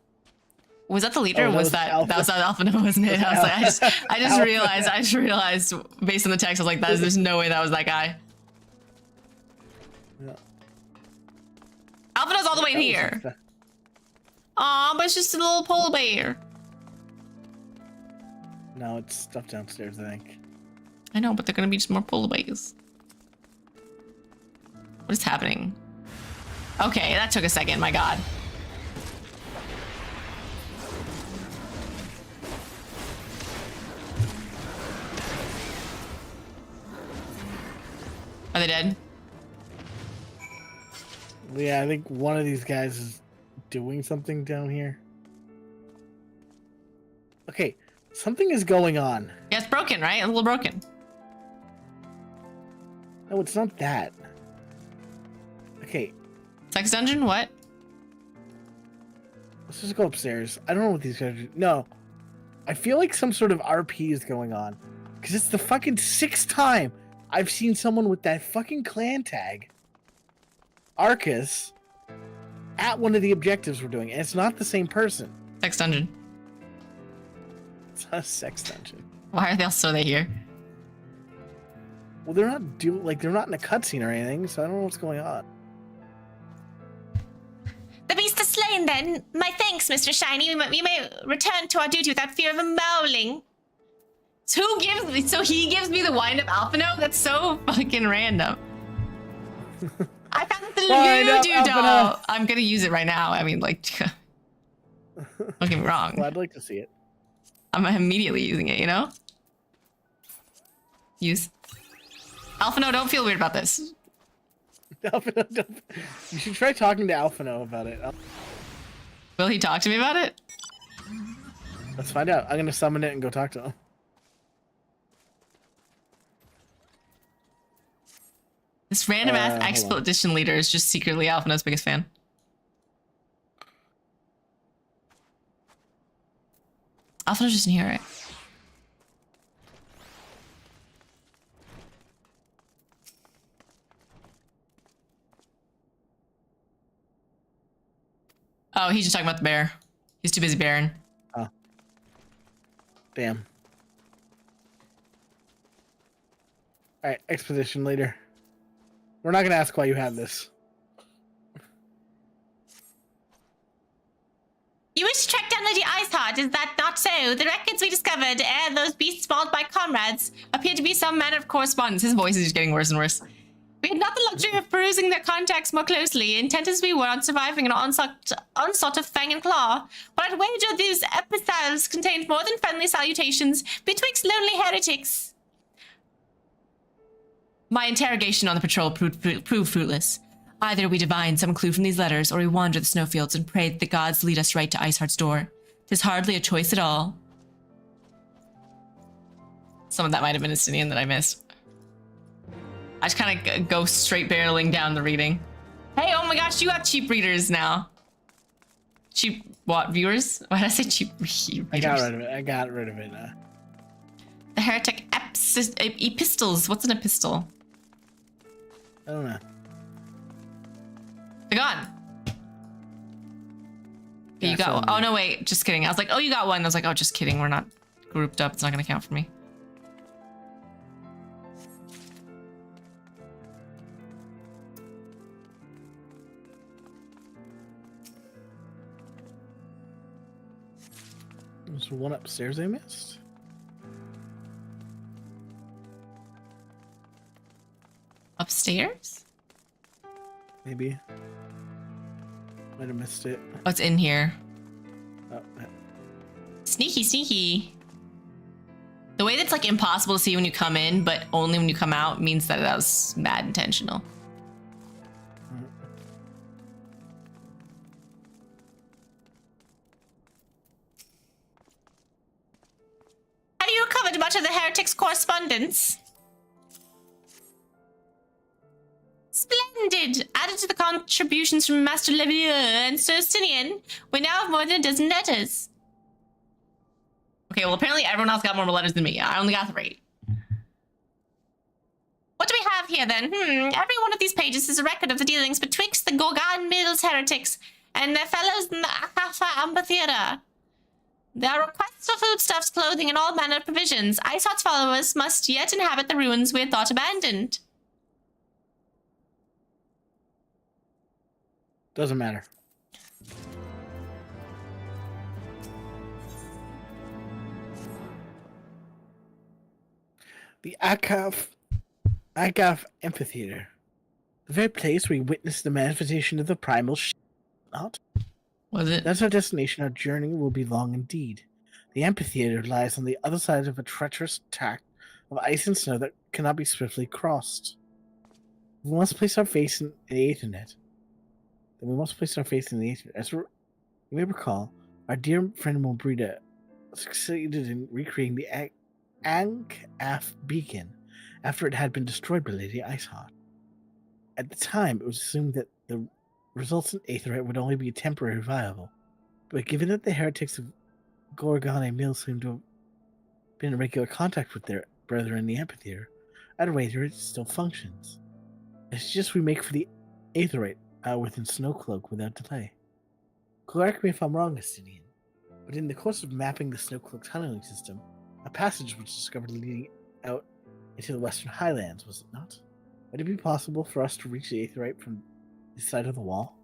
Was that the leader? Or was that was Alphino, wasn't it? I was like, I just realized based on the text, I was like, there's no way that was that guy. Yeah. Alphino's all the way in here. Aw, but it's just a little polar bear. No, it's stuff downstairs, I think. I know, but they're gonna be just more polar bears. What is happening? Okay, that took a second, my god. Are they dead? Yeah, I think one of these guys is doing something down here. Okay, something is going on. Yeah, it's broken, right? A little broken. No, it's not that. Okay. Sex dungeon? What? Let's just go upstairs. I don't know what these guys are. No. I feel like some sort of RP is going on. Because it's the fucking 6th time I've seen someone with that fucking clan tag, Arcus, at one of the objectives we're doing. And it's not the same person. Sex dungeon. It's not a sex dungeon. Why are they also here? Well, they're not they're not in a cutscene or anything, so I don't know what's going on. The beast is slain then. My thanks, Mr. ShenShiney. We may return to our duty without fear of a mauling. So he gives me the wind-up Alphino? That's so fucking random. I found the voodoo doll. I'm gonna use it right now. I mean, like, don't get me wrong. Well, I'd like to see it. I'm immediately using it, you know? Use. Alphino, don't feel weird about this. Alphino, you should try talking to Alphino about it. Will he talk to me about it? Let's find out. I'm gonna summon it and go talk to him. This random ass expedition leader is just secretly Alphino's biggest fan. Alphino's just in here, right? Oh, he's just talking about the bear. He's too busy bearing. Oh. Damn. Alright, expedition leader. We're not gonna ask why you have this. You wish to track down Lady Iceheart, is that not so? The records we discovered ere those beasts mauled by comrades appear to be some manner of correspondence. His voice is just getting worse and worse. We had not the luxury of perusing their contacts more closely, intent as we were on surviving an onslaught of fang and claw. But I'd wager these epistles contained more than friendly salutations betwixt lonely heretics. My interrogation on the patrol proved fruitless. Either we divine some clue from these letters, or we wander the snowfields and pray that the gods lead us right to Iceheart's door. 'Tis hardly a choice at all. Some of that might have been Estinian that I missed. I just kind of go straight barreling down the reading. Hey, oh my gosh, you have cheap readers now. Cheap what, viewers? Why did I say cheap readers? I got rid of it now. The heretic epistles. What's an epistle? I don't know. They're gone. Okay, you got one. Oh, no, wait. Just kidding. I was like, oh, you got one. I was like, oh, just kidding. We're not grouped up. It's not going to count for me. There's one upstairs I missed. Upstairs? Maybe. Might have missed it. Oh, it's in here. Oh, yeah. Sneaky, sneaky. The way that's like impossible to see when you come in, but only when you come out means that was mad intentional. Have you recovered much of the heretic's correspondence? Splendid! Splendid! Added to the contributions from Master Levier and ShenShiney, we now have more than a dozen letters. Okay, well, apparently everyone else got more letters than me. I only got 3. What do we have here, then? Every one of these pages is a record of the dealings betwixt the Gorgon Mills heretics and their fellows in the Akafa Amphitheater. There are requests for foodstuffs, clothing, and all manner of provisions. Iceheart's followers must yet inhabit the ruins we had thought abandoned. Doesn't matter. The Akaf Amphitheater. The very place where we witnessed the manifestation of the primal not? Was it? That's our destination. Our journey will be long indeed. The amphitheater lies on the other side of a treacherous tract of ice and snow that cannot be swiftly crossed. We must place our faith in the Aethernet. As you may recall, our dear friend Mobrida succeeded in recreating the Ankh-Af beacon after it had been destroyed by Lady Iceheart. At the time, it was assumed that the resultant Aetherite would only be temporarily viable, but given that the heretics of Gorgon Mill seem to have been in regular contact with their brethren in the amphitheater, at a rate it still functions. It's just we make for the Aetherite within Snowcloak without delay. Correct me if I'm wrong, Estinian, but in the course of mapping the Snowcloak tunneling system, a passage was discovered leading out into the Western Highlands, was it not? Would it be possible for us to reach the Aetherite from this side of the wall?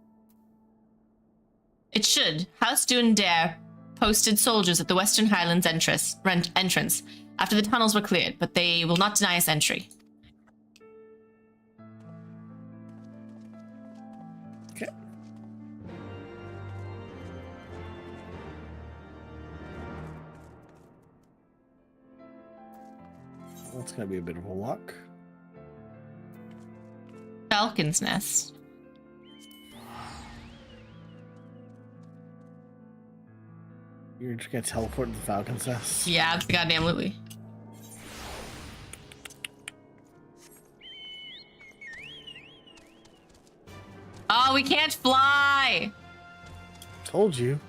It should. House Dundare posted soldiers at the Western Highlands entrance after the tunnels were cleared, but they will not deny us entry. Okay. That's going to be a bit of a walk. Falcon's Nest. You're just going to teleport to the Falcon's Nest? Yeah, it's the goddamn Louie. Oh, we can't fly! Told you.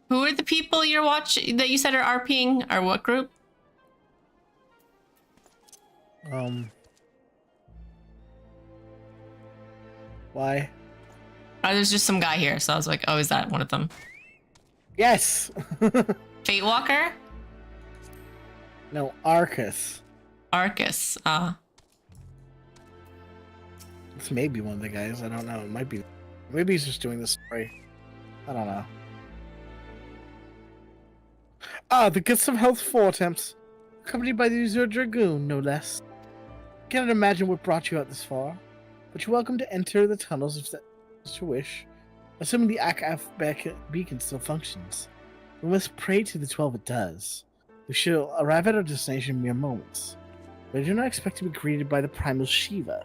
Who are the people you're watching that you said are RPing? Or what group? Why? Oh, there's just some guy here, so I was like, oh, is that one of them? Yes! Fate Walker? No, Arcus. Arcus, This may be one of the guys, I don't know. It might be. Maybe he's just doing this story. I don't know. Ah, the Gifts of Health 4 attempts. Accompanied by the Azure Dragoon, no less. Cannot imagine what brought you out this far, but you're welcome to enter the tunnels if that's your wish, assuming the Akaf beacon still functions. We must pray to the 12 it does. We shall arrive at our destination in mere moments, but I do not expect to be greeted by the primal Shiva.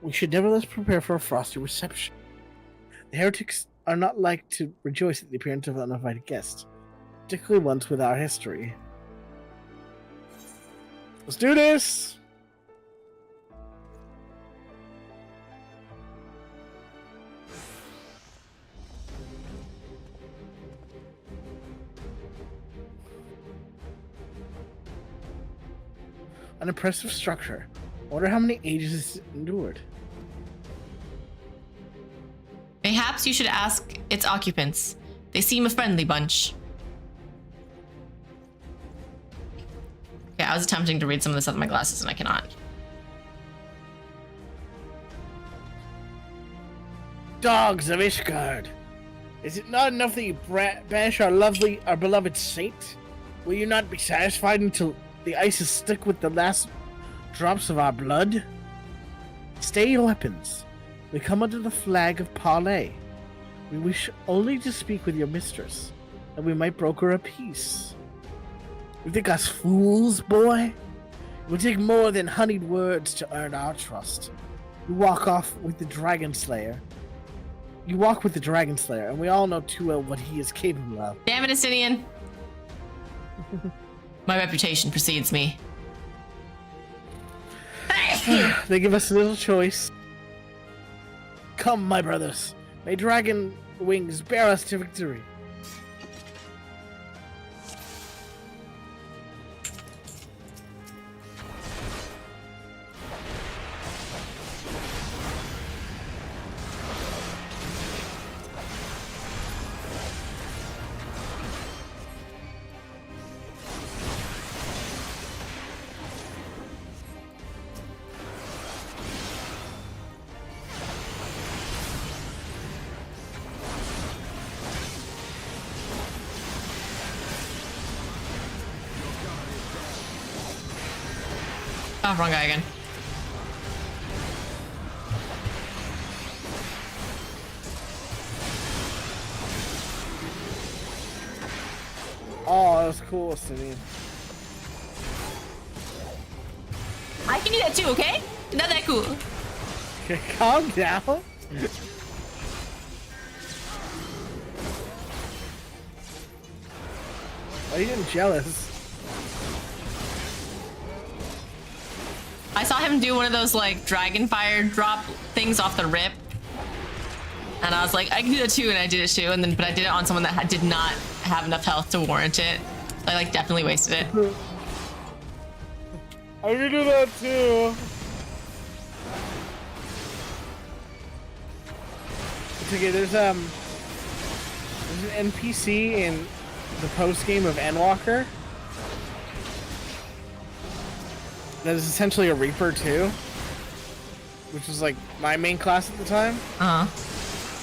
We should nevertheless prepare for a frosty reception. The heretics are not like to rejoice at the appearance of uninvited guests, particularly ones with our history. Let's do this! An impressive structure. I wonder how many ages it's endured. Perhaps you should ask its occupants. They seem a friendly bunch. Okay, I was attempting to read some of this out of my glasses and I cannot. Dogs of Ishgard! Is it not enough that you banish our beloved saint? Will you not be satisfied until the ice is stuck with the last drops of our blood? Stay your weapons. We come under the flag of parley. We wish only to speak with your mistress, that we might broker a peace. You think us fools, boy? It will take more than honeyed words to earn our trust. You walk with the Dragon Slayer, and we all know too well what he is capable of. Damn it, Estinian. My reputation precedes me. They give us little choice. Come, my brothers. May dragon wings bear us to victory. Oh, wrong guy again. Oh, that was cool, Simeon. I can do that too, okay? Not that cool. Okay, calm down. Why are you getting jealous? I saw him do one of those like dragon fire drop things off the rip. And I was like, I can do that too, and I did it too, but I did it on someone that did not have enough health to warrant it. I like definitely wasted it. I can do that too. It's okay, there's an NPC in the post game of Endwalker that is essentially a Reaper too, which was like my main class at the time.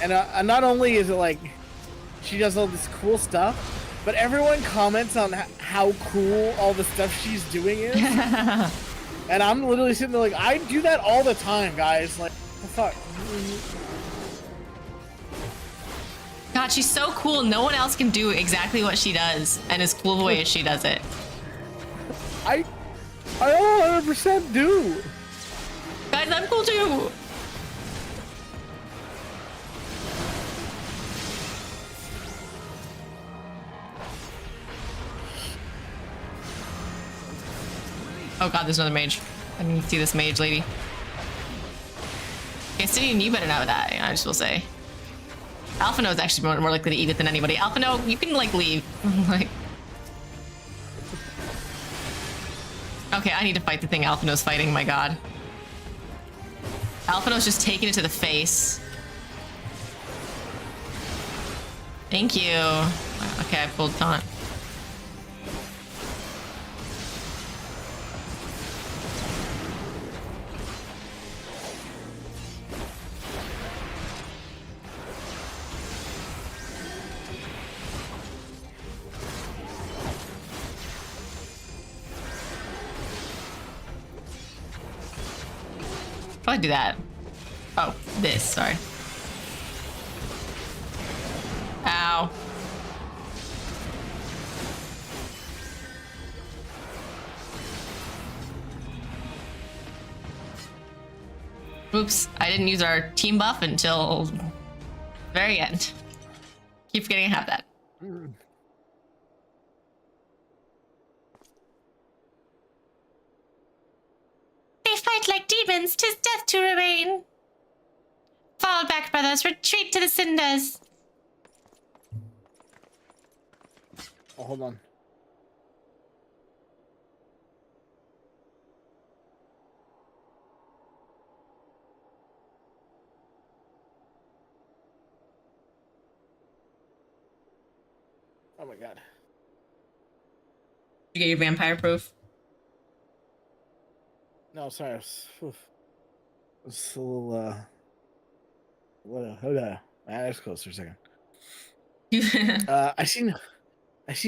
And not only is it like she does all this cool stuff, but everyone comments on how cool all the stuff she's doing is. And I'm literally sitting there like, I do that all the time, guys. Like, what the fuck? God, she's so cool. No one else can do exactly what she does, and as cool the way as she does it. I 100% do. Guys, I'm cool too. Oh god, there's another mage. I need to see this mage lady. Okay, Sidian, you better not die, I just will say. Alphino is actually more likely to eat it than anybody. Alphino, you can like leave. Like, okay, I need to fight the thing Alphino's fighting, my god. Alphino's just taking it to the face. Thank you. Okay, I pulled taunt. Probably do that. Oh, this, sorry. Ow. Oops, I didn't use our team buff until the very end. Keep forgetting I have that. They fight like demons, 'tis death to remain. Fall back, brothers, retreat to the cinders. Oh, hold on. Oh my god. Did you get your vampire proof? No, sorry. I was a little, hold on. My eyes closed for a second. I see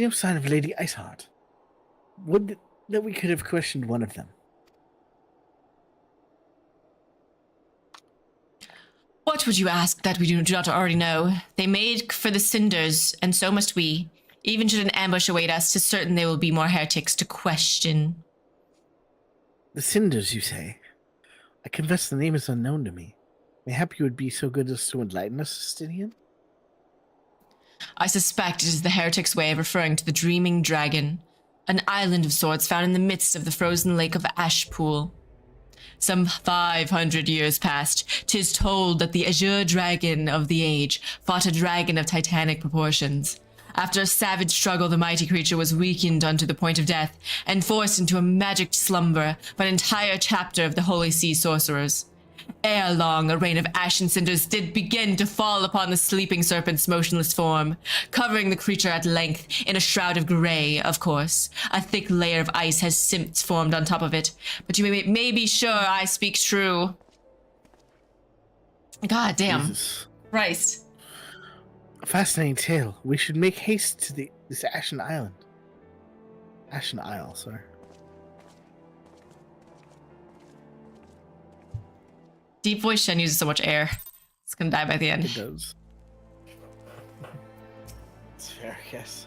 no sign of Lady Iceheart. Would that we could have questioned one of them. What would you ask that we do not already know? They made for the cinders, and so must we. Even should an ambush await us, 'tis certain there will be more heretics to question. The cinders, you say? I confess the name is unknown to me. Mayhap you would be so good as to enlighten us, Justinian? I suspect it is the heretic's way of referring to the Dreaming Dragon, an island of sorts found in the midst of the frozen lake of Ashpool. Some 500 years past, 'tis told that the Azure Dragon of the age fought a dragon of titanic proportions. After a savage struggle, the mighty creature was weakened unto the point of death and forced into a magic slumber by an entire chapter of the Holy Sea sorcerers. Ere long, a rain of ash and cinders did begin to fall upon the sleeping serpent's motionless form, covering the creature at length in a shroud of grey, of course. A thick layer of ice has since formed on top of it, but you may be sure I speak true. God damn. Jesus. Christ. A fascinating tale. We should make haste to this Ashen Island. Ashen Isle, sorry. Deep voice Shen uses so much air. It's gonna die by the end. It does. It's fair, yes.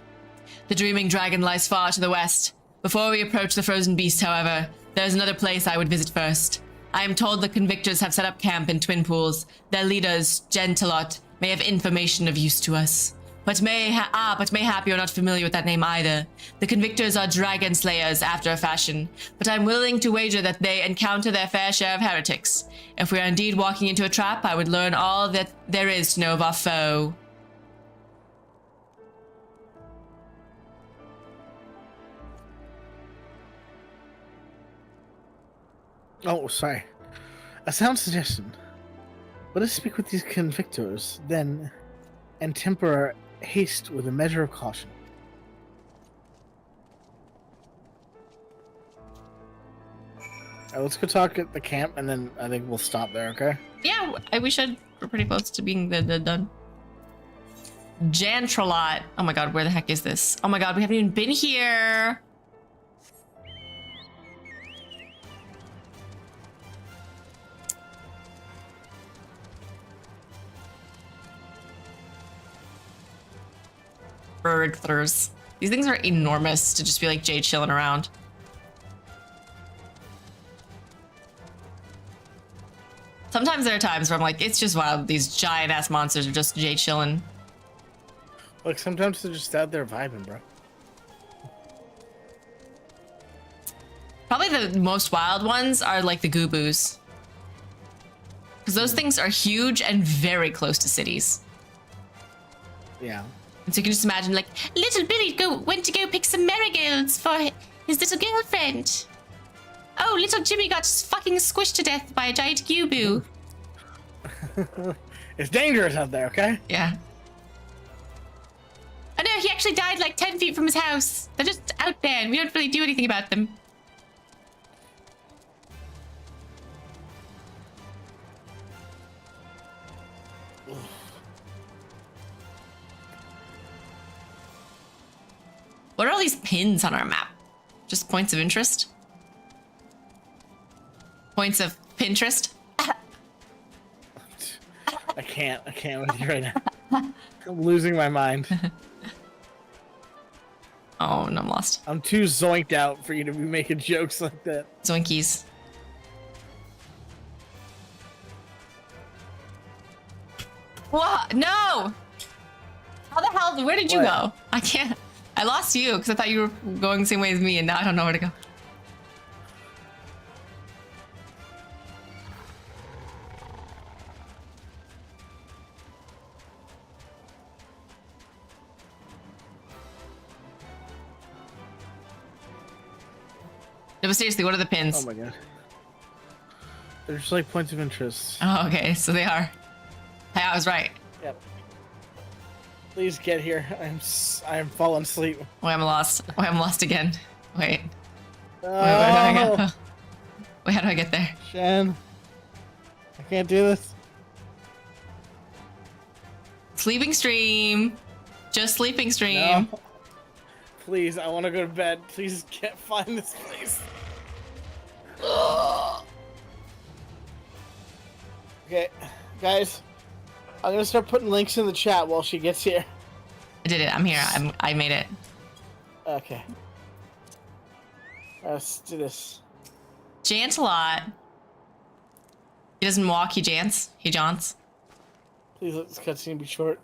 The Dreaming Dragon lies far to the west. Before we approach the frozen beast, however, there's another place I would visit first. I am told the convictors have set up camp in Twin Pools. Their leaders, Gentilot, may have information of use to us. But mayhap you're not familiar with that name either. The convictors are dragon slayers after a fashion, but I'm willing to wager that they encounter their fair share of heretics. If we are indeed walking into a trap, I would learn all that there is to know of our foe. Oh, sorry. A sound suggestion. Let us speak with these convictors, then, and temper our haste with a measure of caution. Alright, let's go talk at the camp, and then I think we'll stop there, okay? Yeah, we should. We're pretty close to being done. Jantralot. Oh my god, where the heck is this? Oh my god, we haven't even been here. Bergthers. These things are enormous to just be like Jade chilling around. Sometimes there are times where I'm like, it's just wild. These giant ass monsters are just Jade chilling. Look, sometimes they're just out there vibing, bro. Probably the most wild ones are like the Goobus. Because those things are huge and very close to cities. Yeah. And so you can just imagine, like, little Billy went to go pick some marigolds for his little girlfriend. Oh, little Jimmy got fucking squished to death by a giant Goobu. It's dangerous out there, okay? Yeah. Oh no, he actually died like 10 feet from his house. They're just out there and we don't really do anything about them. What are all these pins on our map? Just points of interest? Points of Pinterest? I can't with you right now. I'm losing my mind. Oh, no, I'm lost. I'm too zoinked out for you to be making jokes like that. Zoinkies. What? No! How the hell? Where did you go? I can't. I lost you because I thought you were going the same way as me, and now I don't know where to go. No, but seriously, what are the pins? Oh my god. They're just like points of interest. Oh, okay, so they are. Hey, I was right. Yep. Please get here. I'm falling asleep. Oh, I'm lost. Oh, I'm lost again. Wait. Oh, Wait, how do I get there? Shen, I can't do this. Sleeping stream. Just sleeping stream. No. Please, I want to go to bed. Please find this place. Okay, guys, I'm gonna start putting links in the chat while she gets here. I did it. I'm here. I made it. Okay. Let's do this. Jant a lot. He doesn't walk, he jants. He jaunts. Please let this cutscene be short.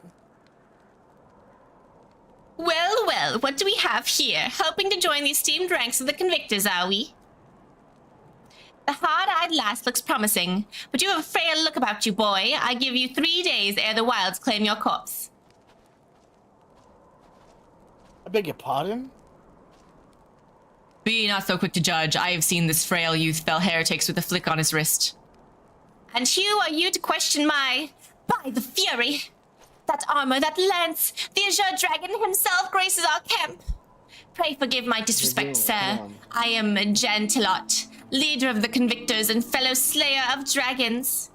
Well, well, what do we have here? Hoping to join the esteemed ranks of the Convictors, are we? The hard-eyed lass looks promising, but you have a frail look about you, boy. I give you 3 days ere the wilds claim your corpse. I beg your pardon? Be not so quick to judge. I have seen this frail youth fell heretics with a flick on his wrist. And who are you to question my... By the fury! That armor, that lance, the azure dragon himself graces our camp. Pray forgive my disrespect, sir. I am Jantelot, leader of the Convictors and fellow slayer of dragons.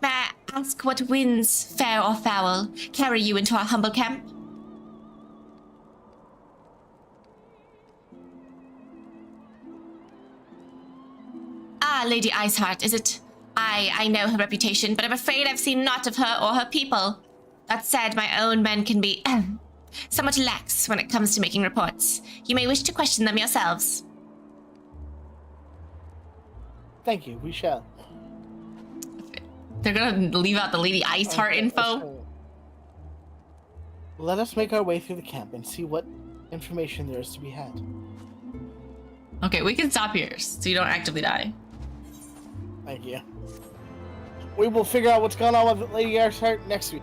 May I ask what winds, fair or foul, carry you into our humble camp? Ah, Lady Iceheart, is it? I know her reputation, but I'm afraid I've seen naught of her or her people. That said, my own men can be somewhat lax when it comes to making reports. You may wish to question them yourselves. Thank you, we shall. They're gonna leave out the Lady Iceheart info. Let us make our way through the camp and see what information there is to be had. Okay, we can stop here so you don't actively die. Thank you. We will figure out what's going on with Lady Iceheart next week.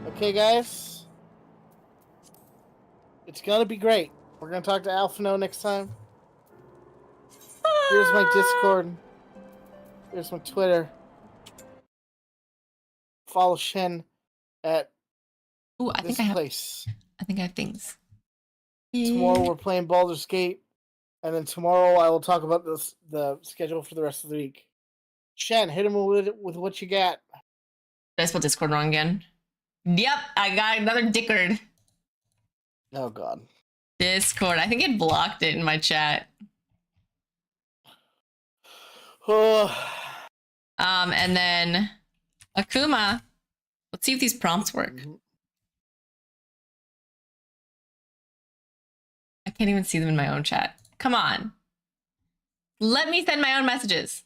Okay, guys? It's gonna be great. We're gonna talk to Alphino next time. Here's my Discord. Here's my Twitter. Follow Shen at this place. I think I have things. Tomorrow we're playing Baldur's Gate. And then tomorrow I will talk about the schedule for the rest of the week. Shen, hit him with what you got. Did I spell Discord wrong again? Yep, I got another Dickard. Oh god. Discord. I think it blocked it in my chat. And then Akuma. Let's see if these prompts work. I can't even see them in my own chat. Come on. Let me send my own messages.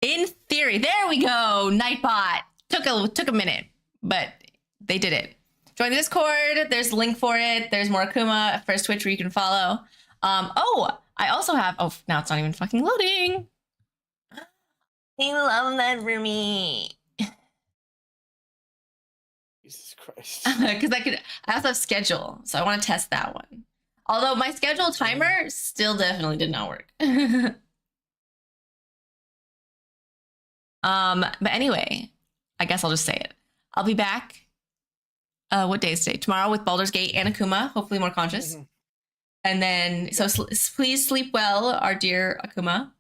In theory. There we go. Nightbot. Took a minute, but they did it. Join the Discord. There's a link for it. There's more Akuma. First Twitch where you can follow. Oh, I also have... Oh, now it's not even fucking loading. I love that for me. Jesus Christ. Because I also have schedule, so I want to test that one. Although my schedule timer still definitely did not work. But anyway, I guess I'll just say it. I'll be back. What day is today? Tomorrow with Baldur's Gate and Akuma, hopefully more conscious. And then, so please sleep well, our dear Akuma.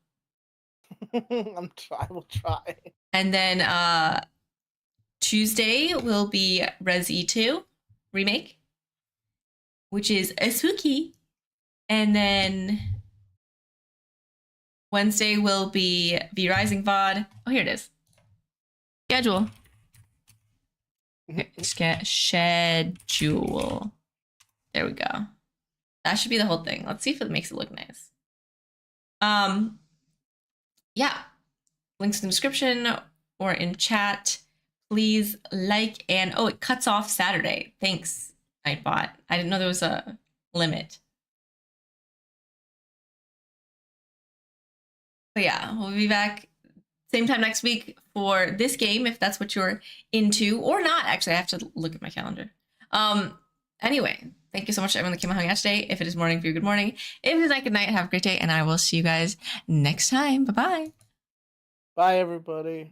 I will try. And then Tuesday will be Resi 2 remake, which is a spooky. And then Wednesday will be V Rising VOD. Oh, here it is. Schedule. Okay, schedule. There we go. That should be the whole thing. Let's see if it makes it look nice. Yeah. Links in the description or in chat. Please like and... Oh, it cuts off Saturday. Thanks, Nightbot. I didn't know there was a limit. But yeah, we'll be back same time next week for this game, if that's what you're into. Or not, actually. I have to look at my calendar. Anyway, thank you so much to everyone that came out hanging out today. If it is morning for you, good morning. If it is night, good night. Have a great day, and I will see you guys next time. Bye-bye. Bye, everybody.